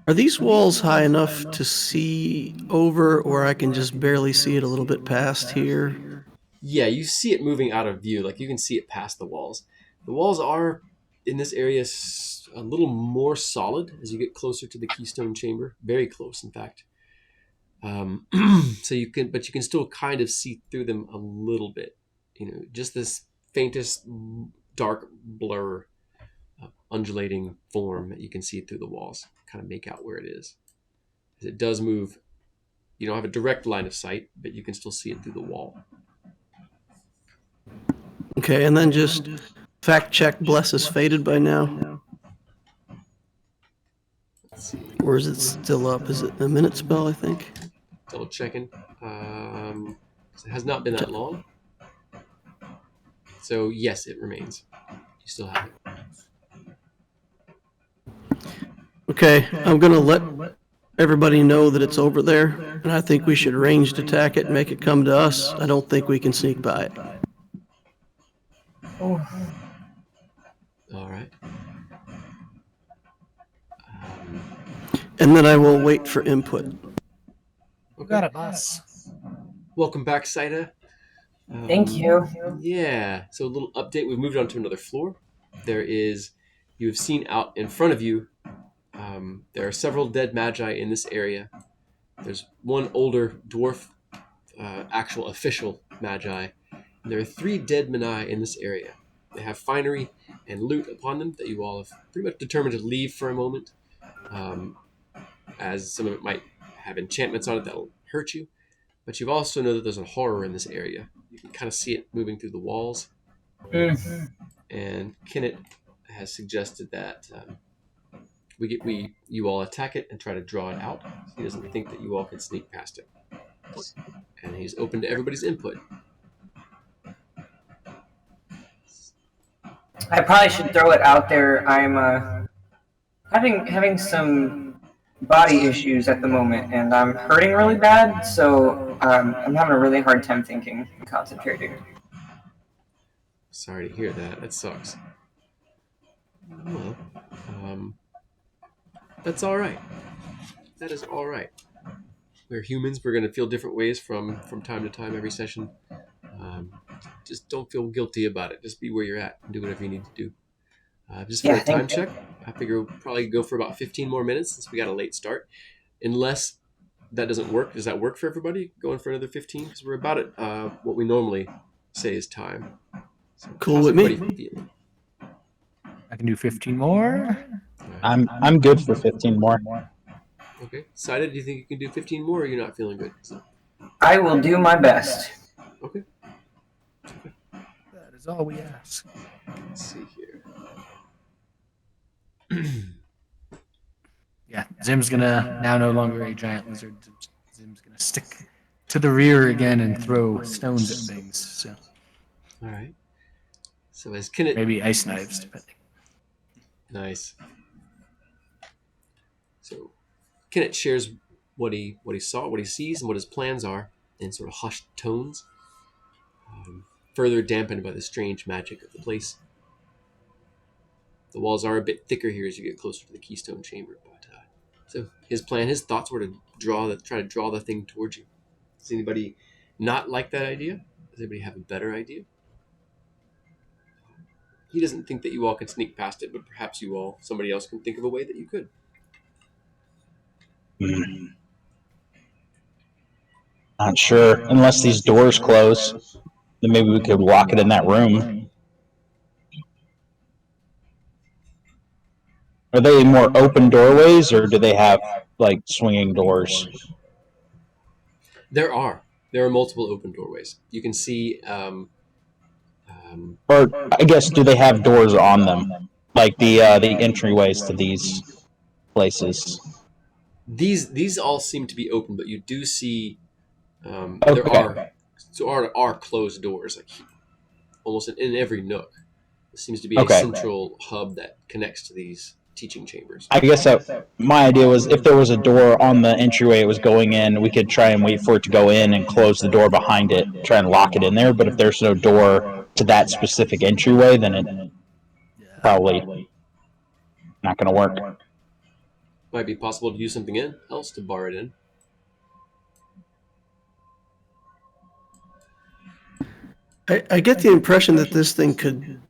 Speaker 6: Are these walls high enough to see over, or I can just barely see it a little bit past here?
Speaker 2: Yeah, you see it moving out of view. Like you can see it past the walls. The walls are in this area a little more solid as you get closer to the keystone chamber. Very close, in fact. So you can still kind of see through them a little bit. Just this faintest dark blur, undulating form that you can see through the walls. Kind of make out where it is. As it does move, you don't have a direct line of sight, but you can still see it through the wall.
Speaker 6: Okay, and then just fact check Bless is faded by now.
Speaker 2: Let's see.
Speaker 6: Or is it still up? Is it a minute spell, I think?
Speaker 2: Double checking. It has not been that long. So yes, it remains. You still have it.
Speaker 6: Okay, I'm gonna let everybody know that it's over there, and I think we should ranged attack it and make it come to us. I don't think we can sneak by it.
Speaker 2: All right.
Speaker 6: And then I will wait for input.
Speaker 8: You got it, boss.
Speaker 2: Welcome back, Saida.
Speaker 4: Thank you.
Speaker 2: Yeah. So a little update. We've moved on to another floor. You have seen out in front of you. There are several dead magi in this area. There's one older dwarf, actual official magi. And there are 3 dead Menai in this area. They have finery and loot upon them that you all have pretty much determined to leave for a moment, as some of it might have enchantments on it that will hurt you. But you also know that there's a horror in this area. You can kind of see it moving through the walls. And Kenneth has suggested that you all attack it and try to draw it out. He doesn't think that you all can sneak past it. And he's open to everybody's input.
Speaker 4: I probably should throw it out there. I'm having some body issues at the moment, and I'm hurting really bad. So I'm having a really hard time thinking and concentrating.
Speaker 2: Sorry to hear that. That sucks. Well, that's all right. That is all right. We're humans. We're going to feel different ways from time to time every session. Just don't feel guilty about it. Just be where you're at and do whatever you need to do. Just for a time check, I figure we'll probably go for about 15 more minutes since we got a late start. Unless that doesn't work. Does that work for everybody? Going for another 15? Because we're about at what we normally say is time. So
Speaker 6: Cool with me.
Speaker 2: Feeling?
Speaker 8: I can do 15 more.
Speaker 7: I'm good for 15 more.
Speaker 2: Okay. Saida, do you think you can do 15 more, or you're not feeling good?
Speaker 4: I will do my best.
Speaker 2: Okay.
Speaker 8: That is all we ask.
Speaker 2: Let's see here.
Speaker 8: Yeah, Zim's gonna, now no longer a giant lizard, Zim's gonna stick to the rear again and throw stones at things. So
Speaker 2: All right. So as Kenneth...
Speaker 8: maybe ice knives, depending.
Speaker 2: Nice. So Kenneth shares what he saw, what he sees, and what his plans are in sort of hushed tones, further dampened by the strange magic of the place. The walls are a bit thicker here as you get closer to the keystone chamber, but so his plan, his thoughts were to try to draw the thing towards you. Does anybody not like that idea? Does anybody have a better idea? He doesn't think that you all can sneak past it, but perhaps somebody else can think of a way that you could.
Speaker 7: Not sure. Unless these doors close, then maybe we could lock it in that room. Are they more open doorways, or do they have like swinging doors?
Speaker 2: There are multiple open doorways. You can see
Speaker 7: Or I guess, do they have doors on them, like the entryways to these places?
Speaker 2: These all seem to be open, but you do see there
Speaker 7: Okay.
Speaker 2: are closed doors, like almost in every nook. There seems to be a
Speaker 7: Okay.
Speaker 2: central hub that connects to these teaching chambers.
Speaker 7: I guess my idea was if there was a door on the entryway it was going in, we could try and wait for it to go in and close the door behind it, try and lock it in there. But if there's no door to that specific entryway, then it probably not going to work.
Speaker 2: Might be possible to use something else to bar it in.
Speaker 6: I get the impression that this thing could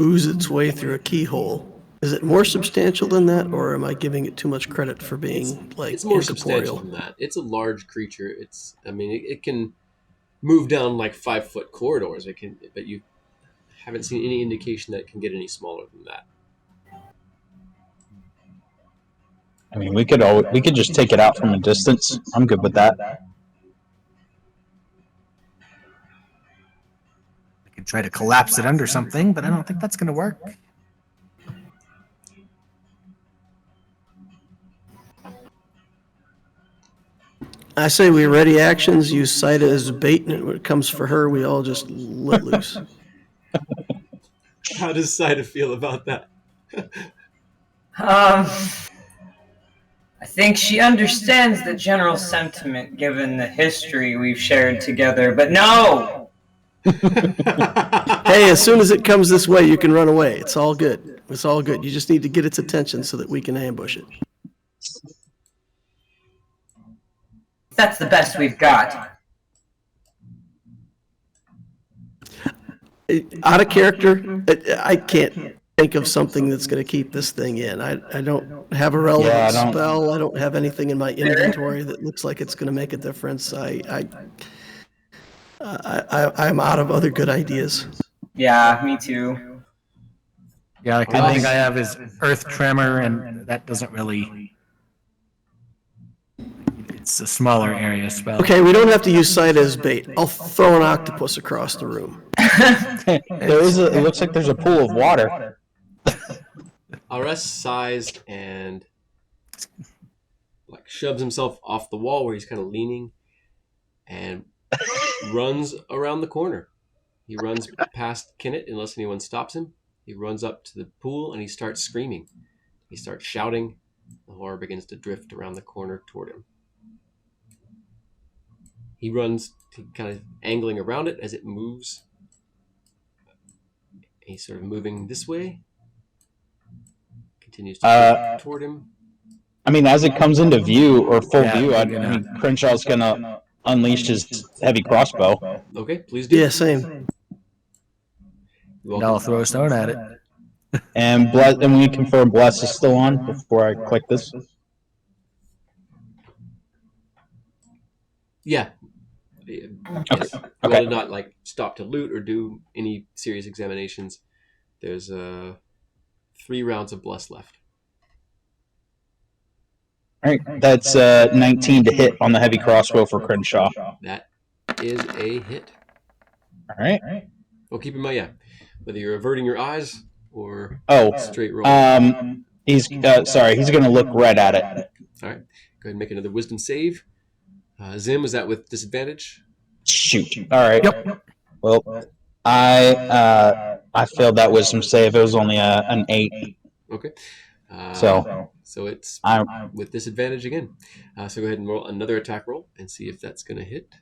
Speaker 6: ooze its way through a keyhole. Is it more substantial than that, or am I giving it too much credit for being
Speaker 2: It's more substantial
Speaker 6: incorporeal?
Speaker 2: than that. It's a large creature. It can move down like 5-foot corridors. But you haven't seen any indication that it can get any smaller than that.
Speaker 7: I mean, we could just take it out from a distance. I'm good with that.
Speaker 8: I can try to collapse it under something, but I don't think that's going to work.
Speaker 6: I say we ready actions, use Saida as bait, and when it comes for her, we all just let loose.
Speaker 2: How does Saida feel about that?
Speaker 4: I think she understands the general sentiment given the history we've shared together, but no!
Speaker 6: Hey, as soon as it comes this way, you can run away. It's all good. It's all good. You just need to get its attention so that we can ambush it.
Speaker 4: That's the best we've got.
Speaker 6: Out of character, I can't think of something that's going to keep this thing in. I don't have a relevant spell. I don't have anything in my inventory that looks like it's going to make a difference. I'm out of other good ideas.
Speaker 4: Yeah, me too.
Speaker 8: Yeah, the only thing I have is Earth Tremor, and that doesn't really. It's a smaller area spell.
Speaker 6: Okay, we don't have to use sight as bait. I'll throw an octopus across the room.
Speaker 7: It looks like there's a pool of water.
Speaker 2: Ares sighs and like shoves himself off the wall where he's kind of leaning and runs around the corner. He runs past Kennett unless anyone stops him. He runs up to the pool and he starts screaming. He starts shouting. The horror begins to drift around the corner toward him. He runs, kind of angling around it as it moves. He's sort of moving this way. Continues to drift toward him.
Speaker 7: I mean, as it comes into view or full view, I mean, Crenshaw's gonna unleash his heavy crossbow.
Speaker 2: Okay, please do.
Speaker 6: Yeah, same.
Speaker 8: And I'll throw a stone at it.
Speaker 7: And we confirm Bless is still on before I click this.
Speaker 2: Yeah. Yes.
Speaker 7: Okay.
Speaker 2: Will not like stop to loot or do any serious examinations. There's 3 rounds of bless left.
Speaker 7: All right, that's 19 to hit on the heavy crossbow for Crenshaw.
Speaker 2: That is a hit.
Speaker 7: All right.
Speaker 2: Well, keep in mind, yeah, whether you're averting your eyes or straight roll.
Speaker 7: He's sorry, he's going to look right at it.
Speaker 2: All right, go ahead and make another wisdom save. Zim, was that with disadvantage?
Speaker 7: Shoot. All right.
Speaker 8: Yep.
Speaker 7: Well, I failed that wisdom save. It was only an 8.
Speaker 2: Okay. So it's with disadvantage again. So go ahead and roll another attack roll and see if that's going to hit.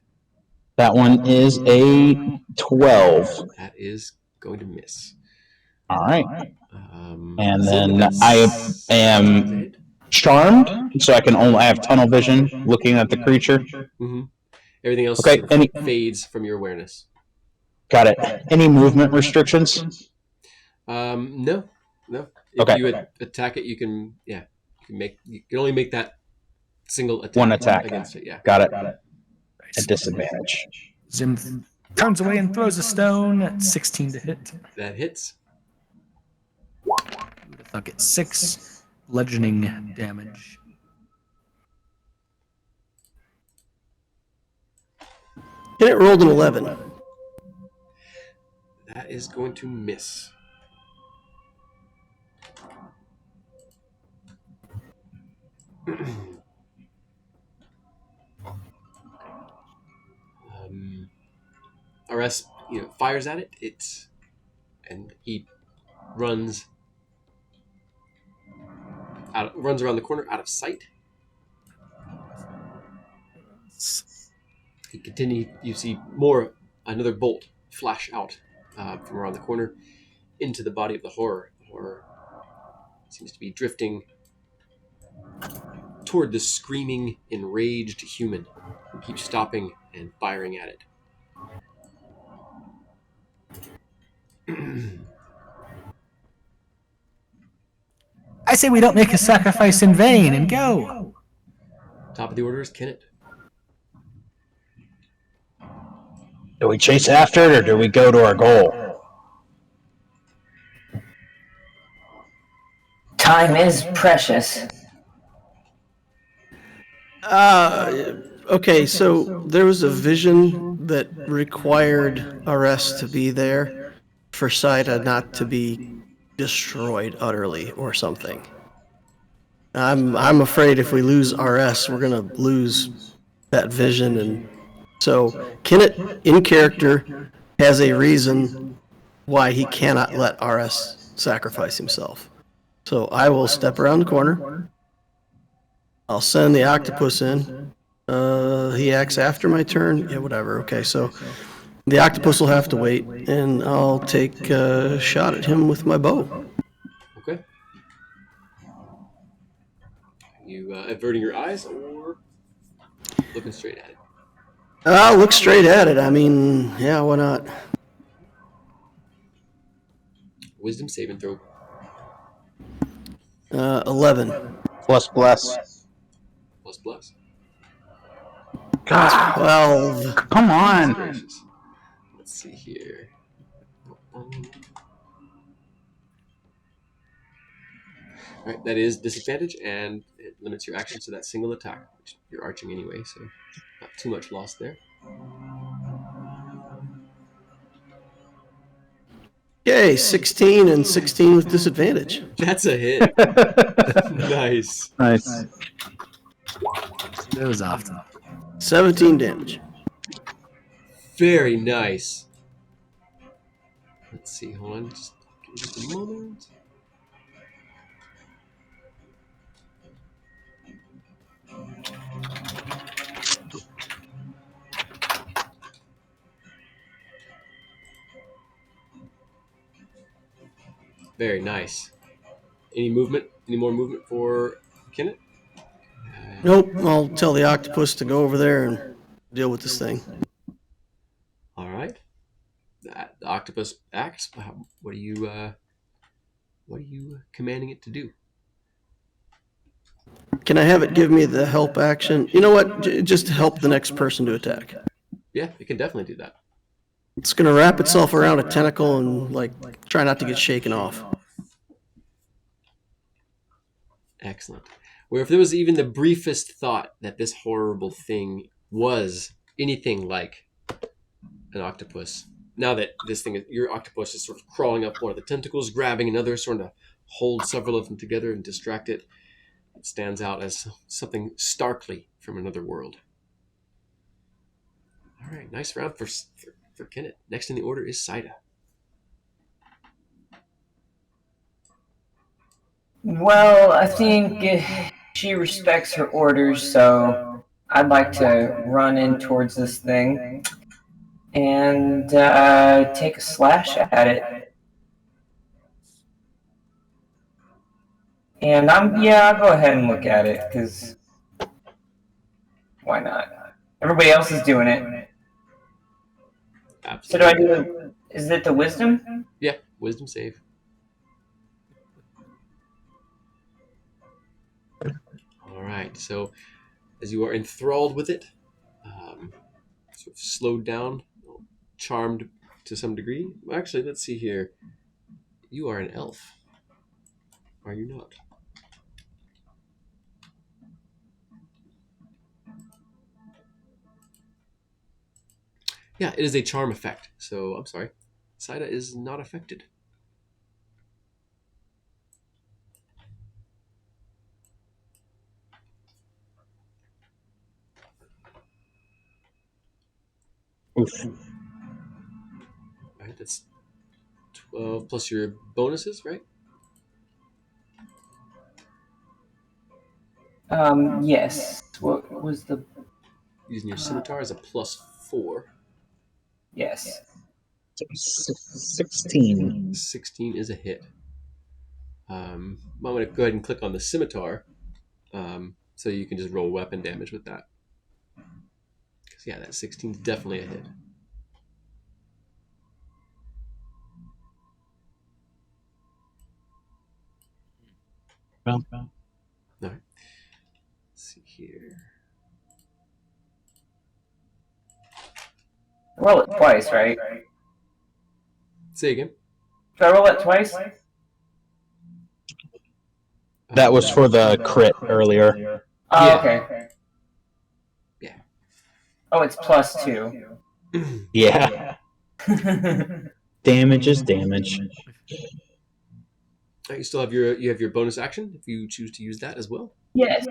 Speaker 7: That one is a 12.
Speaker 2: That is going to miss.
Speaker 7: All right. And then I am charmed, so I have tunnel vision looking at the creature.
Speaker 2: Mm-hmm. Everything else fades from your awareness.
Speaker 7: Got it. Any movement restrictions?
Speaker 2: No. If you attack it, you can only make that single attack.
Speaker 7: One attack
Speaker 2: against it. Yeah.
Speaker 7: Got it. At disadvantage.
Speaker 8: Zim turns away and throws a stone at 16 to hit.
Speaker 2: That hits.
Speaker 8: Who would have thunk it? 6 bludgeoning damage.
Speaker 6: And it rolled an 11.
Speaker 2: That is going to miss. RS, fires at it. And he runs around the corner, out of sight. He continues. You see another bolt flash out from around the corner into the body of the horror. The horror seems to be drifting toward the screaming, enraged human who keeps stopping and firing at it.
Speaker 8: I say we don't make a sacrifice in vain and go.
Speaker 2: Top of the order is Kenneth.
Speaker 7: Do we chase after it or do we go to our goal?
Speaker 4: Time is precious.
Speaker 6: Okay, so there was a vision that required RS to be there for Saida not to be destroyed utterly or something. I'm afraid if we lose RS, we're gonna lose that vision, and so Kenneth, in character, has a reason why he cannot let RS sacrifice himself. So I will step around the corner. I'll send the octopus in. He acts after my turn. Yeah, whatever. Okay, so the octopus will have to wait, and I'll take a shot at him with my bow.
Speaker 2: Okay. You averting your eyes or looking straight at it?
Speaker 6: I'll look straight at it. I mean, yeah, why not?
Speaker 2: Wisdom saving throw.
Speaker 6: 11.
Speaker 7: Plus bless.
Speaker 2: Plus.
Speaker 7: God,
Speaker 6: 12.
Speaker 7: come on.
Speaker 2: Gracious. Let's see here. Alright, that is disadvantage, and it limits your action to that single attack, which you're arching anyway, so not too much loss there.
Speaker 6: Okay, 16 and 16 with disadvantage.
Speaker 2: That's a hit. Nice.
Speaker 7: Nice.
Speaker 8: Those often.
Speaker 6: 17 damage.
Speaker 2: Very nice. Let's see, hold on, just give me just a moment. Very nice. Any movement? Any more movement for Kenneth?
Speaker 6: Nope, I'll tell the octopus to go over there and deal with this thing.
Speaker 2: All right. The octopus acts. What are you commanding it to do?
Speaker 6: Can I have it give me the help action? You know what? Just to help the next person to attack.
Speaker 2: Yeah, it can definitely do that.
Speaker 6: It's gonna wrap itself around a tentacle and try not to get shaken off.
Speaker 2: Excellent. Where if there was even the briefest thought that this horrible thing was anything like an octopus, now that your octopus is sort of crawling up one of the tentacles, grabbing another, sort of hold several of them together and distract it, it stands out as something starkly from another world. All right, nice round for Kenneth. Next in the order is Saida.
Speaker 4: Well, I think she respects her orders, so I'd like to run in towards this thing and take a slash at it. And I'll go ahead and look at it, because why not? Everybody else is doing it. So
Speaker 2: Absolutely.
Speaker 4: is it the wisdom?
Speaker 2: Yeah, wisdom save. All right, so as you are enthralled with it, sort of slowed down, charmed to some degree. Well, actually, let's see here. You are an elf. Are you not? Yeah, it is a charm effect. So, I'm sorry. Saida is not affected.
Speaker 7: Oof.
Speaker 2: All right, that's 12 plus your bonuses, right?
Speaker 4: Yes. What was the?
Speaker 2: Using your scimitar as a +4.
Speaker 4: Yes.
Speaker 7: 16.
Speaker 2: 16 is a hit. I'm going to go ahead and click on the scimitar, so you can just roll weapon damage with that. 'Cause, yeah, that 16 is definitely a hit.
Speaker 7: Well,
Speaker 2: All right. Let's see here.
Speaker 4: Roll it twice, right?
Speaker 2: Say again.
Speaker 4: Should I roll it twice?
Speaker 7: that was for the crit earlier.
Speaker 4: Oh,
Speaker 2: Yeah.
Speaker 4: okay.
Speaker 2: Yeah.
Speaker 4: Oh, it's +2.
Speaker 7: Yeah. Damage is damage.
Speaker 2: You still have your bonus action if you choose to use that as well.
Speaker 4: Yes.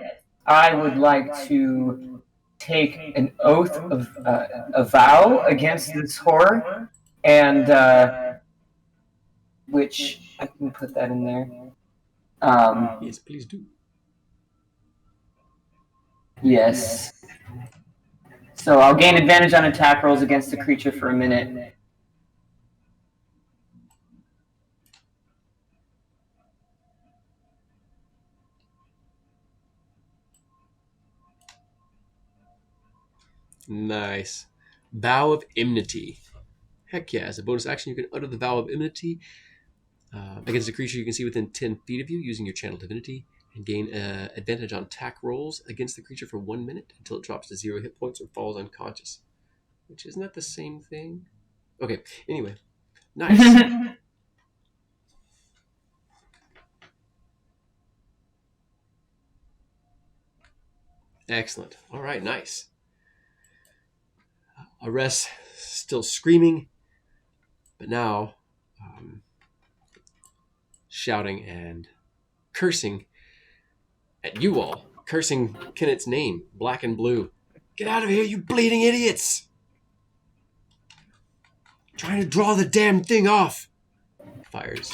Speaker 4: I would like to take an oath of a vow against this horror, and which I can put that in there.
Speaker 2: Yes, please do.
Speaker 4: Yes. So I'll gain advantage on attack rolls against the creature for a minute.
Speaker 2: Nice. Vow of Enmity. Heck yeah. As a bonus action, you can utter the Vow of Enmity against a creature you can see within 10 feet of you using your Channel Divinity, and gain advantage on attack rolls against the creature for 1 minute until it drops to 0 hit points or falls unconscious. Which, isn't that the same thing? Okay, anyway. Nice. Excellent. All right, nice. Arrest still screaming, but now shouting and cursing at you all. Cursing Kennett's name, Black and Blue. Get out of here, you bleeding idiots! Trying to draw the damn thing off. Fires.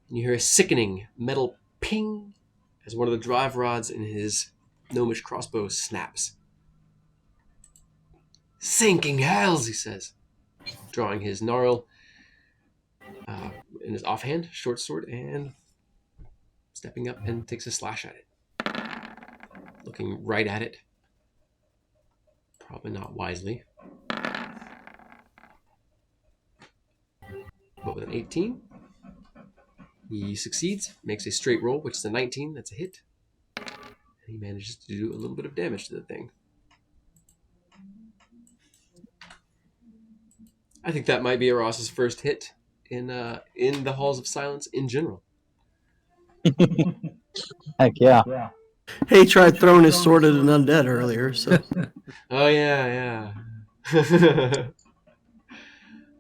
Speaker 2: And you hear a sickening metal ping as one of the drive rods in his gnomish crossbow snaps. Sinking hells, he says, drawing his gnarl in his offhand, short sword, and stepping up and takes a slash at it. Looking right at it. Probably not wisely. But with an 18, he succeeds, makes a straight roll, which is a 19. That's a hit. And he manages to do a little bit of damage to the thing. I think that might be Ross's first hit in the Halls of Silence in general.
Speaker 7: Heck yeah.
Speaker 6: He tried throwing his sword at an undead earlier, so
Speaker 2: Oh yeah.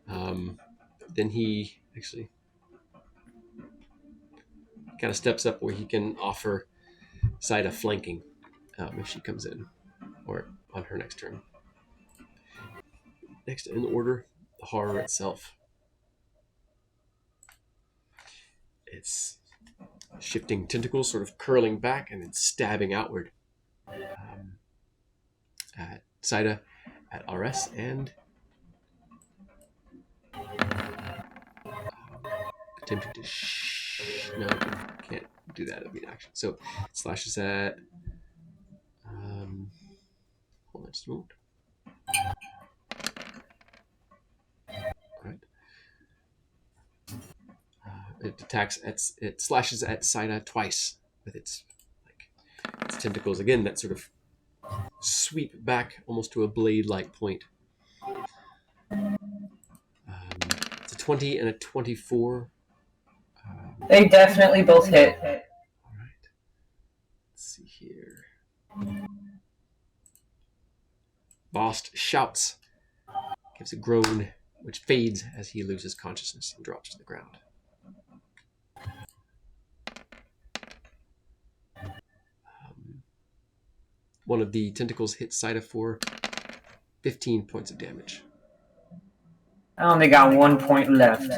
Speaker 2: Then he actually kind of steps up where he can offer Saida flanking if she comes in, or on her next turn. Next in order, the horror itself. It's shifting tentacles, sort of curling back and then stabbing outward at Saida, at RS, and attempting to no, can't do that. It'll be an action. So slashes at hold on just a moment. All right. It slashes at Saida twice with its tentacles again that sort of sweep back almost to a blade-like point. It's a 20 and a 24.
Speaker 4: They definitely both hit.
Speaker 2: All right. Let's see here. Bost shouts, gives a groan, which fades as he loses consciousness and drops to the ground. One of the tentacles hits Saida for 15 points of damage.
Speaker 4: I only got 1 point left.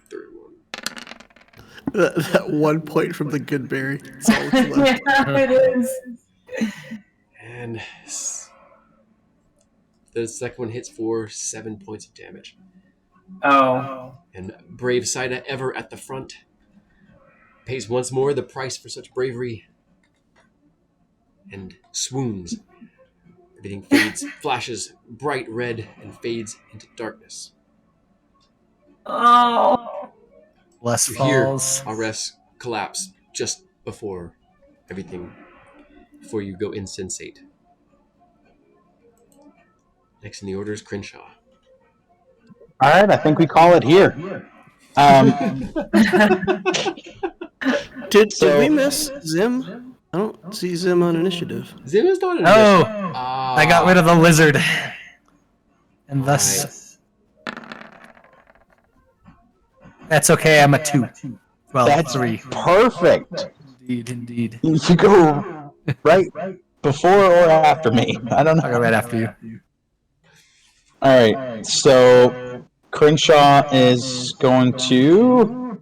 Speaker 2: Third one.
Speaker 6: That 1 point from the good berry. That's all that's left.
Speaker 4: Yeah, it is.
Speaker 2: And the second one hits for 7 points of damage.
Speaker 4: Oh.
Speaker 2: And brave Saida, ever at the front, pays once more the price for such bravery and swoons. Everything fades, flashes bright red, and fades into darkness.
Speaker 4: Oh.
Speaker 8: Less
Speaker 2: You hear
Speaker 8: falls.
Speaker 2: Ares collapse just before before you go insensate. Next in the order is Crenshaw.
Speaker 7: All right, I think we call it here.
Speaker 6: Did
Speaker 7: So-
Speaker 6: we miss Zim? I don't see Zim on initiative.
Speaker 2: Zim is not an
Speaker 8: Oh,
Speaker 2: initiative.
Speaker 8: I got rid of the lizard. And thus... That's okay, I'm a 2. Well,
Speaker 7: That's
Speaker 8: 3.
Speaker 7: perfect.
Speaker 8: Indeed.
Speaker 7: You go right before or after me. I don't
Speaker 8: I'll
Speaker 7: know.
Speaker 8: go right after you.
Speaker 7: All right, so Crenshaw is going to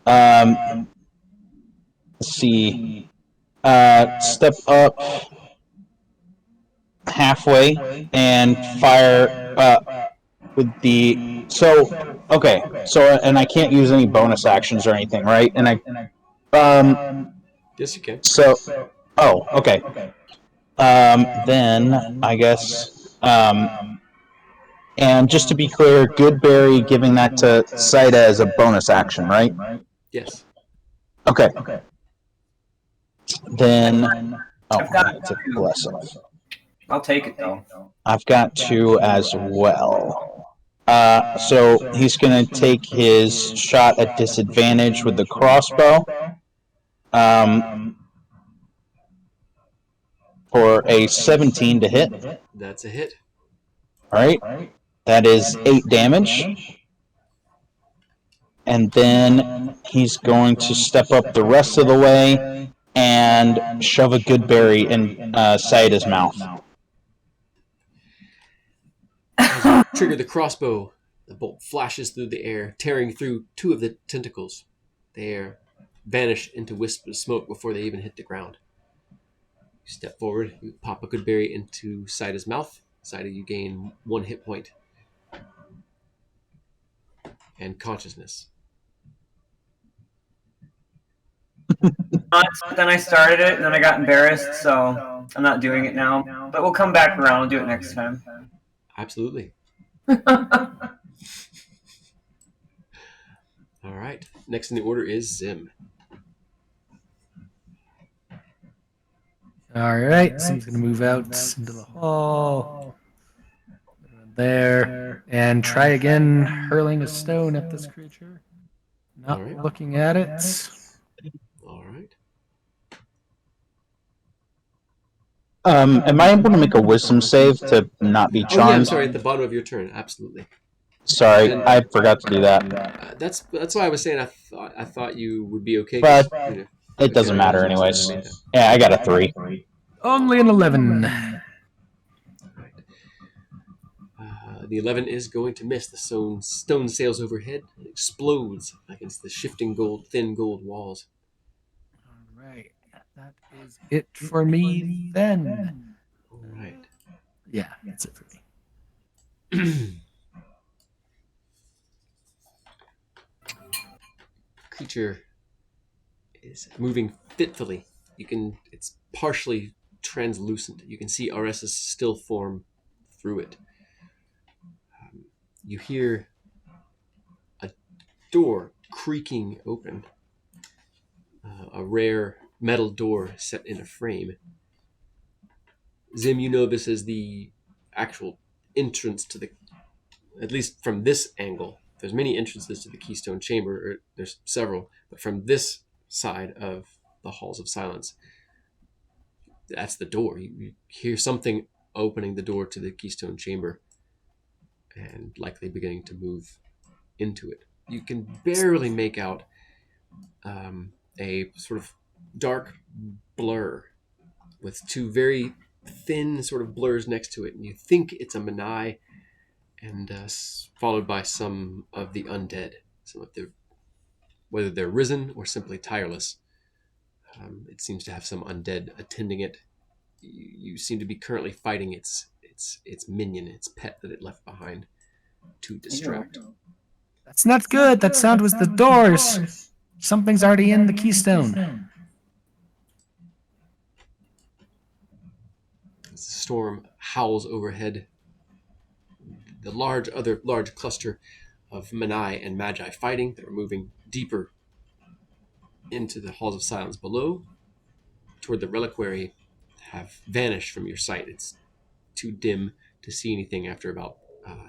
Speaker 7: let's see, step up halfway and fire with the okay. So and I can't use any bonus actions or anything, right? And I
Speaker 2: Yes, you can.
Speaker 7: so okay. Then I guess and just to be clear, Goodberry giving that to Saida as a bonus action, right?
Speaker 2: Yes.
Speaker 7: Okay. Then
Speaker 4: I've got
Speaker 7: it's a
Speaker 4: 2.
Speaker 7: blessing.
Speaker 4: I'll take it though.
Speaker 7: I've got 2 as well. So he's going to take his shot at disadvantage with the crossbow. For a 17 to hit.
Speaker 2: That's a hit.
Speaker 7: All right. That is 8 damage. And then he's going to step up the rest of the way and shove a good berry in Saida's mouth.
Speaker 2: As you trigger the crossbow, the bolt flashes through the air, tearing through 2 of the tentacles. They vanish into wisps of smoke before they even hit the ground. You step forward, you pop a good berry into Saida's mouth. Saida, you gain 1 hit point and consciousness.
Speaker 4: Then I started it, and then I got embarrassed, so I'm not doing it now. But we'll come back around and do it next time.
Speaker 2: Absolutely. All right. Next in the order is Zim.
Speaker 8: Alright, so he's going to move out into the hall. There. And try again hurling a stone at this creature. Not
Speaker 2: Alright.
Speaker 8: looking at it.
Speaker 2: All right.
Speaker 7: Am I able to make a wisdom save to not be
Speaker 2: Oh yeah, I'm
Speaker 7: charmed?
Speaker 2: sorry. At the bottom of your turn, absolutely.
Speaker 7: Sorry, I forgot to do that.
Speaker 2: That's why I was saying I thought you would be okay.
Speaker 7: But
Speaker 2: 'cause, you know,
Speaker 7: it doesn't matter anyways. Yeah, I got a 3.
Speaker 8: Only an 11.
Speaker 2: The 11 is going to miss. The stone sails overhead and explodes against the shifting thin gold walls.
Speaker 8: Alright, that is it for me then.
Speaker 2: All right.
Speaker 8: Yeah, that's it for me.
Speaker 2: Creature is moving fitfully. It's partially translucent. You can see RS's still form through it. You hear a door creaking open. A rare metal door set in a frame. Zim, you know this is the actual entrance to at least from this angle. There's many entrances to the Keystone Chamber, or there's several, but from this side of the halls of silence. That's the door. You hear something opening the door to the Keystone Chamber and likely beginning to move into it. You can barely make out a sort of dark blur with two very thin sort of blurs next to it, and you think it's a Manai, and followed by some of the undead, some of the, whether they're risen or simply tireless. It seems to have some undead attending it. You seem to be currently fighting its minion, its pet that it left behind to distract.
Speaker 8: That's not good. That sound was the doors. Something's already in the keystone.
Speaker 2: As the storm howls overhead, the large cluster of Manai and Magi fighting that are moving deeper into the halls of silence below, toward the reliquary, have vanished from your sight. It's too dim to see anything after about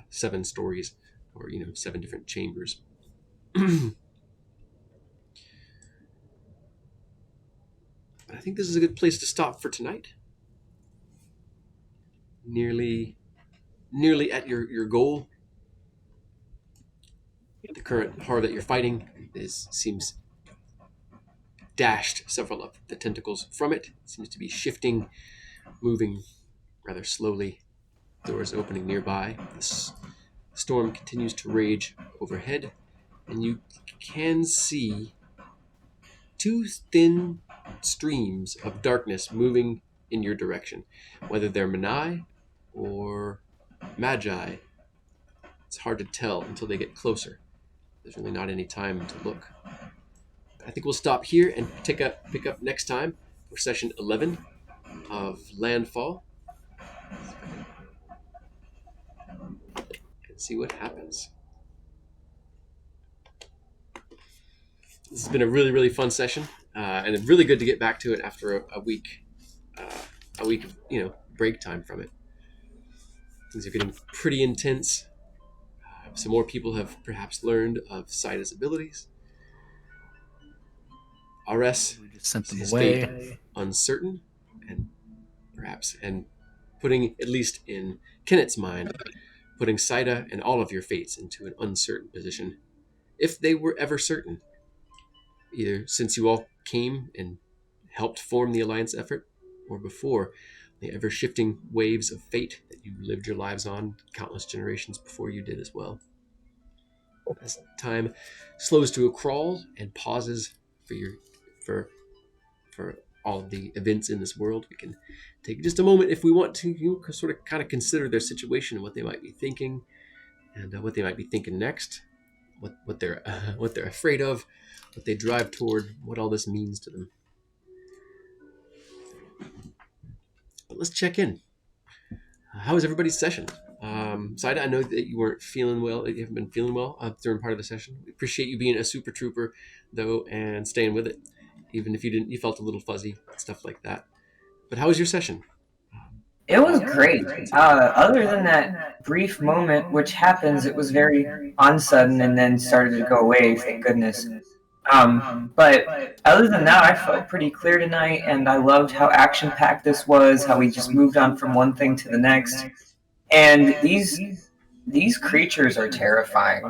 Speaker 2: 7 stories, or 7 different chambers. But I think this is a good place to stop for tonight. Nearly at your goal. The current horror that you're fighting seems dashed several of the tentacles from it. Seems to be shifting, moving rather slowly. Doors opening nearby. The storm continues to rage overhead, and you can see 2 thin streams of darkness moving in your direction. Whether they're Manai or Magi, it's hard to tell until they get closer. There's really not any time to look. I think we'll stop here and pick up next time for session 11 of LandFall and see what happens. This has been a really, really fun session, and it's really good to get back to it after a week of break time from it. Things are getting pretty intense. Some more people have perhaps learned of Saida's abilities. RS
Speaker 8: We just sent them
Speaker 2: has
Speaker 8: away.
Speaker 2: stayed uncertain, and putting, at least in Kennett's mind, putting Saida and all of your fates into an uncertain position, if they were ever certain, either since you all came and helped form the Alliance effort, or before the ever-shifting waves of fate that you lived your lives on countless generations before you did as well. As time slows to a crawl and pauses for all of the events in this world, we can take just a moment, if we want to, sort of kind of consider their situation and what they might be thinking, and what they might be thinking next, what they're afraid of, what they drive toward, what all this means to them. But let's check in. How was everybody's session? Saida, I know that you weren't feeling well. You haven't been feeling well during part of the session. We appreciate you being a super trooper, though, and staying with it, even if you felt a little fuzzy, stuff like that. But how was your session?
Speaker 4: It was great. Other than that brief moment, which happens, it was very unsudden and then started to go away, thank goodness. But other than that, I felt pretty clear tonight, and I loved how action-packed this was, how we just moved on from one thing to the next. And these creatures are terrifying.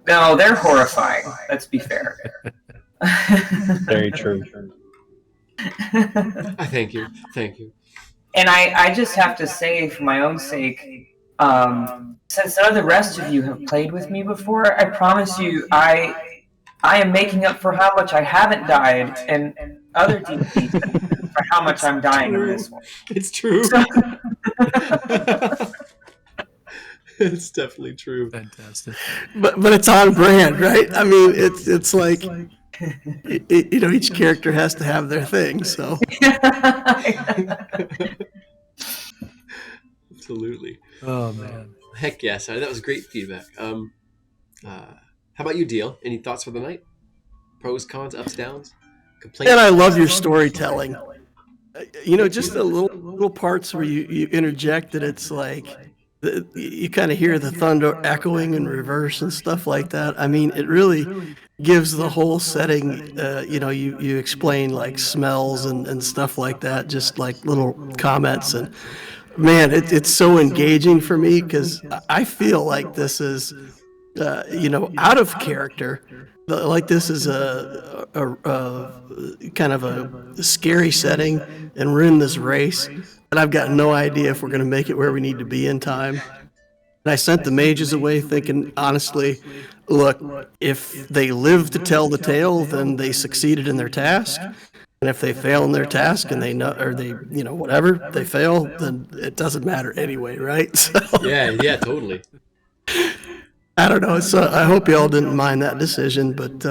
Speaker 4: No, they're horrifying. Let's be fair.
Speaker 7: Very true.
Speaker 2: Thank you.
Speaker 4: And I just have to say, for my own sake, since none of the rest of you have played with me before, I promise you, I am making up for how much I haven't died in other DVDs for how much I'm dying in this one.
Speaker 2: It's true. It's definitely true.
Speaker 8: Fantastic.
Speaker 6: But it's on brand, right? I mean, it's like each character has to have their thing. So
Speaker 2: Absolutely.
Speaker 8: Oh man.
Speaker 2: Heck yes, that was great feedback. How about you, Deal? Any thoughts for the night? Pros, cons, ups, downs, complaints?
Speaker 6: and I love your storytelling. Just the little parts where you interject that it's like, you kind of hear the thunder echoing in reverse and stuff like that. I mean, it really gives the whole setting. You explain like smells and stuff like that, just like little comments, and man, it's so engaging for me because I feel like this is out of character. Like this is a kind of a scary setting, and we're in this race, and I've got no idea if we're going to make it where we need to be in time. And I sent the mages away thinking, honestly, look, if they live to tell the tale, then they succeeded in their task. And if they fail in their task and they know, or they, whatever, they fail, then it doesn't matter anyway, right? So,
Speaker 2: Yeah, totally.
Speaker 6: I don't know. So I hope y'all didn't mind that decision, but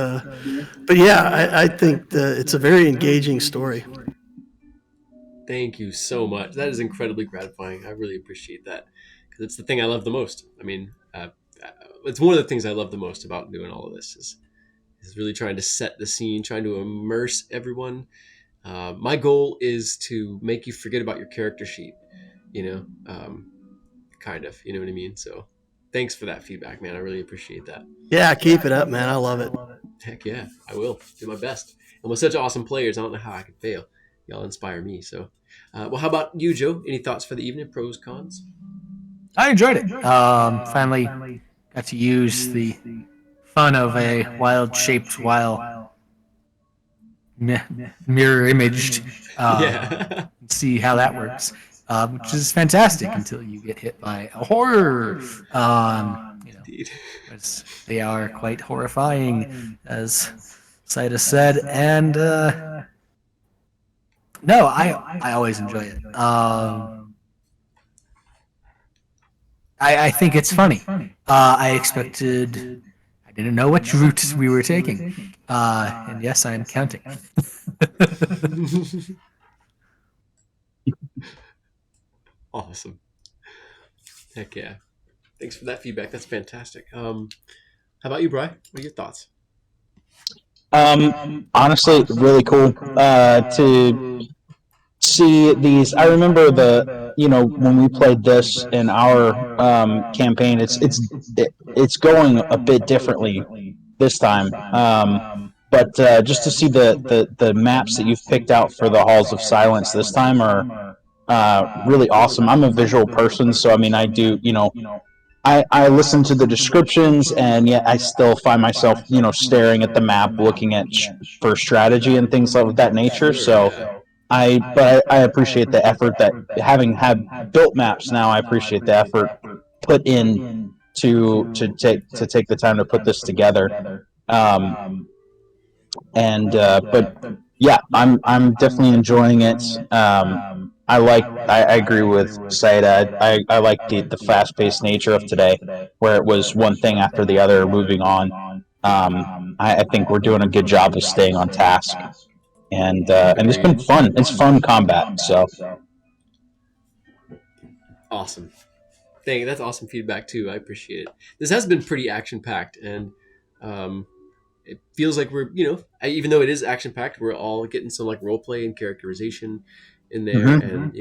Speaker 6: yeah, I think it's a very engaging story.
Speaker 2: Thank you so much. That is incredibly gratifying. I really appreciate that because it's the thing I love the most. I mean, it's one of the things I love the most about doing all of this is really trying to set the scene, trying to immerse everyone. My goal is to make you forget about your character sheet, kind of, you know what I mean? So thanks for that feedback, man. I really appreciate that.
Speaker 6: Yeah, keep it up, man. I love it.
Speaker 2: Heck yeah, I will do my best. And with such awesome players, I don't know how I could fail. Y'all inspire me. So, well, how about you, Joe? Any thoughts for the evening? Pros, cons?
Speaker 8: I enjoyed it. Finally got to use the fun of a wild-shaped, mirror-imaged,
Speaker 2: Yeah.
Speaker 8: see how that works, which is fantastic until you get hit by a horror.
Speaker 2: Indeed.
Speaker 8: Because they are quite horrifying, as Saida said, and no, I always enjoy it. I think it's funny. I didn't know which route we were taking, and yes, I am counting.
Speaker 2: Awesome. Heck yeah. Thanks for that feedback. That's fantastic. How about you, Bri? What are your thoughts?
Speaker 7: Honestly, really cool to see these. I remember when we played this in our campaign. It's going a bit differently this time. But just to see the maps that you've picked out for the Halls of Silence this time are really awesome. I'm a visual person, so I mean, I do, I listen to the descriptions, and yet I still find myself, staring at the map, looking at for strategy and things of that nature. So but I appreciate the effort that having had built maps now. I appreciate the effort put in to take the time to put this together. But yeah, I'm definitely enjoying it. I agree with Saida. I like the fast paced nature of today, where it was one thing after the other, moving on. I think we're doing a good job of staying on task, and it's been fun. It's fun combat. So
Speaker 2: Awesome. That's awesome feedback too. I appreciate it. This has been pretty action packed, and it feels like we're, even though it is action packed, we're all getting some like role play and characterization in there, and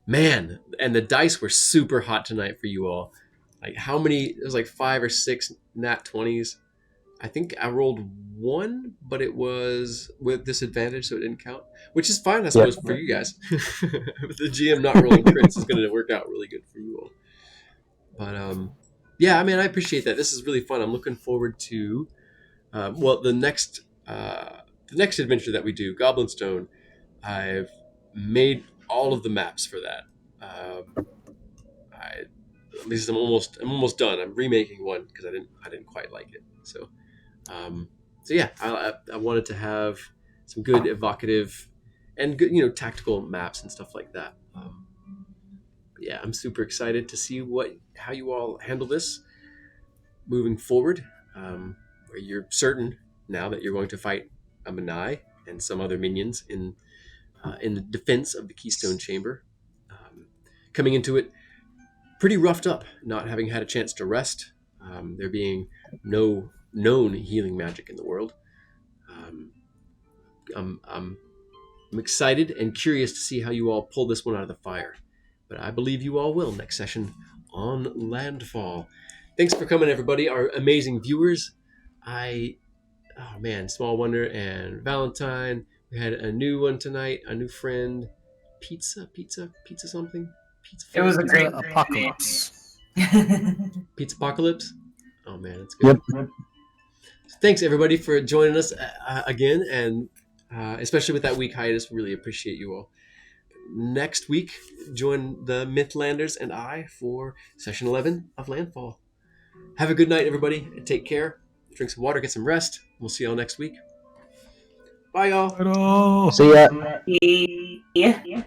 Speaker 2: man, and the dice were super hot tonight for you all. Like how many? It was like 5 or 6 nat 20s. I think I rolled 1, but it was with disadvantage, so it didn't count, which is fine, I suppose, for you guys. The GM not rolling crits is going to work out really good for you all. But yeah, I mean, I appreciate that. This is really fun. I'm looking forward to the next adventure that we do, Goblin Stone. I've made all of the maps for that. At least I'm almost done. I'm remaking one because I didn't quite like it. So yeah, I wanted to have some good evocative and good, tactical maps and stuff like that. But yeah, I'm super excited to see how you all handle this moving forward, where you're certain now that you're going to fight a Manai and some other minions in the defense of the Keystone Chamber. Coming into it pretty roughed up, not having had a chance to rest, there being no known healing magic in the world. I'm excited and curious to see how you all pull this one out of the fire. but I believe you all will next session on Landfall. Thanks for coming, everybody, our amazing viewers. Oh man, Small Wonder and Valentine. We had a new one tonight, a new friend. Pizza something? Pizza
Speaker 4: It was a
Speaker 2: Pizza-
Speaker 4: great
Speaker 8: Apocalypse.
Speaker 2: Pizza Apocalypse? Oh man, it's good.
Speaker 7: Yep.
Speaker 2: Thanks everybody for joining us again, and especially with that week hiatus, really appreciate you all. Next week, join the Mythlanders and I for session 11 of Landfall. Have a good night, everybody. Take care. Drink some water, get some rest. We'll see y'all next week. Bye, y'all.
Speaker 7: See ya.
Speaker 4: Yeah.